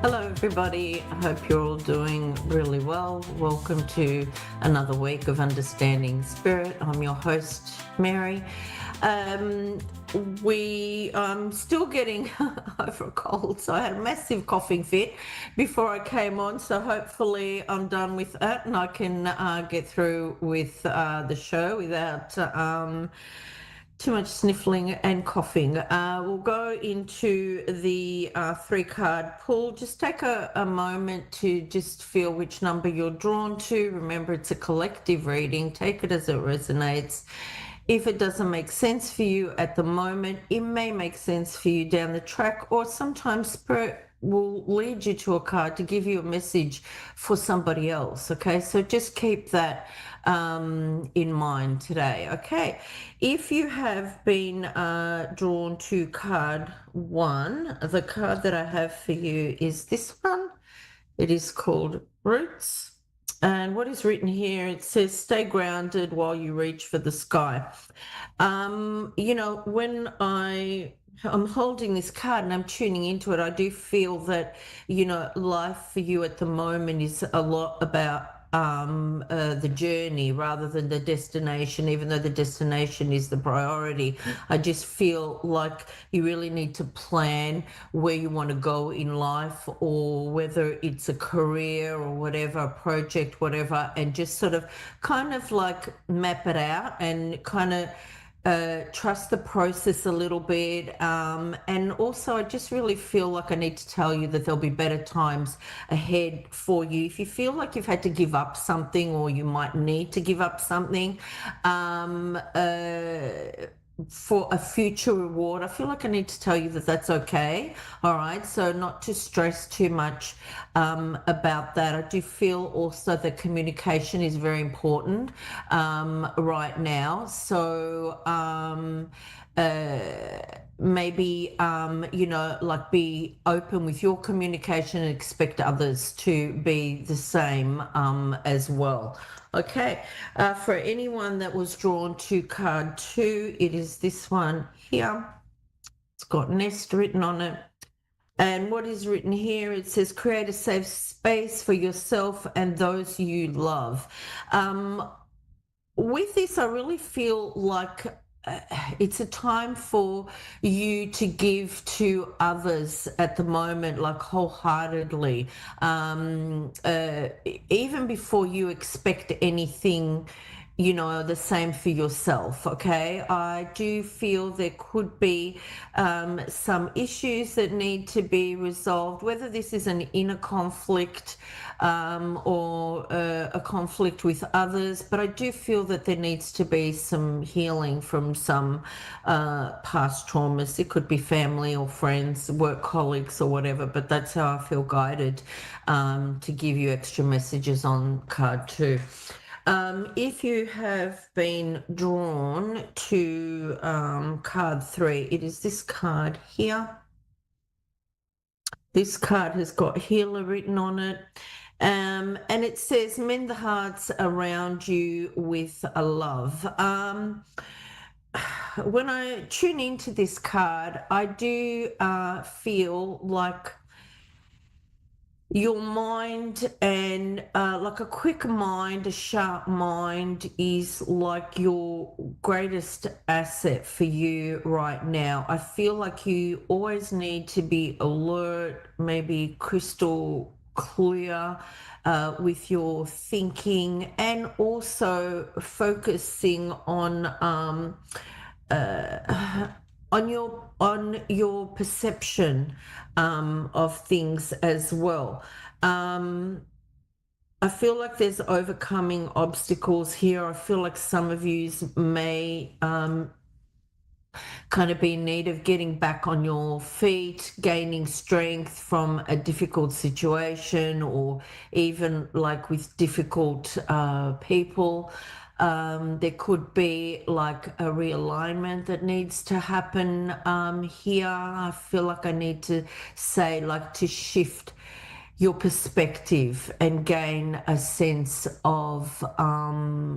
Hello, everybody. I hope you're all doing really well. Welcome to another week of Understanding Spirit. I'm your host, Mary. I'm still getting over a cold, so I had a massive coughing fit before I came on. So hopefully I'm done with that and I can get through with the show without too much sniffling and coughing. We'll go into the 3-card pull. Just take a moment to just feel which number you're drawn to. Remember, it's a collective reading. Take it as it resonates. If it doesn't make sense for you at the moment, it may make sense for you down the track, or sometimes Spirit will lead you to a card to give you a message for somebody else. Okay, so just keep that in mind today. Okay, if you have been drawn to card 1, the card that I have for you is this one. It is called Roots. And what is written here, it says, stay grounded while you reach for the sky. When I'm holding this card and I'm tuning into it, I do feel that, life for you at the moment is a lot about the journey rather than the destination, even though the destination is the priority. I just feel like you really need to plan where you want to go in life, or whether it's a career or whatever, a project, whatever, and just sort of kind of like map it out and kind of trust the process a little bit. And also, I just really feel like I need to tell you that there'll be better times ahead for you. If you feel like you've had to give up something, or you might need to give up something for a future reward, I feel like I need to tell you that that's okay. All right, so not to stress too much about that. I do feel also that communication is very important right now. So maybe like be open with your communication and expect others to be the same as well. Okay, for anyone that was drawn to card 2, it is this one here. It's got Nest written on it. And what is written here, it says, create a safe space for yourself and those you love. With this, I really feel like it's a time for you to give to others at the moment, like wholeheartedly, even before you expect anything, the same for yourself. Okay, I do feel there could be some issues that need to be resolved, whether this is an inner conflict or a conflict with others, but I do feel that there needs to be some healing from some past traumas. It could be family or friends, work colleagues or whatever, but that's how I feel guided to give you extra messages on card 2. If you have been drawn to card 3, it is this card here. This card has got healer written on it. And it says, mend the hearts around you with a love. When I tune into this card, I do feel like your mind and like a quick mind, a sharp mind is like your greatest asset for you right now. I feel like you always need to be alert, maybe crystal clear with your thinking, and also focusing on your perception of things as well. I feel like there's overcoming obstacles here. I feel like some of you may kind of be in need of getting back on your feet, gaining strength from a difficult situation, or even like with difficult people. There could be like a realignment that needs to happen here. I feel like I need to say, like, to shift your perspective and gain a sense of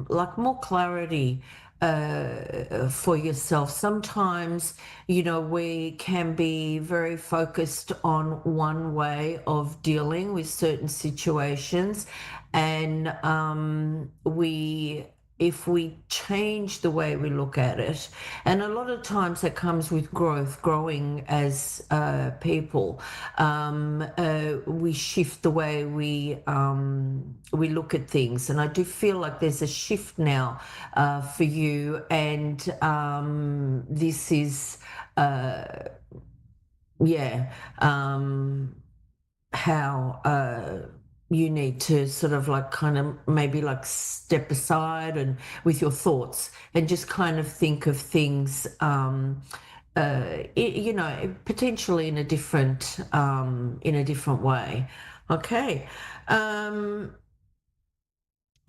like more clarity for yourself. Sometimes, you know, we can be very focused on one way of dealing with certain situations, and if we change the way we look at it, and a lot of times that comes with growing as people, we shift the way we look at things. And I do feel like there's a shift now for you, and this is how you need to sort of like kind of maybe like step aside and with your thoughts and just kind of think of things you know, potentially in a different way. Okay.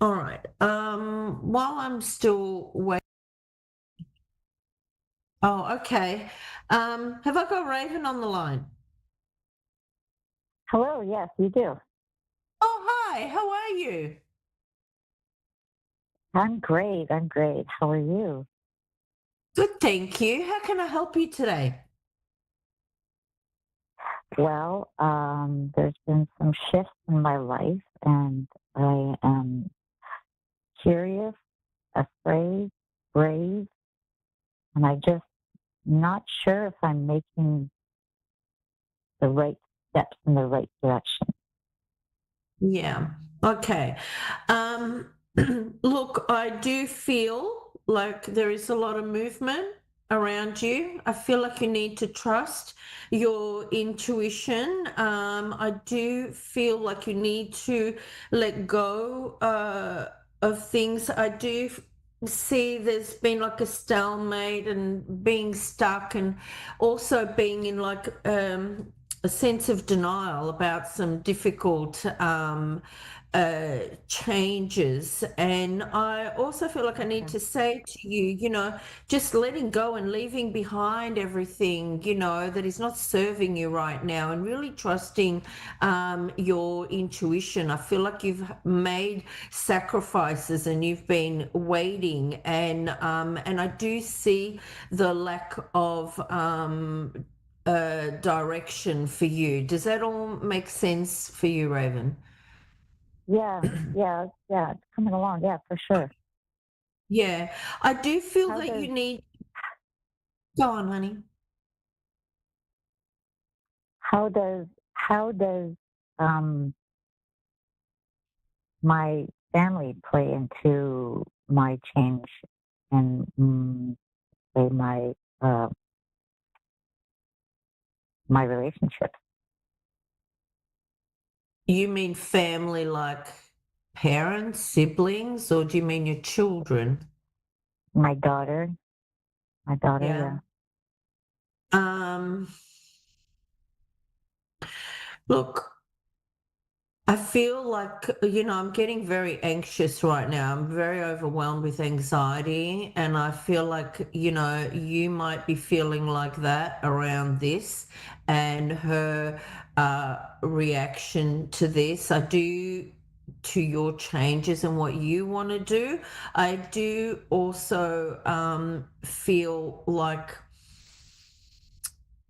All right. While I'm still waiting. Oh, okay. Have I got Raven on the line? Hello, yes, you do. Oh, hi. How are you? I'm great. How are you? Good, thank you. How can I help you today? Well, there's been some shifts in my life, and I am curious, afraid, brave, and I just not sure if I'm making the right steps in the right direction. Yeah. Okay. Look, I do feel like there is a lot of movement around you. I feel like you need to trust your intuition. I do feel like you need to let go of things. I do see there's been like a stalemate and being stuck, and also being in like a sense of denial about some difficult changes. And I also feel like I need to say to you, you know, just letting go and leaving behind everything, you know, that is not serving you right now, and really trusting your intuition. I feel like you've made sacrifices and you've been waiting, and I do see the lack of direction for you. Does that all make sense for you, Raven? Yeah, it's coming along. Yeah, for sure. Yeah, I do feel that you need. Go on, honey. How does my family play into my change and say my relationship? You mean family like parents, siblings, or do you mean your children? My daughter, Yeah. Look, I feel like, you know, I'm getting very anxious right now. I'm very overwhelmed with anxiety. And I feel like, you know, you might be feeling like that around this and her reaction to this. I do, to your changes and what you want to do. I do also feel like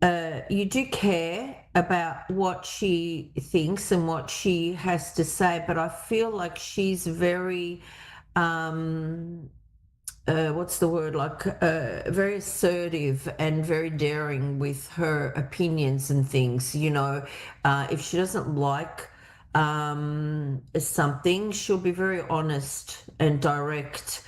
you do care about what she thinks and what she has to say, but I feel like she's very, what's the word, like very assertive and very daring with her opinions and things. You know, if she doesn't like something, she'll be very honest and direct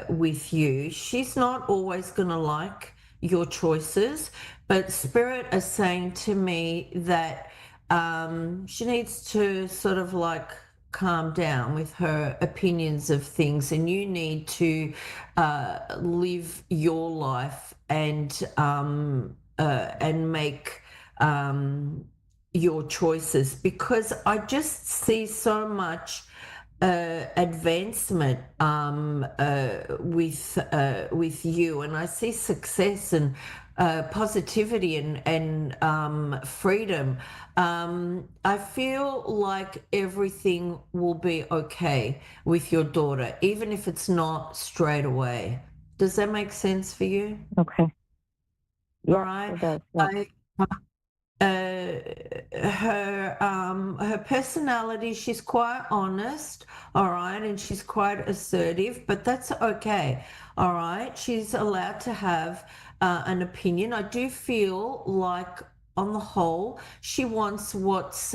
with you. She's not always going to like your choices, but Spirit is saying to me that she needs to sort of like calm down with her opinions of things, and you need to live your life and make your choices, because I just see so much advancement with you, and I see success and positivity and freedom. I feel like everything will be okay with your daughter, even if it's not straight away. Does that make sense for you? Okay. Yeah, All right. it does. Yeah. Her personality, she's quite honest, all right, and she's quite assertive, but that's okay, all right. She's allowed to have an opinion. I do feel like on the whole she wants what's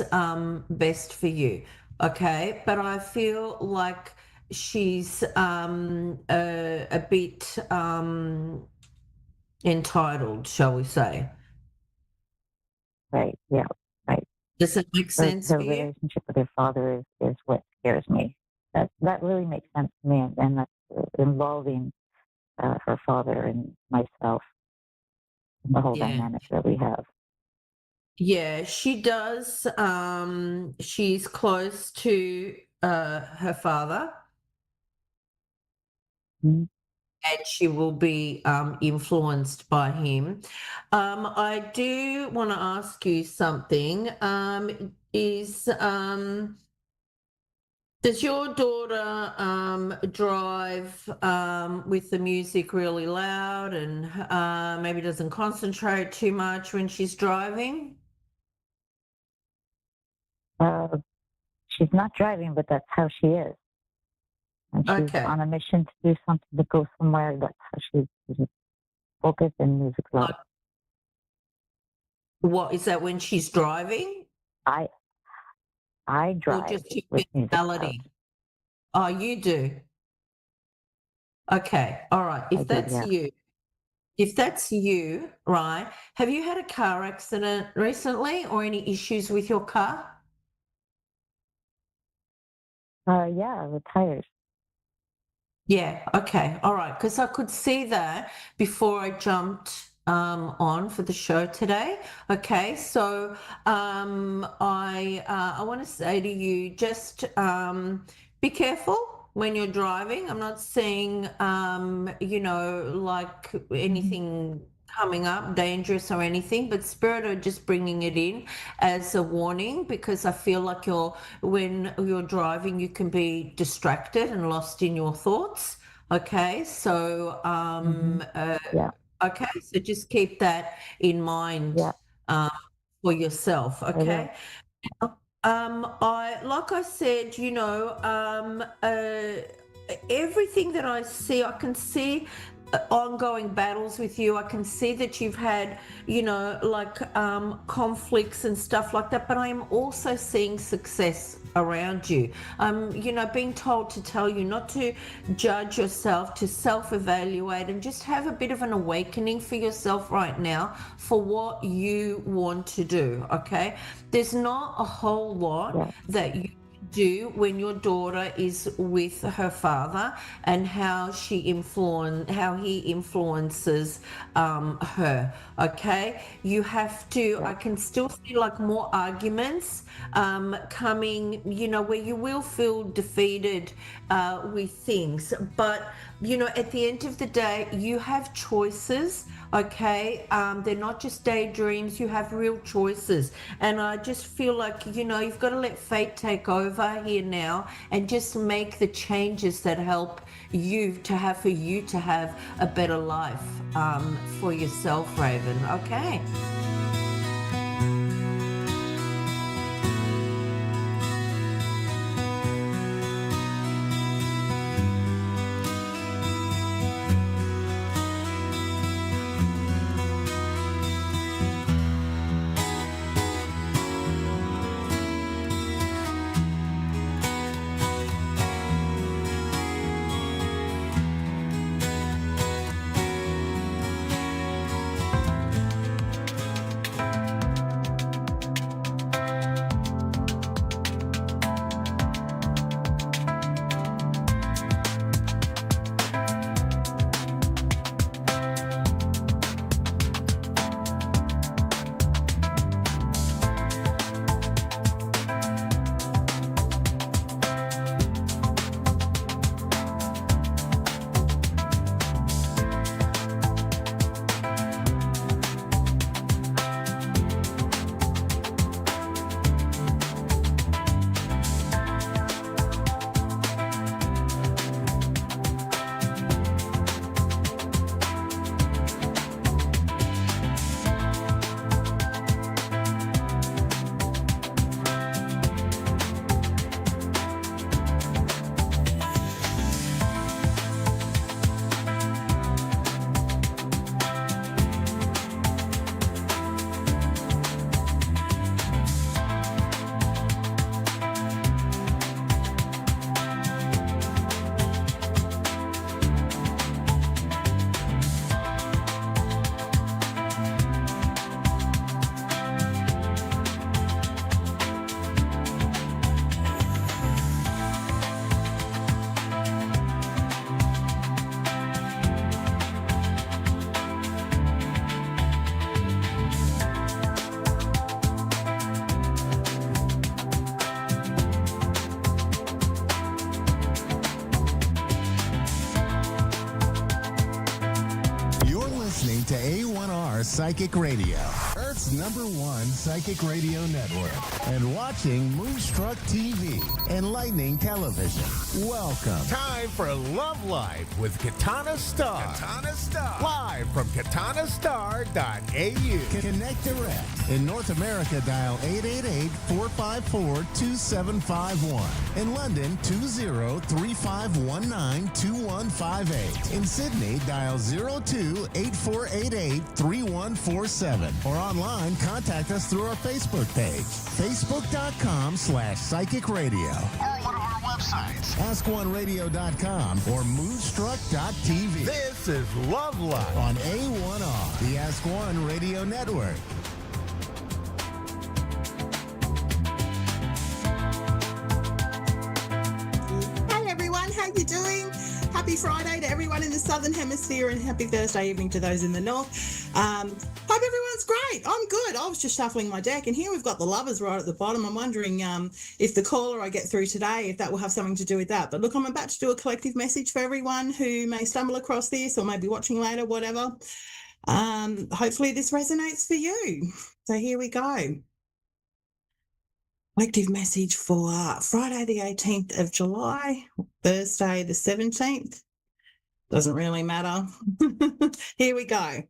best for you, okay, but I feel like she's a bit entitled, shall we say. Right. Yeah. Right. Does that make sense Her for you? relationship with her father is what scares me. That really makes sense to me, and that's involving her father and myself, and the whole Yeah. dynamic that we have. Yeah, she does. She's close to her father, Mhm. and she will be influenced by him. I do want to ask you something. Does your daughter drive with the music really loud and maybe doesn't concentrate too much when she's driving? She's not driving, but that's how she is. And she's Okay. on a mission to do something, to go somewhere. That's how she's focused and music loud. What is that when she's driving? I Or drive just your with music loud. personality? Oh, you do. Okay. All right. I do, yeah. If that's you, right? Have you had a car accident recently or any issues with your car? Yeah, the tires. Yeah, okay, all right, because I could see that before I jumped on for the show today. Okay, so I want to say to you, just be careful when you're driving. I'm not saying like anything coming up dangerous or anything, but Spirit are just bringing it in as a warning, because I feel like when you're driving you can be distracted and lost in your thoughts. Okay, so Yeah. okay, so just keep that in mind for yourself. Okay. Like I said, everything that I see, I can see ongoing battles with you. I can see that you've had, conflicts and stuff like that, but I am also seeing success around you. Being told to tell you not to judge yourself, to self-evaluate and just have a bit of an awakening for yourself right now for what you want to do, okay? There's not a whole lot that you do when your daughter is with her father and how he influences her. Okay, you have to. I can still see like more arguments coming. Where you will feel defeated with things, but at the end of the day, you have choices. Okay, they're not just daydreams. You have real choices, and I just feel like you've got to let fate take over here now and just make the changes that help you to have a better life for yourself, Raven. Okay. Psychic Radio, Earth's #1 psychic radio network, and watching Moonstruck TV, enlightening television. Welcome. Time for Love Life with Katana Star. Katana Star. Live from katanastar.au. Connect direct. In North America, dial 888-454-2751. In London, 20-3519-2158. In Sydney, dial 02-8488-3147. Or online, contact us through our Facebook page, facebook.com/psychic radio. Or one of our websites, askoneradio.com or moonstruck.tv. This is Love Life on A1R, the Ask One Radio Network. Hey everyone, how you doing? Happy Friday to everyone in the Southern Hemisphere and happy Thursday evening to those in the North. Hope everyone's great. I'm good. I was just shuffling my deck and here we've got the lovers right at the bottom. I'm wondering if the caller I get through today, if that will have something to do with that. But look, I'm about to do a collective message for everyone who may stumble across this or may be watching later, whatever. Hopefully this resonates for you. So here we go. Collective message for Friday the 18th of July, Thursday the 17th. Doesn't really matter. Here we go.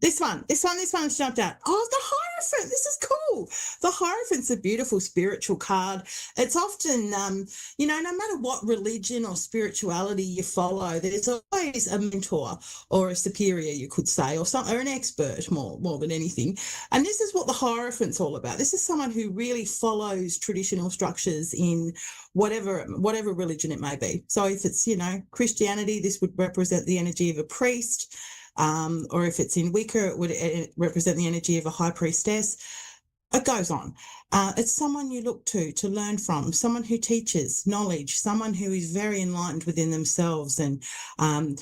This one's jumped out. Oh, the Hierophant. This is cool. The Hierophant's a beautiful spiritual card. It's often, no matter what religion or spirituality you follow, there's always a mentor or a superior, you could say, or an expert more than anything. And this is what the Hierophant's all about. This is someone who really follows traditional structures in whatever religion it may be. So if it's, Christianity, this would represent the energy of a priest. Or if it's in Wicca, it would represent the energy of a high priestess. It goes on. It's someone you look to learn from, someone who teaches knowledge, someone who is very enlightened within themselves. And, in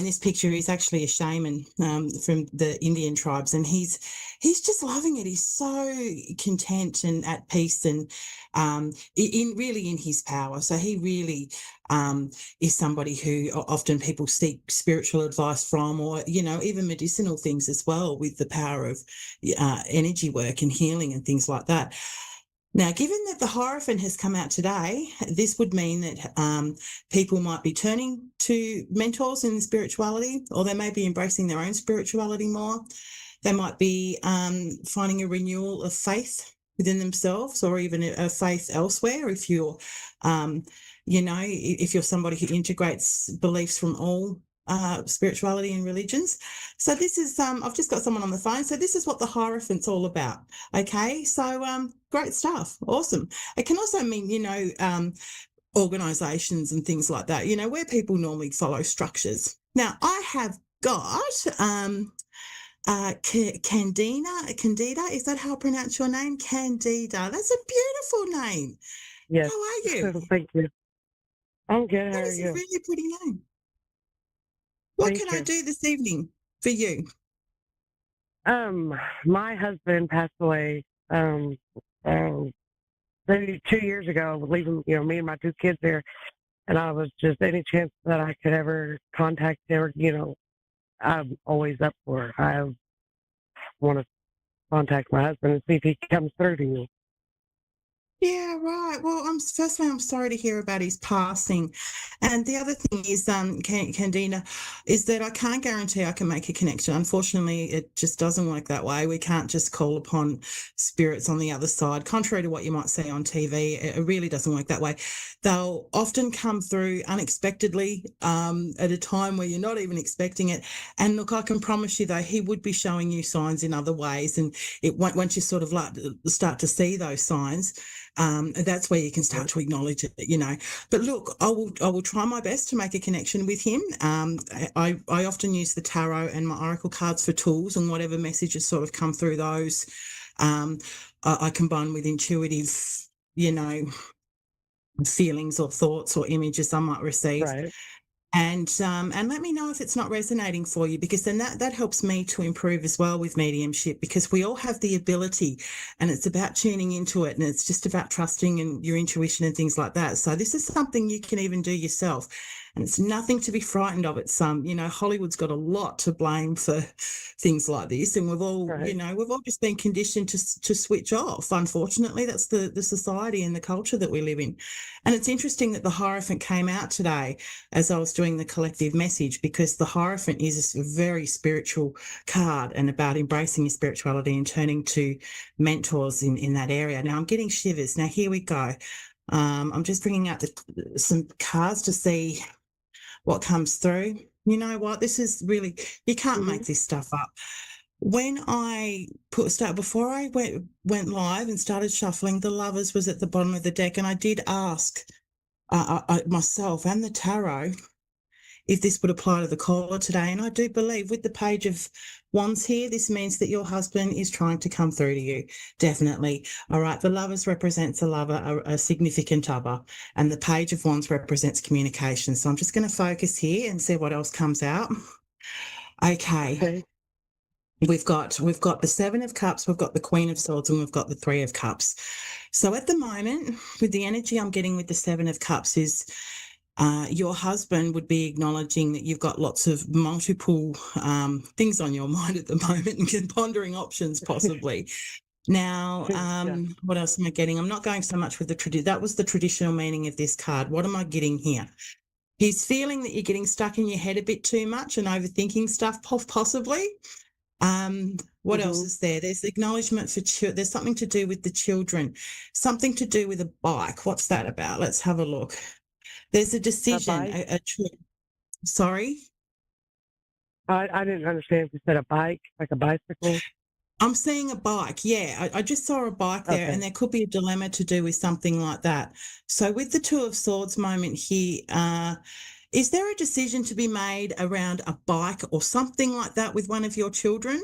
this picture, he's actually a shaman from the Indian tribes, and he's just loving it. He's so content and at peace and in his power. So he really is somebody who often people seek spiritual advice from, or, even medicinal things as well, with the power of energy work and healing and things like that. Now, given that the Hierophant has come out today, this would mean that people might be turning to mentors in spirituality, or they may be embracing their own spirituality more. They might be finding a renewal of faith within themselves, or even a faith elsewhere. If you're, if you're somebody who integrates beliefs from all spirituality and religions. So this is, I've just got someone on the phone. So this is what the Hierophant's all about. Okay. So great stuff. Awesome. It can also mean, organizations and things like that, where people normally follow structures. Now I have got, Candida, is that how I pronounce your name? Candida. That's a beautiful name. Yes. How are you? Thank you. I'm good. How That are is a you? really pretty name. What Thank can I you. do this evening for you? My husband passed away maybe 2 years ago, leaving me and my two kids there, and I was just any chance that I could ever contact him, I'm always up for it. I want to contact my husband and see if he comes through to you. Yeah, right. Well, firstly, I'm sorry to hear about his passing. And the other thing is, Candina, is that I can't guarantee I can make a connection. Unfortunately, it just doesn't work that way. We can't just call upon spirits on the other side. Contrary to what you might see on TV, it really doesn't work that way. They'll often come through unexpectedly at a time where you're not even expecting it. And look, I can promise you, though, he would be showing you signs in other ways. And once you sort of start to see those signs, that's where you can start to acknowledge it, But look, I will try my best to make a connection with him. I often use the tarot and my oracle cards for tools, and whatever messages sort of come through those, I combine with intuitive, feelings or thoughts or images I might receive. Right. And let me know if it's not resonating for you, because then that helps me to improve as well with mediumship, because we all have the ability, and it's about tuning into it, and it's just about trusting and your intuition and things like that. So this is something you can even do yourself. And it's nothing to be frightened of. It's Hollywood's got a lot to blame for things like this, and we've all we've all just been conditioned to switch off. Unfortunately, that's the society and the culture that we live in. And it's interesting that the Hierophant came out today as I was doing the collective message, because the Hierophant is a very spiritual card and about embracing your spirituality and turning to mentors in that area. Now I'm getting shivers. Now here we go. I'm just bringing out some cards to see what comes through. You know what? This is really, you can't make this stuff up. When I before I went live and started shuffling, the Lovers was at the bottom of the deck, and I did ask myself and the tarot if this would apply to the caller today. And I do believe with the Page of Wands here, this means that your husband is trying to come through to you. Definitely. All right. The Lovers represents a lover, a significant other, and the Page of Wands represents communication. So I'm just going to focus here and see what else comes out. Okay. We've got the Seven of Cups, we've got the Queen of Swords, and we've got the Three of Cups. So at the moment, with the energy I'm getting with the Seven of Cups is your husband would be acknowledging that you've got lots of multiple things on your mind at the moment and pondering options possibly. Now, what else am I getting? I'm not going so much with that was the traditional meaning of this card. What am I getting here? He's feeling that you're getting stuck in your head a bit too much and overthinking stuff possibly. What else is there? There's acknowledgement for there's something to do with the children, something to do with a bike. What's that about? Let's have a look. There's a decision. Sorry? I didn't understand if you said a bike, like a bicycle. I'm seeing a bike. Yeah, I just saw a bike there, and there could be a dilemma to do with something like that. So with the Two of Swords moment here, is there a decision to be made around a bike or something like that with one of your children?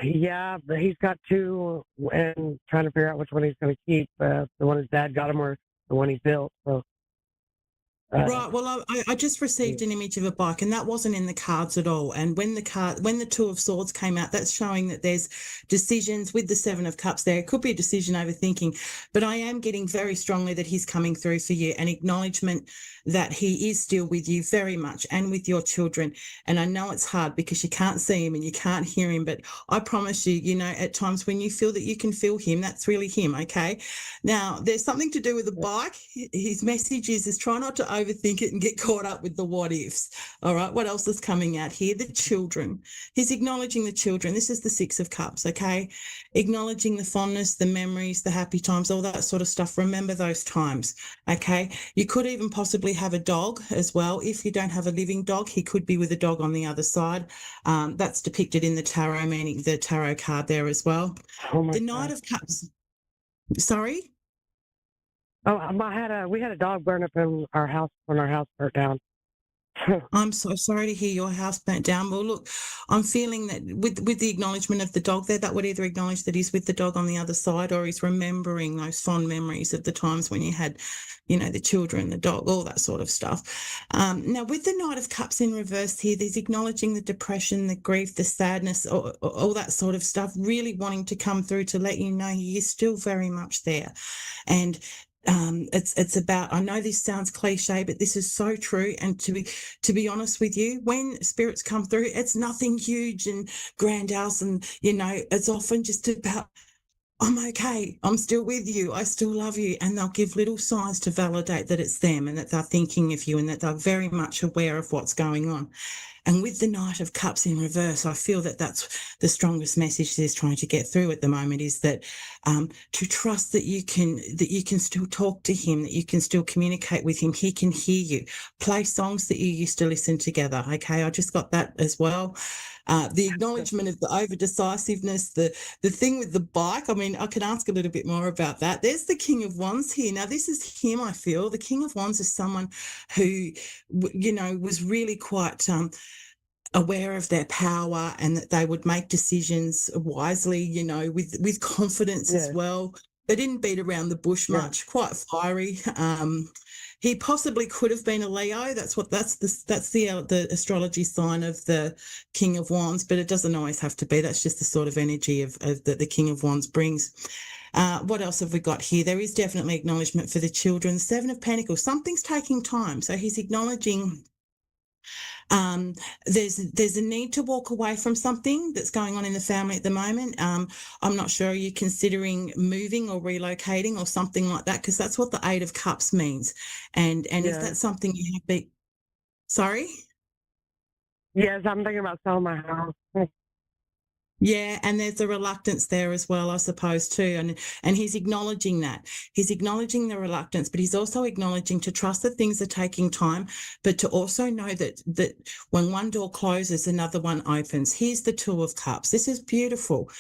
Yeah, but he's got two, and trying to figure out which one he's going to keep. The one his dad got him, or the one he built. So. Right. Well, I just received an image of a bike, and that wasn't in the cards at all. And when the Two of Swords came out, that's showing that there's decisions with the Seven of Cups there. It could be a decision overthinking, but I am getting very strongly that he's coming through for you, an acknowledgement that he is still with you very much and with your children. And I know it's hard because you can't see him and you can't hear him, but I promise you, at times when you feel that you can feel him, that's really him. Okay. Now there's something to do with a bike. His message is try not to overthink it and get caught up with the what ifs. All right. What else is coming out here? The children. He's acknowledging the children. This is the Six of Cups. Okay. Acknowledging the fondness, the memories, the happy times, all that sort of stuff. Remember those times. Okay. You could even possibly have a dog as well. If you don't have a living dog, he could be with a dog on the other side. That's depicted in the tarot, meaning the tarot card there as well. The Knight of Cups. Sorry? Oh, we had a dog burn up in our house when our house burnt down. I'm so sorry to hear your house burnt down. Well, look, I'm feeling that with the acknowledgement of the dog there, that would either acknowledge that he's with the dog on the other side, or he's remembering those fond memories of the times when you had, the children, the dog, all that sort of stuff. Now, with the Knight of Cups in reverse here, there's acknowledging the depression, the grief, the sadness, all that sort of stuff, really wanting to come through to let you know he is still very much there. And it's about, I know this sounds cliche, but this is so true. And to be honest with you, when spirits come through, it's nothing huge and grandiose, and it's often just about, I'm okay, I'm still with you, I still love you, and they'll give little signs to validate that it's them and that they're thinking of you and that they're very much aware of what's going on. And with the Knight of Cups in reverse, I feel that that's the strongest message there's trying to get through at the moment, is that to trust that you can still talk to him, that you can still communicate with him. He can hear you. Play songs that you used to listen together. Okay, I just got that as well. The acknowledgement of the over decisiveness, the thing with the bike. I mean, I can ask a little bit more about that. There's the King of Wands here. Now, this is him, I feel. The King of Wands is someone who, was really quite aware of their power, and that they would make decisions wisely, with confidence as well. They didn't beat around the bush much, quite fiery. He possibly could have been a Leo. That's the astrology sign of the King of Wands, but it doesn't always have to be. That's just the sort of energy of that the King of Wands brings. What else have we got here? There is definitely acknowledgement for the children. Seven of Pentacles, something's taking time. So he's acknowledging there's a need to walk away from something that's going on in the family at the moment. I'm not sure, are you considering moving or relocating or something like that? Because that's what the Eight of Cups means. And if that's something you have been, sorry? Yes, I'm thinking about selling my house. Yeah, and there's a reluctance there as well, I suppose, too. And he's acknowledging that. He's acknowledging the reluctance, but he's also acknowledging to trust that things are taking time, but to also know that when one door closes, another one opens. Here's the Two of Cups. This is beautiful.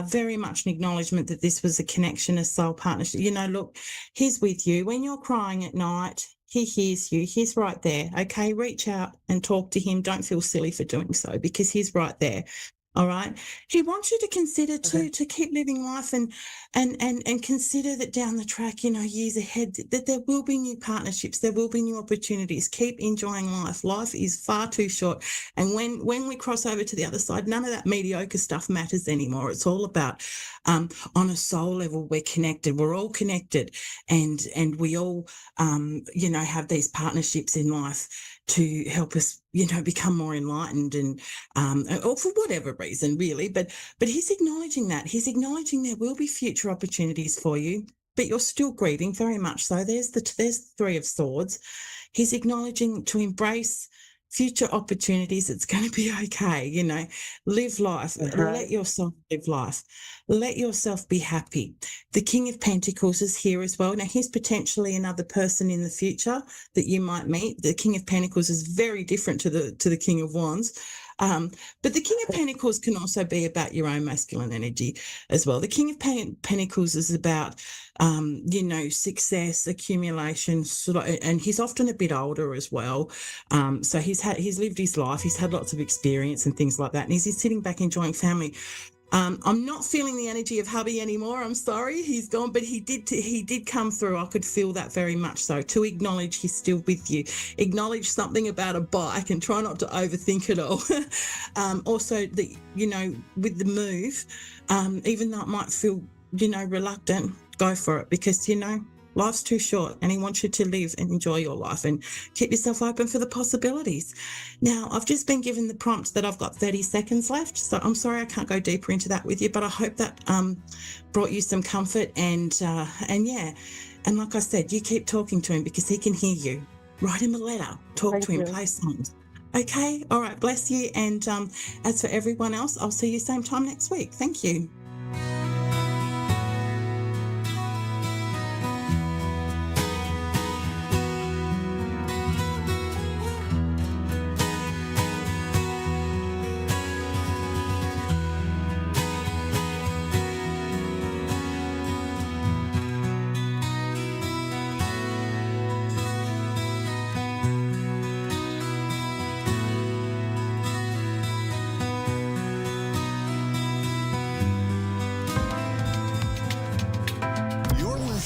Very much an acknowledgement that this was a connection, a soul partnership. You know, look, he's with you. When you're crying at night, he hears you. He's right there. Okay, reach out and talk to him. Don't feel silly for doing so because he's right there. All right. He wants you to consider too, to keep living life and consider that down the track, you know, years ahead, that there will be new partnerships, there will be new opportunities. Keep enjoying life. Life is far too short. And when we cross over to the other side, none of that mediocre stuff matters anymore. It's all about on a soul level, we're connected. We're all connected, and we all you know, have these partnerships in life to help us, you know, become more enlightened and or for whatever reason, really. But he's acknowledging that. He's acknowledging there will be future opportunities for you, but you're still grieving very much so. There's the Three of Swords. He's acknowledging to embrace future opportunities. It's going to be okay. You know, live life. Let yourself live life. Let yourself be happy. The King of Pentacles is here as well. Now, he's potentially another person in the future that you might meet. The King of Pentacles is very different to the King of Wands. But the King of Pentacles can also be about your own masculine energy as well. The King of Pentacles is about, you know, success, accumulation, and he's often a bit older as well. So he's lived his life. He's had lots of experience and things like that. And he's sitting back enjoying family. I'm not feeling the energy of hubby anymore. I'm sorry, he's gone, but he did come through. I could feel that very much so. To acknowledge he's still with you, acknowledge something about a bike, and try not to overthink it all. Also, that, you know, with the move, even though it might feel, you know, reluctant, go for it, because, you know, life's too short and he wants you to live and enjoy your life and keep yourself open for the possibilities. Now, I've just been given the prompt that I've got 30 seconds left, so I'm sorry I can't go deeper into that with you, but I hope that brought you some comfort and yeah. And like I said, you keep talking to him because he can hear you. Write him a letter, talk to him, play songs. Okay, all right, bless you. And as for everyone else, I'll see you same time next week. Thank you.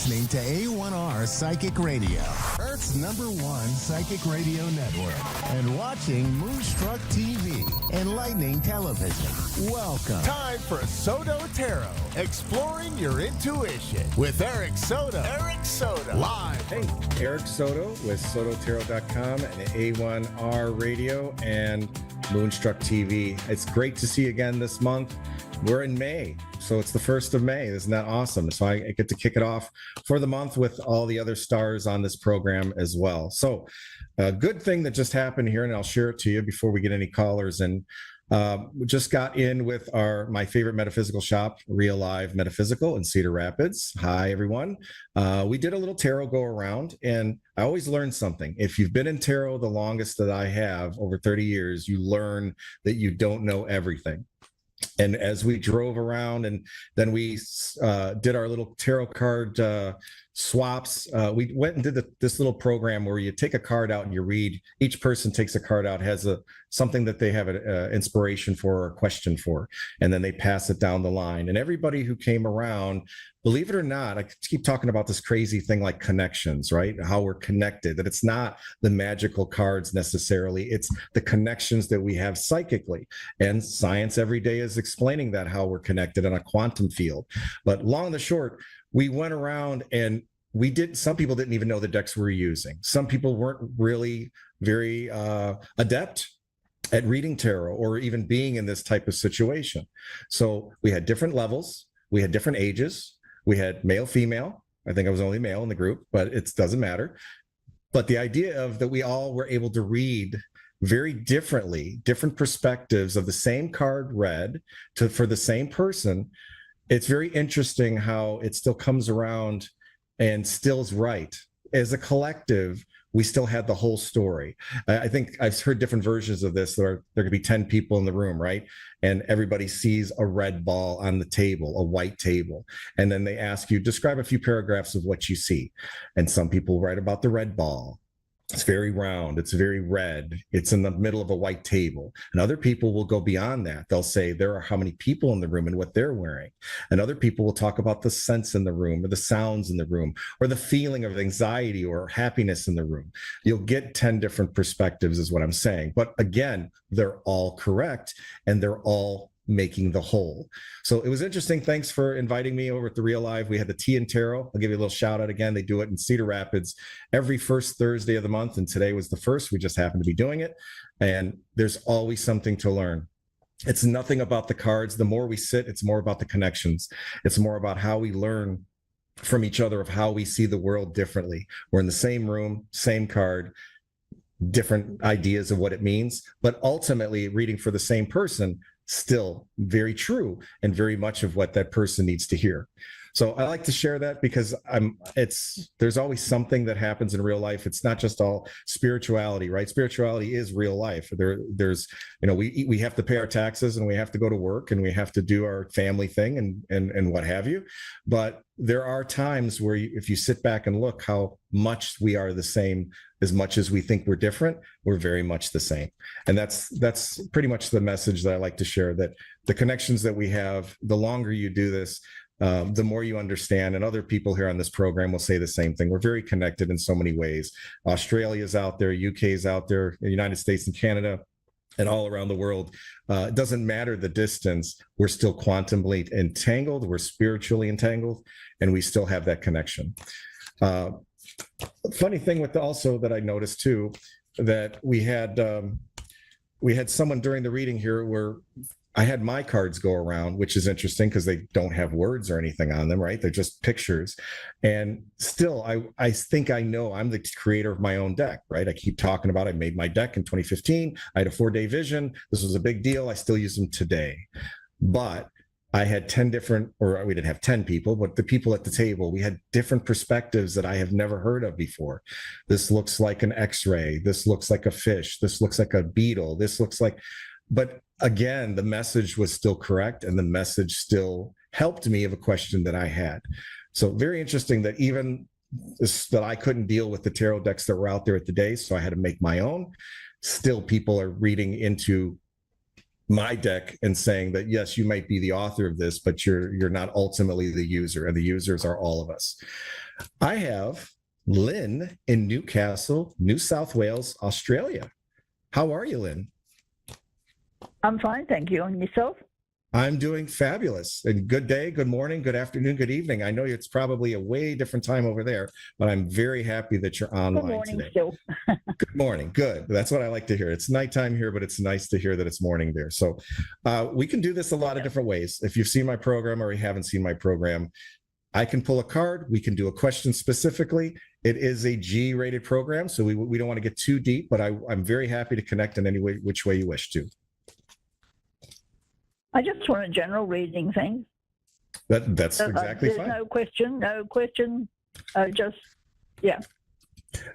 Listening to A1R Psychic Radio, Earth's #1 psychic radio network, and watching Moonstruck TV, enlightening television. Welcome. Time for Soto Tarot, exploring your intuition with Eric Soto. Eric Soto. Live. Hey, Eric Soto with SotoTarot.com and A1R Radio and Moonstruck TV. It's great to see you again this month. We're in May, so it's the 1st of May. Isn't that awesome? So I get to kick it off for the month with all the other stars on this program as well. So a good thing that just happened here, and I'll share it to you before we get any callers in. We just got in with my favorite metaphysical shop, Real Live Metaphysical in Cedar Rapids. Hi, everyone. We did a little tarot go around, and I always learn something. If you've been in tarot the longest that I have, over 30 years, you learn that you don't know everything. And as we drove around and then we did our little tarot card swaps. We went and did this little program where you take a card out and you read. Each person takes a card out, has something that they have an inspiration for or a question for, and then they pass it down the line. And everybody who came around, believe it or not, I keep talking about this crazy thing like connections, right? How we're connected, that it's not the magical cards necessarily, it's the connections that we have psychically. And science every day is explaining that, how we're connected in a quantum field. But long and the short, we went around and some people didn't even know the decks we were using. Some people weren't really very adept at reading tarot or even being in this type of situation. So we had different levels, we had different ages, we had male, female. I think I was only male in the group, but it doesn't matter. But the idea of that we all were able to read very differently, different perspectives of the same card read for the same person. It's very interesting how it still comes around and still is right. As a collective, we still had the whole story. I think I've heard different versions of this. There could be 10 people in the room, right? And everybody sees a red ball on the table, a white table. And then they ask you, describe a few paragraphs of what you see. And some people write about the red ball. It's very round, it's very red, it's in the middle of a white table. And other people will go beyond that. They'll say there are how many people in the room and what they're wearing. And other people will talk about the scents in the room or the sounds in the room or the feeling of anxiety or happiness in the room. You'll get 10 different perspectives is what I'm saying. But again, they're all correct and they're all making the whole. So it was interesting. Thanks for inviting me over at the Real Live. We had the Tea and Tarot. I'll give you a little shout out again. They do it in Cedar Rapids every first Thursday of the month. And today was the first. We just happened to be doing it. And there's always something to learn. It's nothing about the cards. The more we sit, it's more about the connections. It's more about how we learn from each other of how we see the world differently. We're in the same room, same card, different ideas of what it means, but ultimately reading for the same person, still very true and very much of what that person needs to hear. So I like to share that because there's always something that happens in real life. It's not just all spirituality, right? Spirituality is real life. There's, we have to pay our taxes and we have to go to work and we have to do our family thing and what have you. But there are times where if you sit back and look how much we are the same, as much as we think we're different, we're very much the same. And that's pretty much the message that I like to share, that the connections that we have, the longer you do this, the more you understand, and other people here on this program will say the same thing. We're very connected in so many ways. Australia's out there, UK's out there, the United States and Canada, and all around the world. It doesn't matter the distance. We're still quantumly entangled. We're spiritually entangled, and we still have that connection. Funny thing with also that I noticed too, that we had someone during the reading here where I had my cards go around, which is interesting because they don't have words or anything on them, right? They're just pictures. And still, I think I know I'm the creator of my own deck, right? I keep talking about I made my deck in 2015. I had a 4-day vision. This was a big deal. I still use them today. But I had 10 different, or we didn't have 10 people, but the people at the table, we had different perspectives that I have never heard of before. This looks like an X-ray. This looks like a fish. This looks like a beetle. This looks like, but again, the message was still correct. And the message still helped me of a question that I had. So very interesting that even that I couldn't deal with the tarot decks that were out there at the day. So I had to make my own. Still people are reading into my deck and saying that, yes, you might be the author of this, but you're not ultimately the user, and the users are all of us. I have Lynn in Newcastle, New South Wales, Australia. How are you, Lynn? I'm fine, thank you. And yourself? I'm doing fabulous. And good day, good morning, good afternoon, good evening. I know it's probably a way different time over there, but I'm very happy that you're online Good morning today. still. Good morning. Good. That's what I like to hear. It's nighttime here, but it's nice to hear that it's morning there. So we can do this a lot of different ways. If you've seen my program or you haven't seen my program, I can pull a card. We can do a question specifically. It is a G-rated program, so we don't want to get too deep, but I'm very happy to connect in any way, which way you wish to. I just want a general reading thing. That's exactly there's fine. No question. Yeah.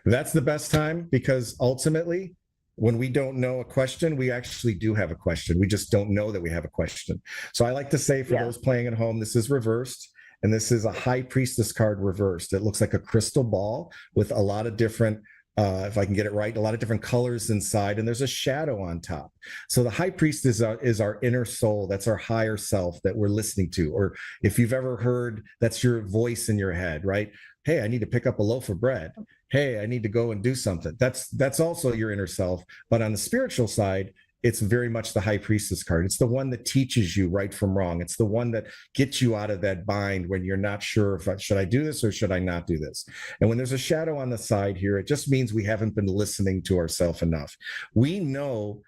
That's the best time, because ultimately, when we don't know a question, we actually do have a question. We just don't know that we have a question. So I like to say for those playing at home, this is reversed. And this is a high priestess card reversed. It looks like a crystal ball with a lot of different, if I can get it right, a lot of different colors inside, and there's a shadow on top. So the high priestess is our inner soul. That's our higher self that we're listening to. Or if you've ever heard, that's your voice in your head, right? Hey, I need to pick up a loaf of bread. Hey, I need to go and do something. That's also your inner self. But on the spiritual side, it's very much the high priestess card. It's the one that teaches you right from wrong. It's the one that gets you out of that bind when you're not sure if should I do this or should I not do this. And when there's a shadow on the side here, it just means we haven't been listening to ourselves enough. We know,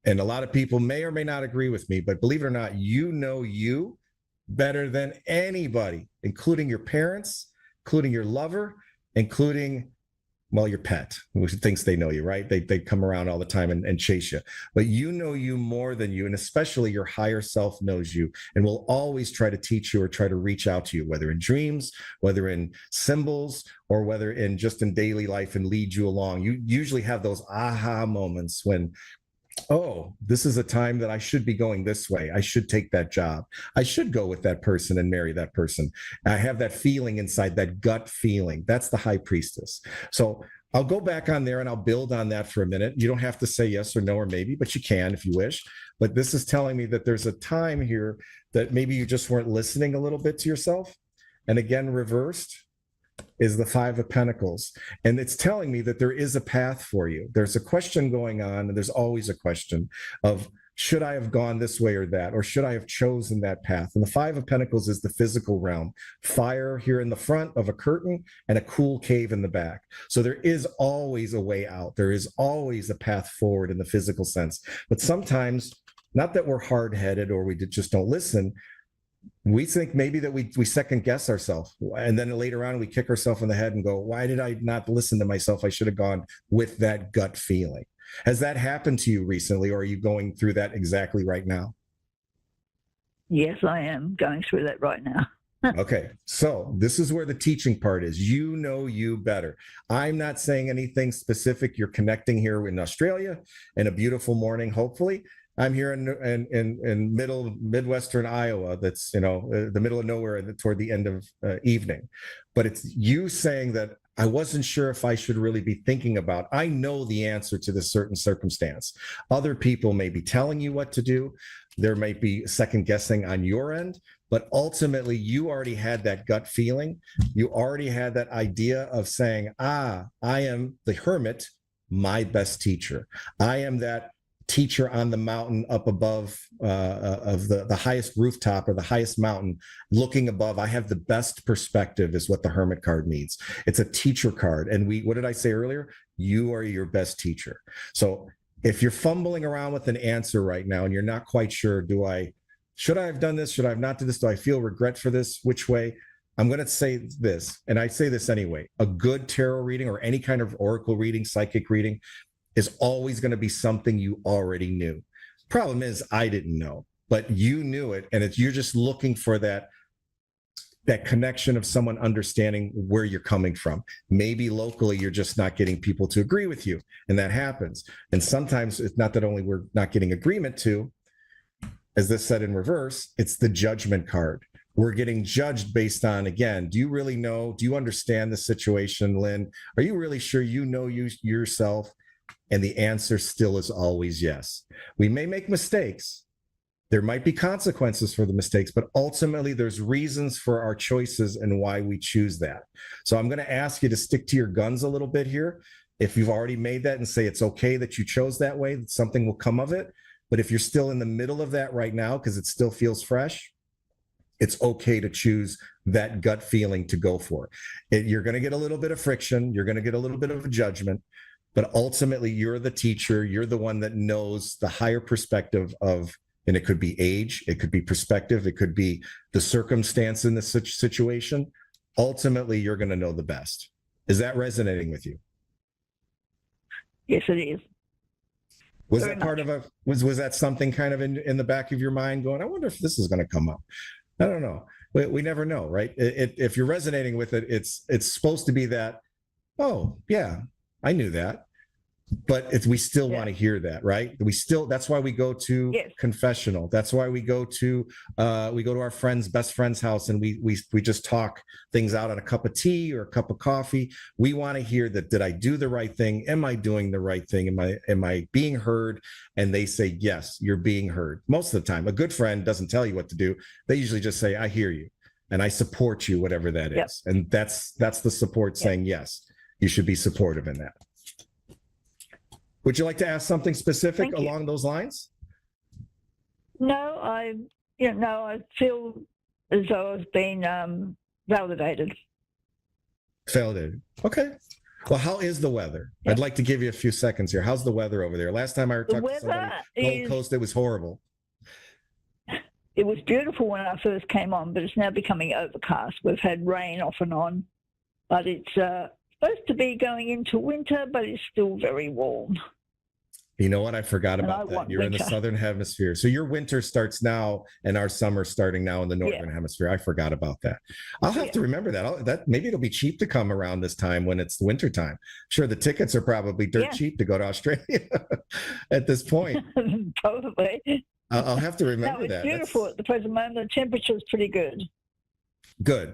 and a lot of people may or may not agree with me, but believe it or not, you know you better than anybody, including your parents, including your lover, including, well, your pet, who thinks they know you, right? They come around all the time and chase you. But you know you more than you, and especially your higher self knows you and will always try to teach you or try to reach out to you, whether in dreams, whether in symbols, or whether in just in daily life, and lead you along. You usually have those aha moments when, oh, this is a time that I should be going this way. I should take that job. I should go with that person and marry that person. I have that feeling inside, that gut feeling. That's the high priestess. So I'll go back on there and I'll build on that for a minute. You don't have to say yes or no or maybe, but you can if you wish. But this is telling me that there's a time here that maybe you just weren't listening a little bit to yourself. And again, reversed is the Five of Pentacles. And it's telling me that there is a path for you. There's a question going on, and there's always a question of, should I have gone this way or that, or should I have chosen that path? And the Five of Pentacles is the physical realm. Fire here in the front of a curtain and a cool cave in the back. So there is always a way out. There is always a path forward in the physical sense. But sometimes, not that we're hard-headed or we just don't listen, we think maybe that we second guess ourselves, and then later on we kick ourselves in the head and go, why did I not listen to myself? I should have gone with that gut feeling. Has that happened to you recently, or are you going through that exactly right now? Yes, I am going through that right now. Okay, so this is where the teaching part is. You know you better. I'm not saying anything specific. You're connecting here in Australia in a beautiful morning, hopefully. I'm here in Midwestern Iowa. That's, the middle of nowhere toward the end of evening. But it's you saying that I wasn't sure if I should really be thinking about. I know the answer to this certain circumstance. Other people may be telling you what to do. There might be second guessing on your end, but ultimately you already had that gut feeling. You already had that idea of saying, I am the hermit, my best teacher. I am that teacher on the mountain up above of the highest rooftop or the highest mountain looking above. I have the best perspective is what the hermit card means. It's a teacher card. And what did I say earlier? You are your best teacher. So if you're fumbling around with an answer right now and you're not quite sure, should I have done this? Should I have not done this? Do I feel regret for this? Which way? I'm going to say this, and I say this anyway. A good tarot reading or any kind of oracle reading, psychic reading, is always going to be something you already knew. Problem is, I didn't know, but you knew it, and you're just looking for that connection of someone understanding where you're coming from. Maybe locally, you're just not getting people to agree with you, and that happens. And sometimes it's not that only we're not getting agreement to, as this said in reverse, it's the judgment card. We're getting judged based on, again, do you really know? Do you understand the situation, Lynn? Are you really sure you know yourself? And the answer still is always yes. We may make mistakes. There might be consequences for the mistakes, but ultimately there's reasons for our choices and why we choose that. So I'm going to ask you to stick to your guns a little bit here. If you've already made that and say it's okay that you chose that way, that something will come of it. But if you're still in the middle of that right now, because it still feels fresh, it's okay to choose that gut feeling to go for. You're going to get a little bit of friction. You're going to get a little bit of a judgment. But ultimately, you're the teacher. You're the one that knows the higher perspective of, and it could be age, it could be perspective, it could be the circumstance in the situation. Ultimately, you're going to know the best. Is that resonating with you? Yes, it is. Was that part of was that something kind of in the back of your mind going, I wonder if this is going to come up? I don't know. We never know, right? If you're resonating with it, it's supposed to be that, oh, yeah, I knew that. but we still want to hear that, right? That's why we go to confessional. That's why we go to our best friend's house, and we just talk things out on a cup of tea or a cup of coffee. We want to hear that, did I do the right thing? Am I doing the right thing? Am I being heard? And they say, yes, you're being heard. Most of the time, a good friend doesn't tell you what to do. They usually just say, I hear you and I support you, whatever that is. And that's the support saying, yes, you should be supportive in that. Would you like to ask something specific along those lines? No, I feel as though I've been validated. Validated. Okay. Well, how is the weather? I'd like to give you a few seconds here. How's the weather over there? Last time I talked to somebody, Gold Coast, it was horrible. It was beautiful when I first came on, but it's now becoming overcast. We've had rain off and on, but it's supposed to be going into winter, but it's still very warm. You know what? I forgot about that. You're in the southern hemisphere. So your winter starts now and our summer starting now in the northern hemisphere. I forgot about that. I'll have to remember that. Maybe it'll be cheap to come around this time when it's winter time. Sure, the tickets are probably dirt cheap to go to Australia at this point. Probably. I'll have to remember that. It's beautiful at the present moment. The temperature is pretty good. Good.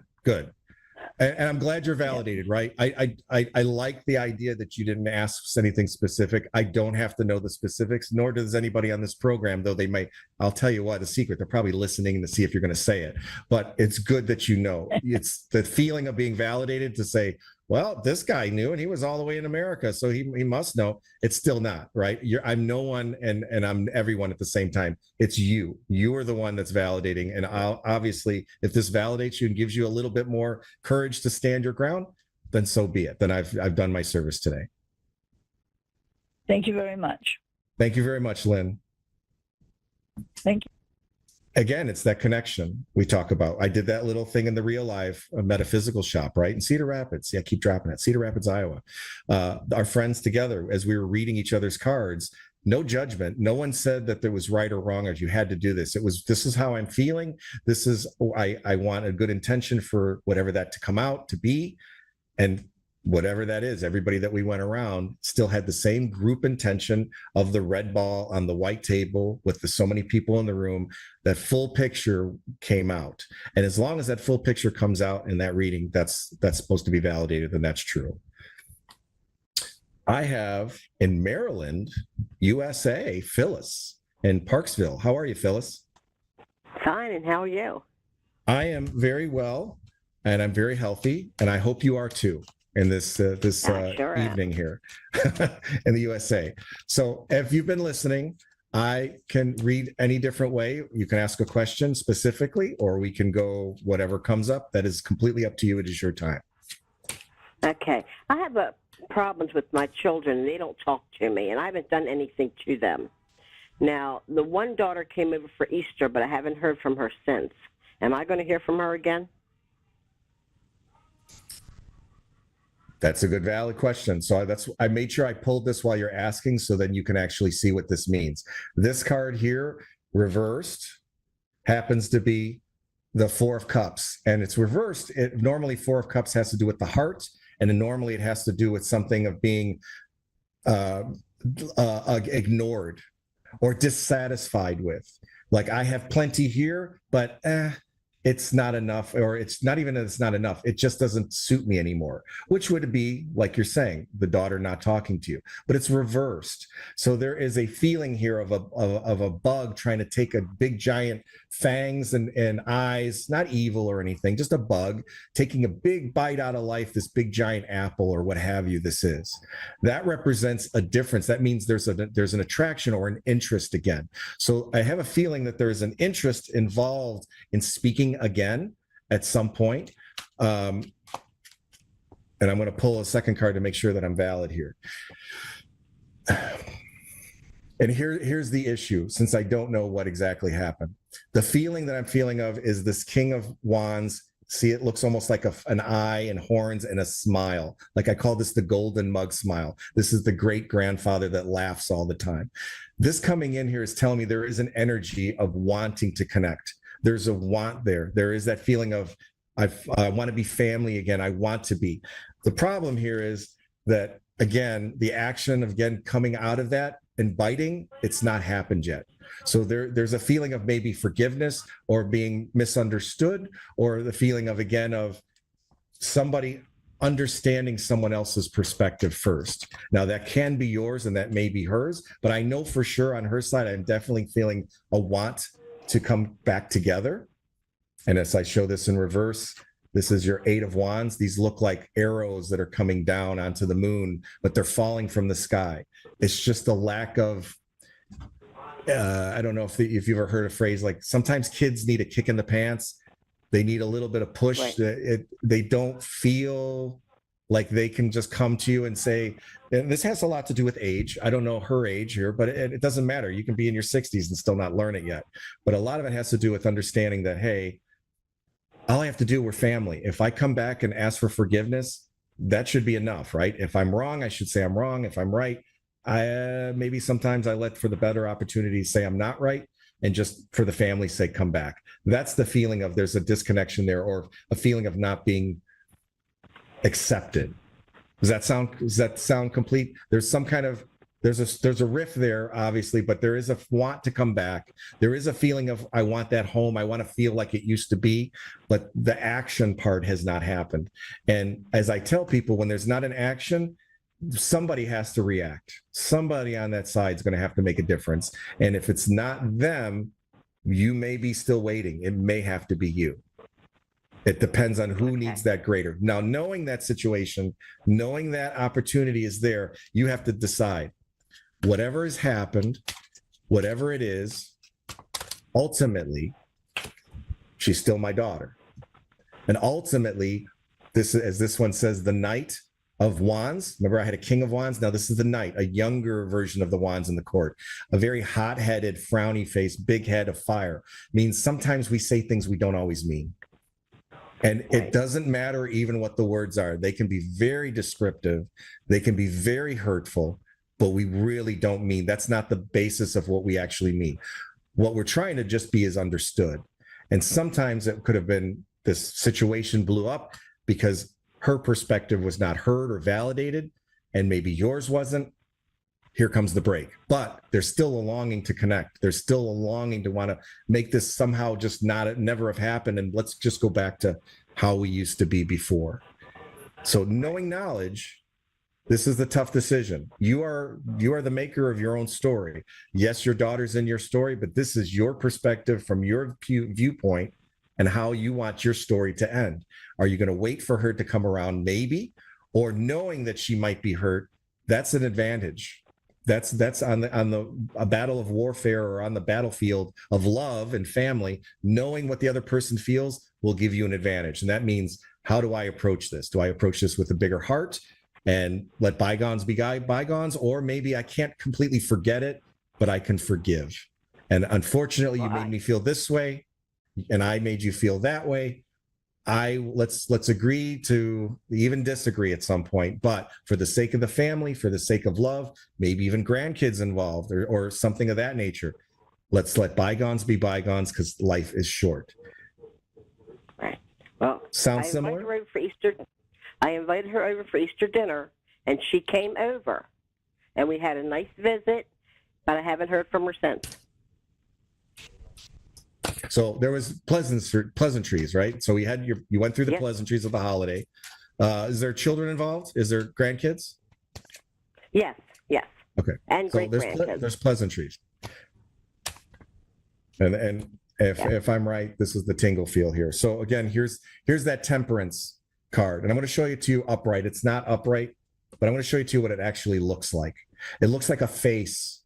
And I'm glad you're validated, right? I like the idea that you didn't ask anything specific. I don't have to know the specifics, nor does anybody on this program, though they might. I'll tell you what, a secret. They're probably listening to see if you're going to say it. But it's good that you know. It's the feeling of being validated to say, well, this guy knew and he was all the way in America, so he must know. It's still not, right? I'm no one and I'm everyone at the same time. It's you. You are the one that's validating. And obviously, if this validates you and gives you a little bit more courage to stand your ground, then so be it. Then I've done my service today. Thank you very much. Thank you very much, Lynn. Thank you. Again, it's that connection we talk about. I did that little thing in the real life metaphysical shop, right? In Cedar Rapids. Yeah, keep dropping it. Cedar Rapids, Iowa. Our friends together, as we were reading each other's cards, no judgment. No one said that there was right or wrong, or you had to do this. It was, this is how I'm feeling. This is, I want a good intention for whatever that to come out to be. And whatever that is, everybody that we went around still had the same group intention of the red ball on the white table with so many people in the room. That full picture came out. And as long as that full picture comes out in that reading, that's supposed to be validated, and that's true. I have in Maryland, USA, Phyllis in Parksville. How are you, Phyllis? Fine, and how are you? I am very well, and I'm very healthy, and I hope you are too in this evening here in the USA. So if you've been listening, I can read any different way. You can ask a question specifically, or we can go whatever comes up. That is completely up to you. It is your time. Okay. I have problems with my children, and they don't talk to me, and I haven't done anything to them. Now, the one daughter came over for Easter, but I haven't heard from her since. Am I going to hear from her again? That's a good, valid question. So I made sure I pulled this while you're asking, so then you can actually see what this means. This card here, reversed, happens to be the Four of Cups, and it's reversed. Normally, Four of Cups has to do with the heart, and then normally it has to do with something of being ignored or dissatisfied with. Like, I have plenty here, but it's not enough, or it's not even that it's not enough. It just doesn't suit me anymore, which would be, like you're saying, the daughter not talking to you, but it's reversed. So there is a feeling here of a bug trying to take a big giant fangs and eyes, not evil or anything, just a bug taking a big bite out of life, this big giant apple or what have you this is. That represents a difference. That means there's an attraction or an interest again. So I have a feeling that there is an interest involved in speaking again at some point. And I'm going to pull a second card to make sure that I'm valid here. And here's the issue, since I don't know what exactly happened. The feeling that I'm feeling of is this King of Wands. See, it looks almost like an eye and horns and a smile. Like, I call this the golden mug smile. This is the great grandfather that laughs all the time. This coming in here is telling me there is an energy of wanting to connect. There's a want there. There is that feeling of, I want to be family again. I want to be. The problem here is that again, the action of again coming out of that and biting, it's not happened yet. So there's a feeling of maybe forgiveness or being misunderstood, or the feeling of again of somebody understanding someone else's perspective first. Now that can be yours and that may be hers, but I know for sure on her side, I'm definitely feeling a want to come back together. And as I show this in reverse, this is your 8 of Wands. These look like arrows that are coming down onto the moon, but they're falling from the sky. It's just a lack of, I don't know if you've ever heard a phrase like sometimes kids need a kick in the pants. They need a little bit of push. Right. They don't feel like they can just come to you and say, and this has a lot to do with age. I don't know her age here, but it doesn't matter. You can be in your 60s and still not learn it yet. But a lot of it has to do with understanding that, hey, all I have to do, we're family. If I come back and ask for forgiveness, that should be enough, right? If I'm wrong, I should say I'm wrong. If I'm right, maybe sometimes I let for the better opportunity to say I'm not right, and just for the family's sake, come back. That's the feeling of there's a disconnection there, or a feeling of not being accepted. Does that sound complete? There's some kind of, there's a riff there, obviously, but there is a want to come back. There is a feeling of, I want that home. I want to feel like it used to be, but the action part has not happened. And as I tell people, when there's not an action, somebody has to react. Somebody on that side is going to have to make a difference. And if it's not them, you may be still waiting. It may have to be you. It depends on who needs that greater. Now, knowing that situation, knowing that opportunity is there, you have to decide whatever has happened, whatever it is, ultimately, she's still my daughter. And ultimately, this, as this one says, the Knight of Wands. Remember, I had a King of Wands. Now this is the Knight, a younger version of the Wands in the court. A very hot-headed, frowny face, big head of fire. Means sometimes we say things we don't always mean. And it doesn't matter even what the words are. They can be very descriptive. They can be very hurtful, but we really don't mean. That's not the basis of what we actually mean. What we're trying to just be is understood. And sometimes it could have been this situation blew up because her perspective was not heard or validated, and maybe yours wasn't. Here comes the break. But there's still a longing to connect. There's still a longing to want to make this somehow just never have happened, and let's just go back to how we used to be before. So knowing knowledge, this is the tough decision. You are the maker of your own story. Yes, your daughter's in your story, but this is your perspective from your viewpoint and how you want your story to end. Are you going to wait for her to come around? Maybe. Or knowing that she might be hurt, that's an advantage. That's on a battle of warfare, or on the battlefield of love and family. Knowing what the other person feels will give you an advantage. And that means, how do I approach this? Do I approach this with a bigger heart and let bygones be bygones? Or maybe I can't completely forget it, but I can forgive. And unfortunately, you made me feel this way, and I made you feel that way. Let's agree to even disagree at some point, but for the sake of the family, for the sake of love, maybe even grandkids involved, or something of that nature, let's let bygones be bygones, because life is short. Right. Well, sounds similar. I invited her over for Easter dinner, and she came over, and we had a nice visit, but I haven't heard from her since. So there was pleasantries, right? So you went through the pleasantries of the holiday. Is there children involved? Is there grandkids? Yes. Okay. And so great grandkids. There's pleasantries. And if I'm right, this is the tingle feel here. So again, here's that Temperance card, and I'm going to show you to you upright. It's not upright, but I'm going to show you to you what it actually looks like. It looks like a face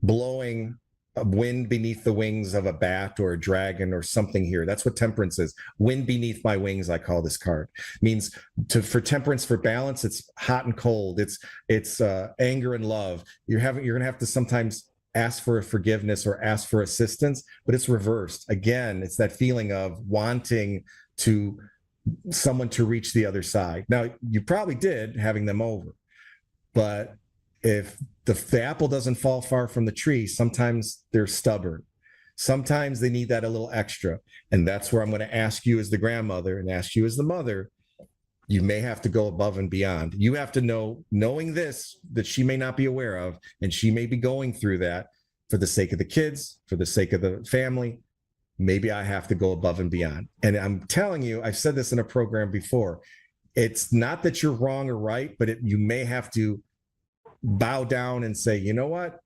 blowing a wind beneath the wings of a bat or a dragon or something here. That's what Temperance is. Wind beneath my wings, I call this card. Means for Temperance, for balance, it's hot and cold. It's anger and love. You're going to have to sometimes ask for forgiveness or ask for assistance, but it's reversed. Again, it's that feeling of wanting someone to reach the other side. Now, you probably did having them over, but if the apple doesn't fall far from the tree, sometimes they're stubborn. Sometimes they need that a little extra. And that's where I'm going to ask you as the grandmother and ask you as the mother, You may have to go above and beyond. You have to know, knowing this, that she may not be aware of, and she may be going through that for the sake of the kids, for the sake of the family. Maybe I have to go above and beyond. And I'm telling you, I've said this in a program before. It's not that you're wrong or right, but you may have to bow down and say, you know what?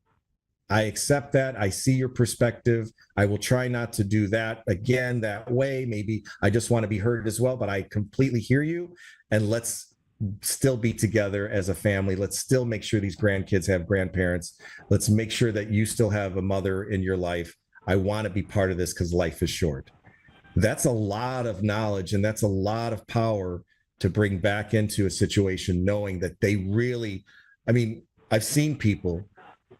I accept that. I see your perspective. I will try not to do that again that way. Maybe I just want to be heard as well, but I completely hear you. And let's still be together as a family. Let's still make sure these grandkids have grandparents. Let's make sure that you still have a mother in your life. I want to be part of this because life is short. That's a lot of knowledge, and that's a lot of power to bring back into a situation, knowing that they really, I mean, I've seen people,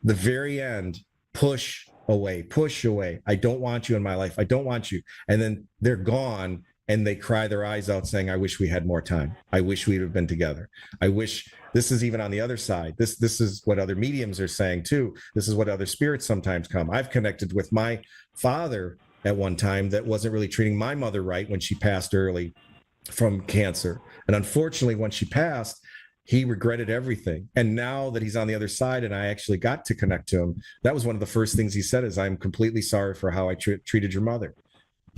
the very end, push away. I don't want you in my life. I don't want you. And then they're gone and they cry their eyes out saying, I wish we had more time. I wish we'd have been together. I wish. This is even on the other side. This is what other mediums are saying too. This is what other spirits sometimes come. I've connected with my father at one time that wasn't really treating my mother right when she passed early from cancer. And unfortunately, when she passed, he regretted everything. And now that he's on the other side and I actually got to connect to him, that was one of the first things he said is, I'm completely sorry for how I treated your mother.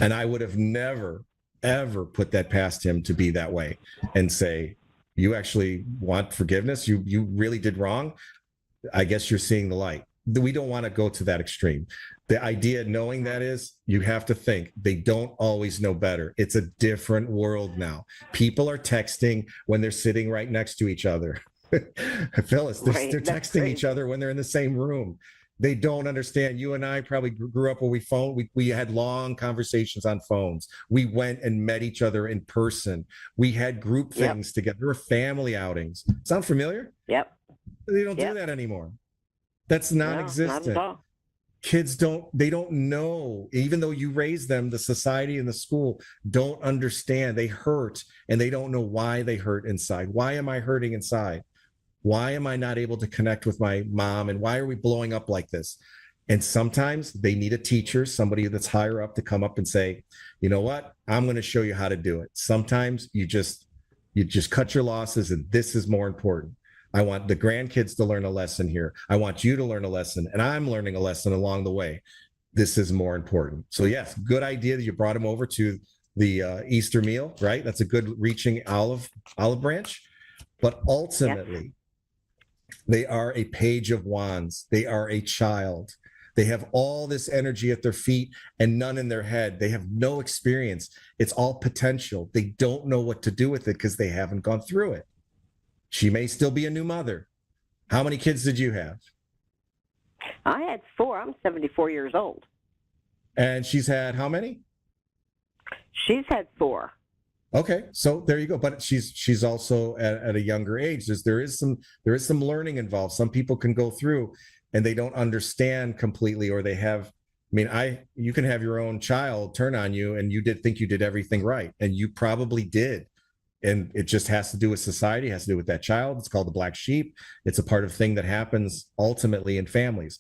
And I would have never, ever put that past him to be that way and say, you actually want forgiveness? You really did wrong? I guess you're seeing the light. We don't want to go to that extreme. The idea, knowing that is, you have to think they don't always know better. It's a different world now. People are texting when they're sitting right next to each other. Phyllis, they're texting each other when they're in the same room. They don't understand. You and I probably grew up where we had long conversations on phones. We went and met each other in person. We had group things together, or family outings. Sound familiar? Yep. They don't do that anymore. That's non-existent. No, not at all. Kids don't know, even though you raise them, the society and the school don't understand. They hurt and they don't know why they hurt inside. Why am I hurting inside? Why am I not able to connect with my mom? And why are we blowing up like this? And sometimes they need a teacher, somebody that's higher up, to come up and say, you know what? I'm going to show you how to do it. Sometimes you just cut your losses, and this is more important. I want the grandkids to learn a lesson here. I want you to learn a lesson, and I'm learning a lesson along the way. This is more important. So yes, good idea that you brought him over to the Easter meal, right? That's a good reaching olive branch. But ultimately, they are a page of wands. They are a child. They have all this energy at their feet and none in their head. They have no experience. It's all potential. They don't know what to do with it because they haven't gone through it. She may still be a new mother. How many kids did you have? I had 4. I'm 74 years old. And she's had how many? She's had 4. Okay, so there you go. But she's also at a younger age. There is some learning involved. Some people can go through and they don't understand completely, or they have. You can have your own child turn on you, and you think you did everything right, and you probably did. And it just has to do with society, has to do with that child. It's called the black sheep. It's a part of thing that happens ultimately in families.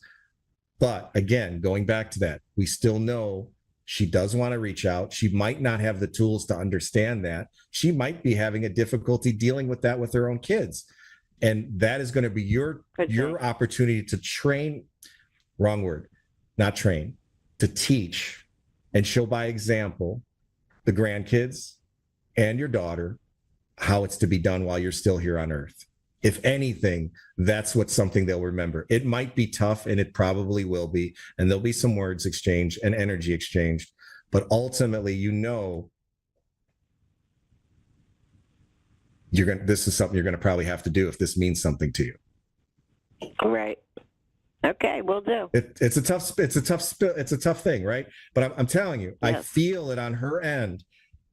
But again, going back to that, we still know she does want to reach out. She might not have the tools to understand that. She might be having a difficulty dealing with that with her own kids. And that is going to be your opportunity to train, wrong word, not train, to teach and show by example the grandkids and your daughter how it's to be done while you're still here on earth. If anything, that's something they'll remember. It might be tough, and it probably will be, and there'll be some words exchanged and energy exchanged, but ultimately, this is something you're going to probably have to do if this means something to you. All right. Okay, we'll do. It's a tough thing, right? But I'm telling you, yes. I feel it on her end.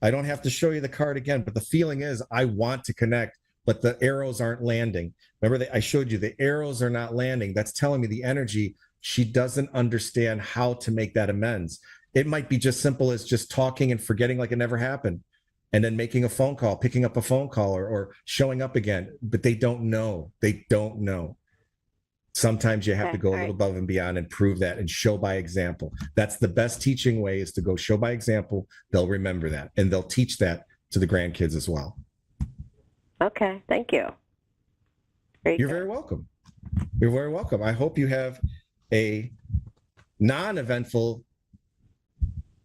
I don't have to show you the card again, but the feeling is I want to connect, but the arrows aren't landing. Remember, I showed you the arrows are not landing. That's telling me the energy, she doesn't understand how to make that amends. It might be just simple as just talking and forgetting like it never happened, and then making a phone call, picking up a phone call, or showing up again. But they don't know. They don't know. Sometimes you have to go a little above and beyond and prove that and show by example. That's the best teaching way, is to go show by example. They'll remember that, and they'll teach that to the grandkids as well. Okay, thank you. You're very welcome. You're very welcome. I hope you have a non-eventful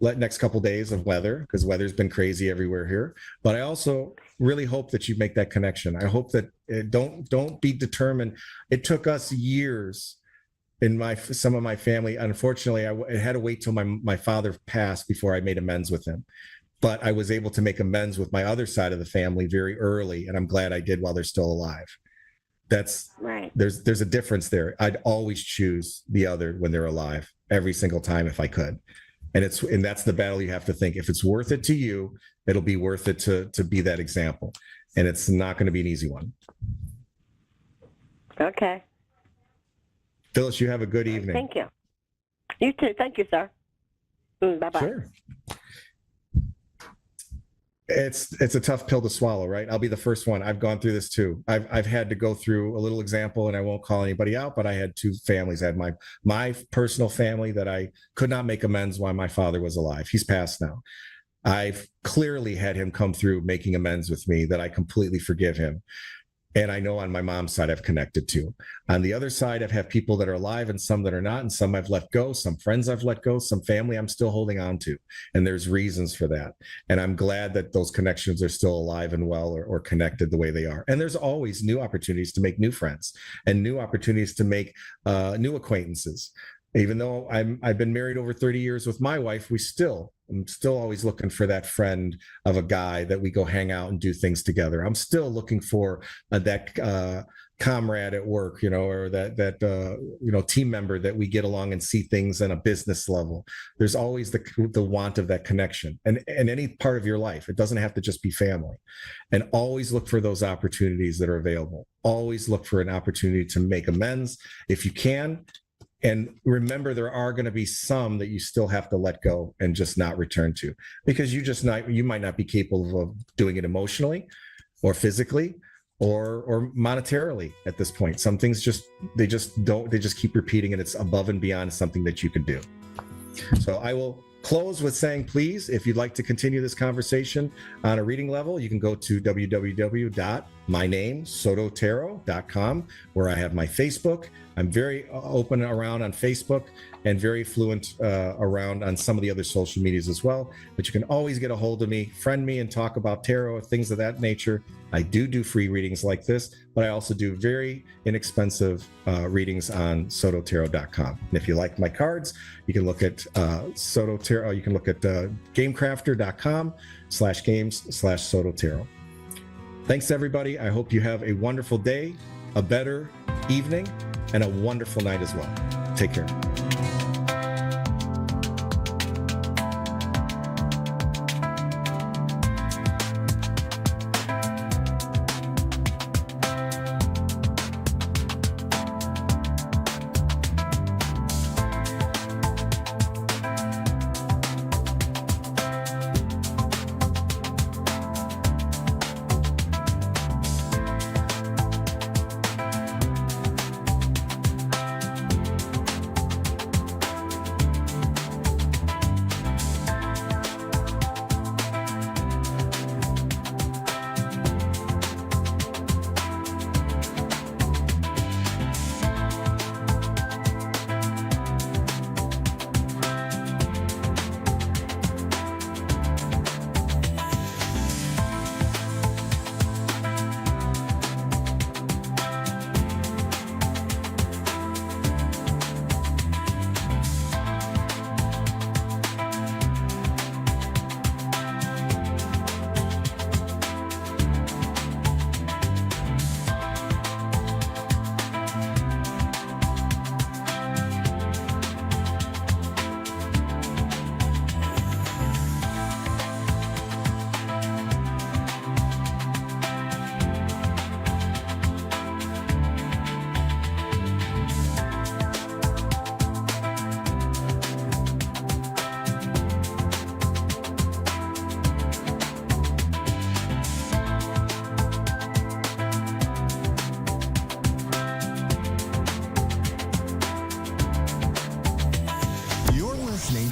next couple days of weather, because weather's been crazy everywhere here. But I also really hope that you make that connection. I hope that don't be determined. It took us years in some of my family. Unfortunately, I had to wait till my father passed before I made amends with him. But I was able to make amends with my other side of the family very early, and I'm glad I did while they're still alive. That's right. There's a difference there. I'd always choose the other when they're alive, every single time if I could. And that's the battle you have to think. If it's worth it to you, it'll be worth it to be that example. And it's not going to be an easy one. Okay. Phyllis, you have a good evening. Thank you. You too. Thank you, sir. Bye-bye. Sure. It's a tough pill to swallow, right? I'll be the first one. I've gone through this too. I've had to go through a little example, and I won't call anybody out, but I had two families. I had my personal family that I could not make amends while my father was alive. He's passed now. I've clearly had him come through making amends with me, that I completely forgive him. And I know on my mom's side I've connected to. On the other side, I've had people that are alive and some that are not, and some I've let go, some friends I've let go, some family I'm still holding on to. And there's reasons for that. And I'm glad that those connections are still alive and well, or connected the way they are. And there's always new opportunities to make new friends and new opportunities to make new acquaintances. Even though I've been married over 30 years with my wife, I'm still always looking for that friend of a guy that we go hang out and do things together. I'm still looking for that comrade at work, or that team member that we get along and see things on a business level. There's always the want of that connection, and any part of your life. It doesn't have to just be family. And always look for those opportunities that are available. Always look for an opportunity to make amends if you can. And remember, there are going to be some that you still have to let go and just not return to, because you might not be capable of doing it emotionally or physically or monetarily at this point. Some things they just keep repeating, and it's above and beyond something that you can do. So I will close with saying, please, if you'd like to continue this conversation on a reading level, you can go to www.mynamesototero.com, where I have my Facebook. I'm very open around on Facebook and very fluent around on some of the other social medias as well. But you can always get a hold of me, friend me, and talk about tarot, things of that nature. I do free readings like this, but I also do very inexpensive readings on sototero.com. And if you like my cards, you can look at Sototero. You can look at gamecrafter.com/games/sototero. Thanks, everybody. I hope you have a wonderful day, a better evening, and a wonderful night as well. Take care.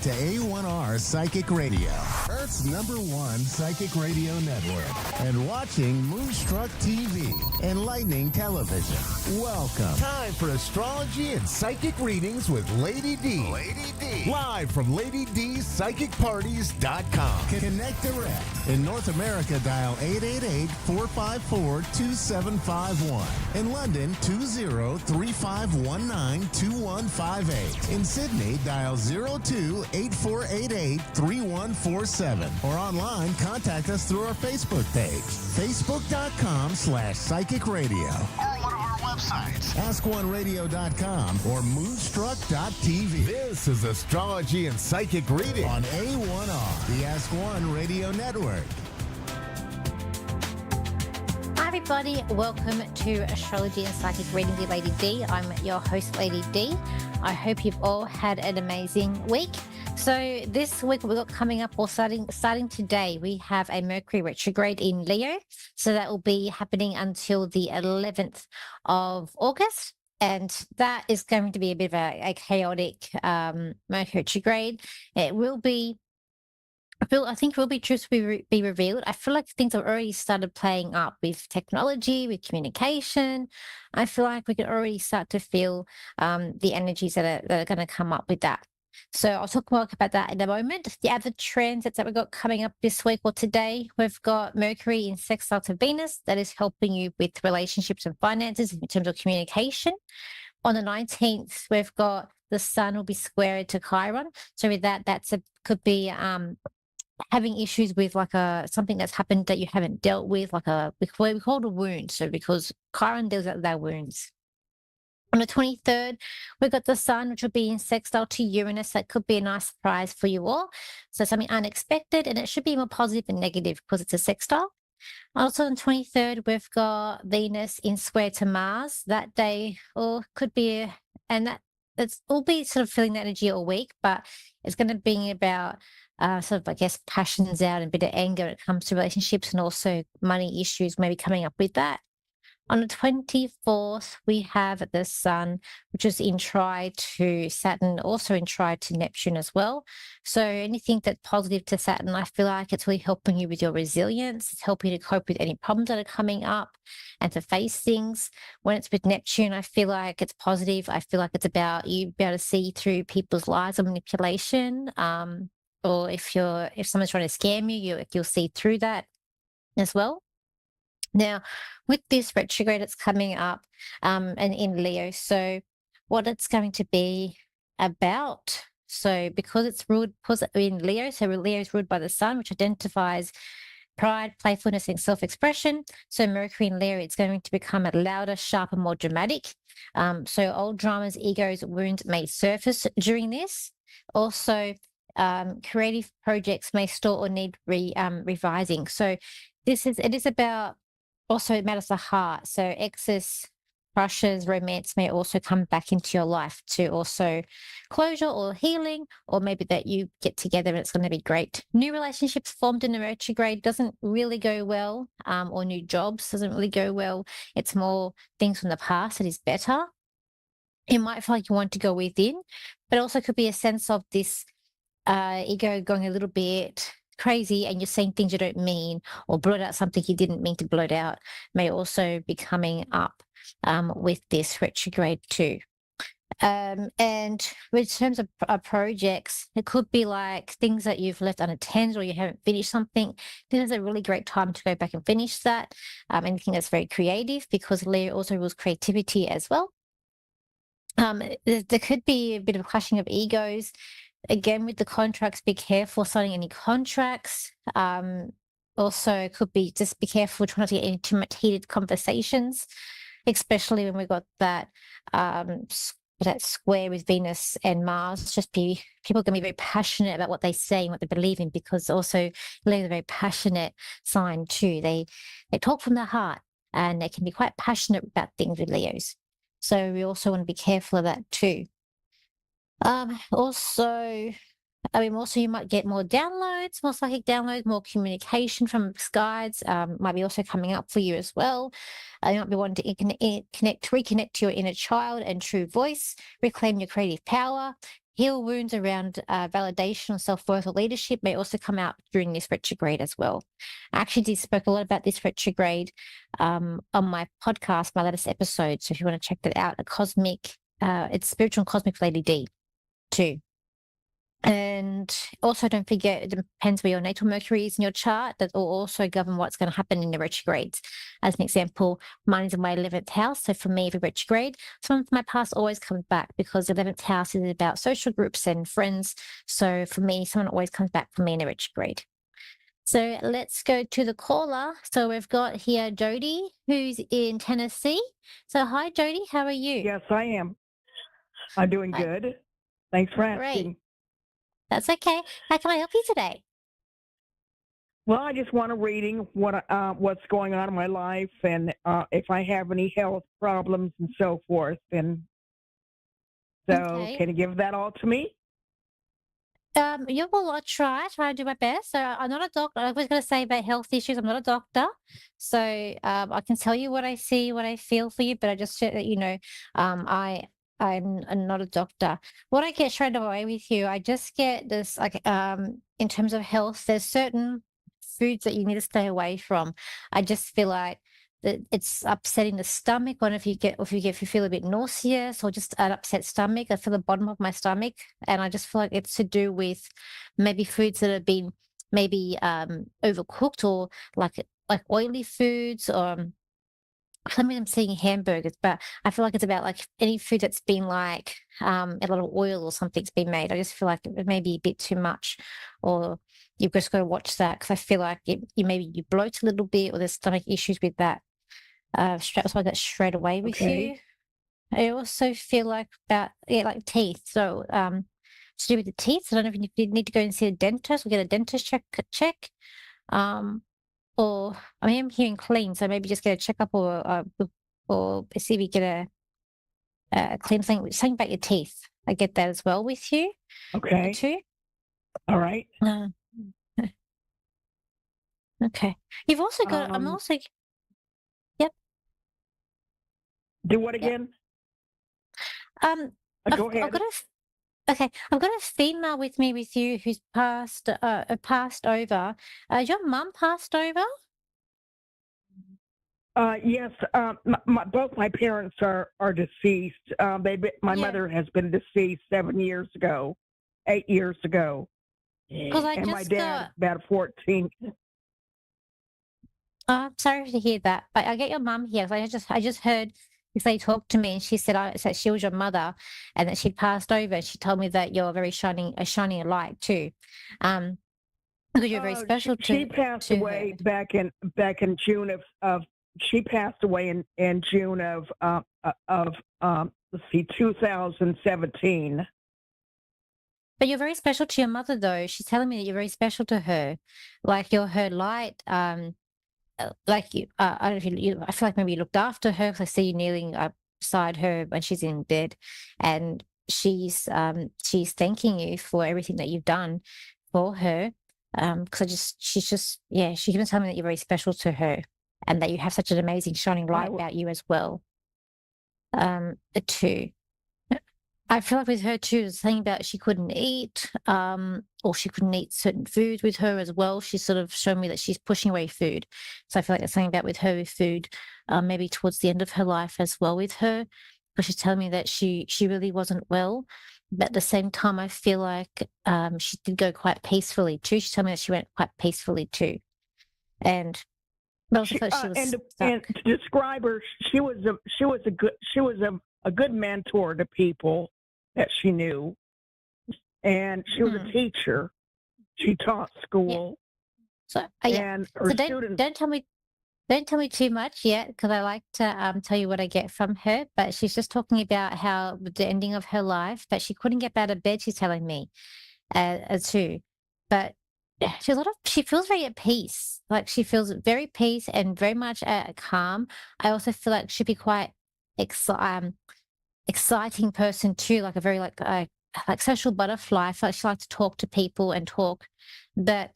To A1R Psychic Radio, Earth's Earth's #1 psychic radio network, and watching Moonstruck TV, enlightening television. Welcome. Time for astrology and psychic readings with Lady D. Lady D. Live from LadyDPsychicParties.com. Connect direct. In North America, dial 888-454-2751. In London, 20-3519-2158. In Sydney, dial 02-8488-3147. Or online, contact us through our Facebook page, facebook.com/psychic radio. Or one of our websites, AskOneRadio.com or Moonstruck.tv. This is astrology and psychic reading on A1R, the Ask One Radio Network. Hi everybody, welcome to Astrology and Psychic Reading with Lady D. I'm your host, Lady D. I hope you've all had an amazing week. So this week we've got coming up, or starting today, we have a Mercury retrograde in Leo. So that will be happening until the 11th of August. And that is going to be a bit of a chaotic Mercury retrograde. It will be, I think will be truth be revealed. I feel like things have already started playing up with technology, with communication. I feel like we can already start to feel the energies that are going to come up with that. So I'll talk more about that in a moment. The other transits that we've got coming up this week or today, we've got Mercury in sextile to Venus. That is helping you with relationships and finances in terms of communication. On the 19th, we've got the Sun will be squared to Chiron. So with that, could be having issues with like something that's happened that you haven't dealt with, like we call it a wound. So because Chiron deals with their wounds. On the 23rd, we've got the Sun, which will be in sextile to Uranus. That could be a nice surprise for you all. So something unexpected, and it should be more positive than negative because it's a sextile. Also on the 23rd, we've got Venus in square to Mars. That day, or could be, it's all be sort of feeling the energy all week, but it's going to bring about sort of, I guess, passions out and a bit of anger when it comes to relationships and also money issues maybe coming up with that. On the 24th, we have the Sun, which is in tri to Saturn, also in tri to Neptune as well. So anything that's positive to Saturn, I feel like it's really helping you with your resilience. It's helping you to cope with any problems that are coming up and to face things. When it's with Neptune, I feel like it's positive. I feel like it's about you be able to see through people's lies and manipulation. Or if someone's trying to scam you, you'll see through that as well. Now, with this retrograde, it's coming up and in Leo. So what it's going to be about, so because it's ruled in Leo, so Leo is ruled by the Sun, which identifies pride, playfulness, and self-expression. So Mercury in Leo, it's going to become a louder, sharper, more dramatic. So old dramas, egos, wounds may surface during this. Also, creative projects may stall or need revising. So it is about, also it matters the heart. So excess, crushes, romance may also come back into your life to also closure or healing, or maybe that you get together and it's going to be great. New relationships formed in a retrograde doesn't really go well, or new jobs doesn't really go well. It's more things from the past that is better. You might feel like you want to go within, but also could be a sense of this ego going a little bit crazy and you're saying things you don't mean, or blurt out something you didn't mean to blurt out, may also be coming up with this retrograde too. And in terms of projects, it could be like things that you've left unattended or you haven't finished something. This is a really great time to go back and finish that. Anything that's very creative, because Leo also rules creativity as well. There could be a bit of clashing of egos. Again, with the contracts, be careful signing any contracts. Also, it could be just be careful trying not to get into too much heated conversations, especially when we've got that square with Venus and Mars. People can be very passionate about what they say and what they believe in, because also Leo is a very passionate sign too. They talk from their heart and they can be quite passionate about things with Leos. So we also want to be careful of that too. Also, you might get more downloads, more psychic downloads, more communication from guides, might be also coming up for you as well. You might be wanting to reconnect to your inner child and true voice, reclaim your creative power, heal wounds around validation or self-worth or leadership may also come out during this retrograde as well. I actually did spoke a lot about this retrograde on my podcast, my latest episode. So if you want to check that out, it's Spiritual and Cosmic Lady D too. And also, don't forget, it depends where your natal Mercury is in your chart. That will also govern what's going to happen in the retrogrades. As an example, mine is in my 11th house. So for me, every retrograde, some of my past always comes back because the 11th house is about social groups and friends. So for me, someone always comes back for me in a retrograde. So let's go to the caller. So we've got here Jody, who's in Tennessee. So hi, Jody. How are you? Yes, I am. I'm doing good. Thanks for asking. Great. That's okay. How can I help you today? Well, I just want a reading what's going on in my life and if I have any health problems and so forth. And so, Okay. can you give that all to me? Yeah, well, I'll try to do my best. So I'm not a doctor. I was going to say about health issues. I'm not a doctor. So I can tell you what I see, what I feel for you, but I just so that you know, I'm not a doctor. What I get straight away with you, I just get this like in terms of health, there's certain foods that you need to stay away from. I just feel like that it's upsetting the stomach. Or if you feel a bit nauseous or just an upset stomach, I feel the bottom of my stomach, and I just feel like it's to do with maybe foods that have been maybe overcooked or like oily foods or something. I'm seeing hamburgers, but I feel like it's about like any food that's been like a lot of oil or something's been made. I just feel like it may be a bit too much, or you've just got to watch that because I feel like you bloat a little bit or there's stomach issues with that. So I got straight away with you. I also feel like about like teeth. So to do with the teeth, I don't know if you need to go and see a dentist or get a dentist check. Or I am hearing clean, so maybe just get a checkup or see if you get a clean thing. Something about your teeth. I get that as well with you. Okay. Too. All right. Okay. You've also got. I'm also. Yep. Do what again? Go ahead. Okay, I've got a female with me with you who's passed over. Your mum passed over? Yes, both my parents are deceased. My mother has been deceased 8 years ago, and my dad about 14. I'm sorry to hear that, but I get your mum here. I just heard if they talked to me, and she said said she was your mother, and that she'd passed over. She told me that you're a shining light too, because you're very special to. She passed away back in June of. She passed away in June of 2017. But you're very special to your mother, though. She's telling me that you're very special to her, like you're her light. Like you, I don't know if I feel like maybe you looked after her because I see you kneeling beside her when she's in bed, and she's thanking you for everything that you've done for her. Because she even told me that you're very special to her, and that you have such an amazing shining light about you as well. Too. I feel like with her too, the thing about she couldn't eat, or she couldn't eat certain foods with her as well. She sort of showed me that she's pushing away food. So I feel like there's something about with her with food, maybe towards the end of her life as well with her, because she's telling me that she really wasn't well. But at the same time, I feel like she did go quite peacefully too. She told me that she went quite peacefully too, and. But also thought she was and to describe her, she was a good mentor to people that she knew, and she was a teacher. She taught school. So and her students. Don't tell me too much yet, because I like to tell you what I get from her. But she's just talking about how with the ending of her life, that she couldn't get out of bed. She's telling me, too, but. She feels very at peace. Like she feels very peace and very much calm. I also feel like she'd be quite exciting person too, like a very like social butterfly. I feel like she likes to talk to people and talk. But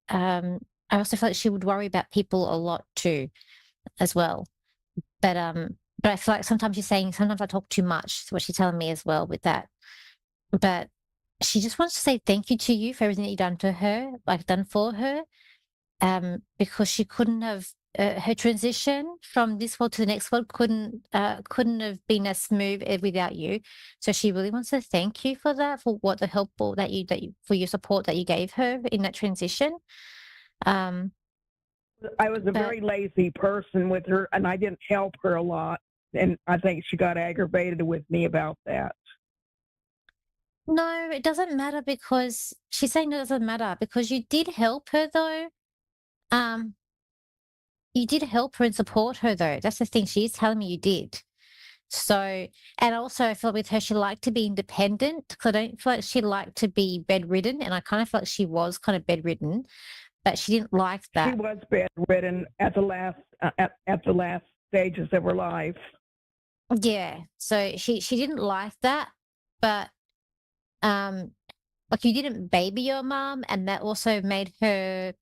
I also feel like she would worry about people a lot too, as well. But I feel like sometimes she's saying sometimes I talk too much. That's what she's telling me as well with that. But she just wants to say thank you to you for everything that you've done to her, like done for her, because she couldn't have her transition from this world to the next world couldn't have been as smooth without you. So she really wants to thank you for that, for what the help that you for your support that you gave her in that transition. I was a very lazy person with her, and I didn't help her a lot. And I think she got aggravated with me about that. No, it doesn't matter because she's saying it doesn't matter because you did help her though. Um, you did help her and support her though. That's the thing. She is telling me you did. So, and also I feel with her, she liked to be independent because I don't feel like she liked to be bedridden. And I kind of felt like she was kind of bedridden, but she didn't like that. She was bedridden at the last at the last stages of her life. Yeah. So she didn't like that, but like you didn't baby your mom, and that also made her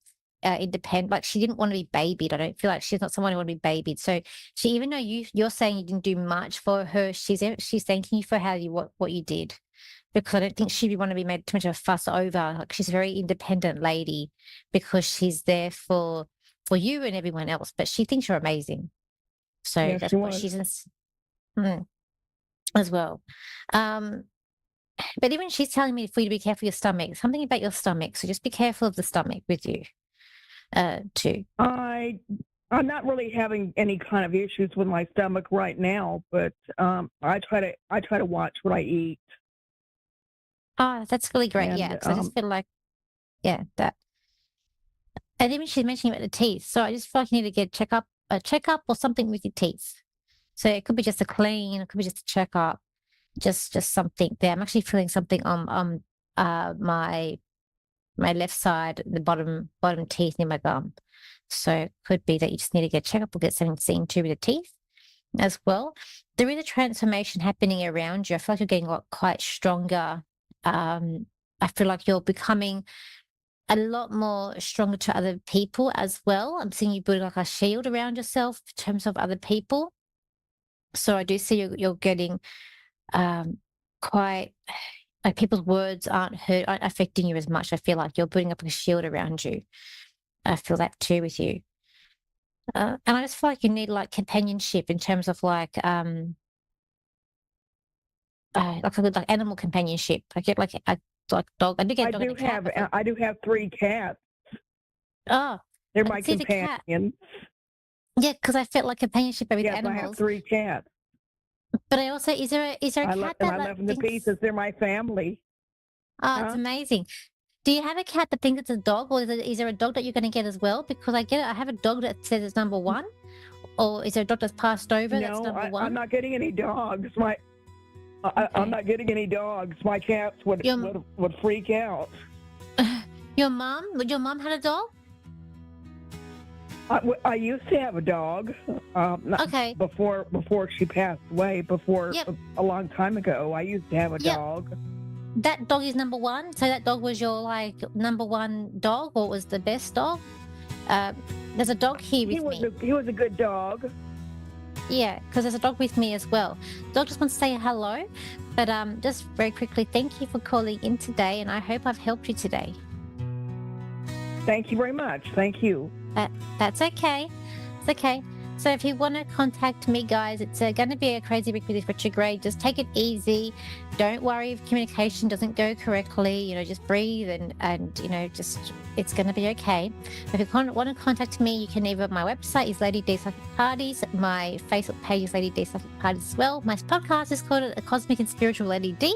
independent. Like she didn't want to be babied. I don't feel like she's not someone who want to be babied. So she, even though you're saying you didn't do much for her, she's thanking you for how you what you did, because I don't think she'd want to be made too much of a fuss over. Like she's a very independent lady because she's there for you and everyone else. But she thinks you're amazing. So yes, that's what she's as well. But even she's telling me for you to be careful of your stomach, something about your stomach. So just be careful of the stomach with you, too. I'm not really having any kind of issues with my stomach right now, but I try to watch what I eat. Oh, that's really great. And, yeah, because I just feel like, that. And even she's mentioning about the teeth. So I just feel like you need to get a checkup or something with your teeth. So it could be just a clean, it could be just a checkup. Just something there. I'm actually feeling something on my left side, the bottom teeth near my gum. So it could be that you just need to get a checkup or get something seen to with the teeth as well. There is a transformation happening around you. I feel like you're getting quite stronger. I feel like you're becoming a lot more stronger to other people as well. I'm seeing you building like a shield around yourself in terms of other people. So I do see you're getting quite like people's words aren't affecting you as much. I feel like you're putting up a shield around you. I feel that too with you. And I just feel like you need like companionship in terms of like animal companionship. I get like a dog. I do get a dog and a cat. I do have 3 cats. Oh, they're my companions. Yeah, because I felt like companionship with yes, animals. I have 3 cats. But I also is there a cat that I love them to pieces. They're my family. Oh, it's amazing. Do you have a cat that thinks it's a dog, or is there a dog that you're going to get as well? Because I have a dog that says it's number 1, or is there a dog that's passed over that's number 1? I'm not getting any dogs. I'm not getting any dogs. My cats would freak out. Your mom had a dog? I used to have a dog. Okay. Before she passed away, a long time ago, I used to have a dog. That dog is number 1. So that dog was your like number 1 dog, or was the best dog? There's a dog here with me. He was a good dog. Yeah, because there's a dog with me as well. Dog just wants to say hello, but just very quickly, thank you for calling in today, and I hope I've helped you today. Thank you very much. Thank you. That's okay. It's okay. So if you want to contact me, guys, it's going to be a crazy week with this retrograde. Just take it easy. Don't worry if communication doesn't go correctly. Just breathe and just it's going to be okay. If you want to contact me, you can either, my website is Lady D Psychic Parties. My Facebook page is Lady D Psychic Parties as well. My podcast is called A Cosmic and Spiritual Lady D.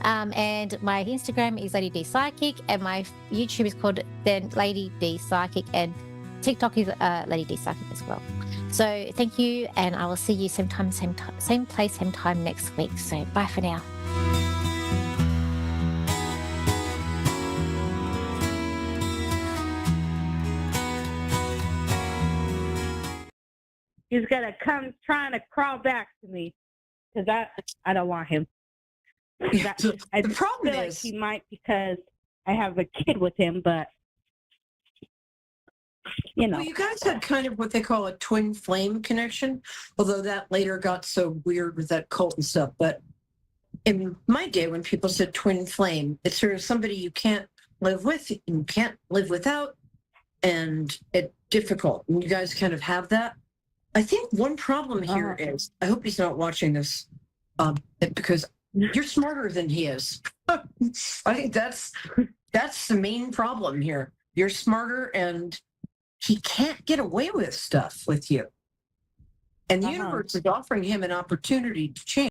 And my Instagram is Lady D Psychic. And my YouTube is called then Lady D Psychic. And TikTok is Lady D Psychic as well. So thank you, and I will see you same place, same time next week. So bye for now. He's gonna come trying to crawl back to me because I don't want him. I the problem feel is like he might because I have a kid with him, but Well, you guys had kind of what they call a twin flame connection, although that later got so weird with that cult and stuff. But in my day, when people said twin flame, it's sort of somebody you can't live with, you can't live without, and it's difficult. And you guys kind of have that. I think one problem here is, I hope he's not watching this, because you're smarter than he is. I think that's the main problem here. You're smarter, and he can't get away with stuff with you. And the universe is offering him an opportunity to change.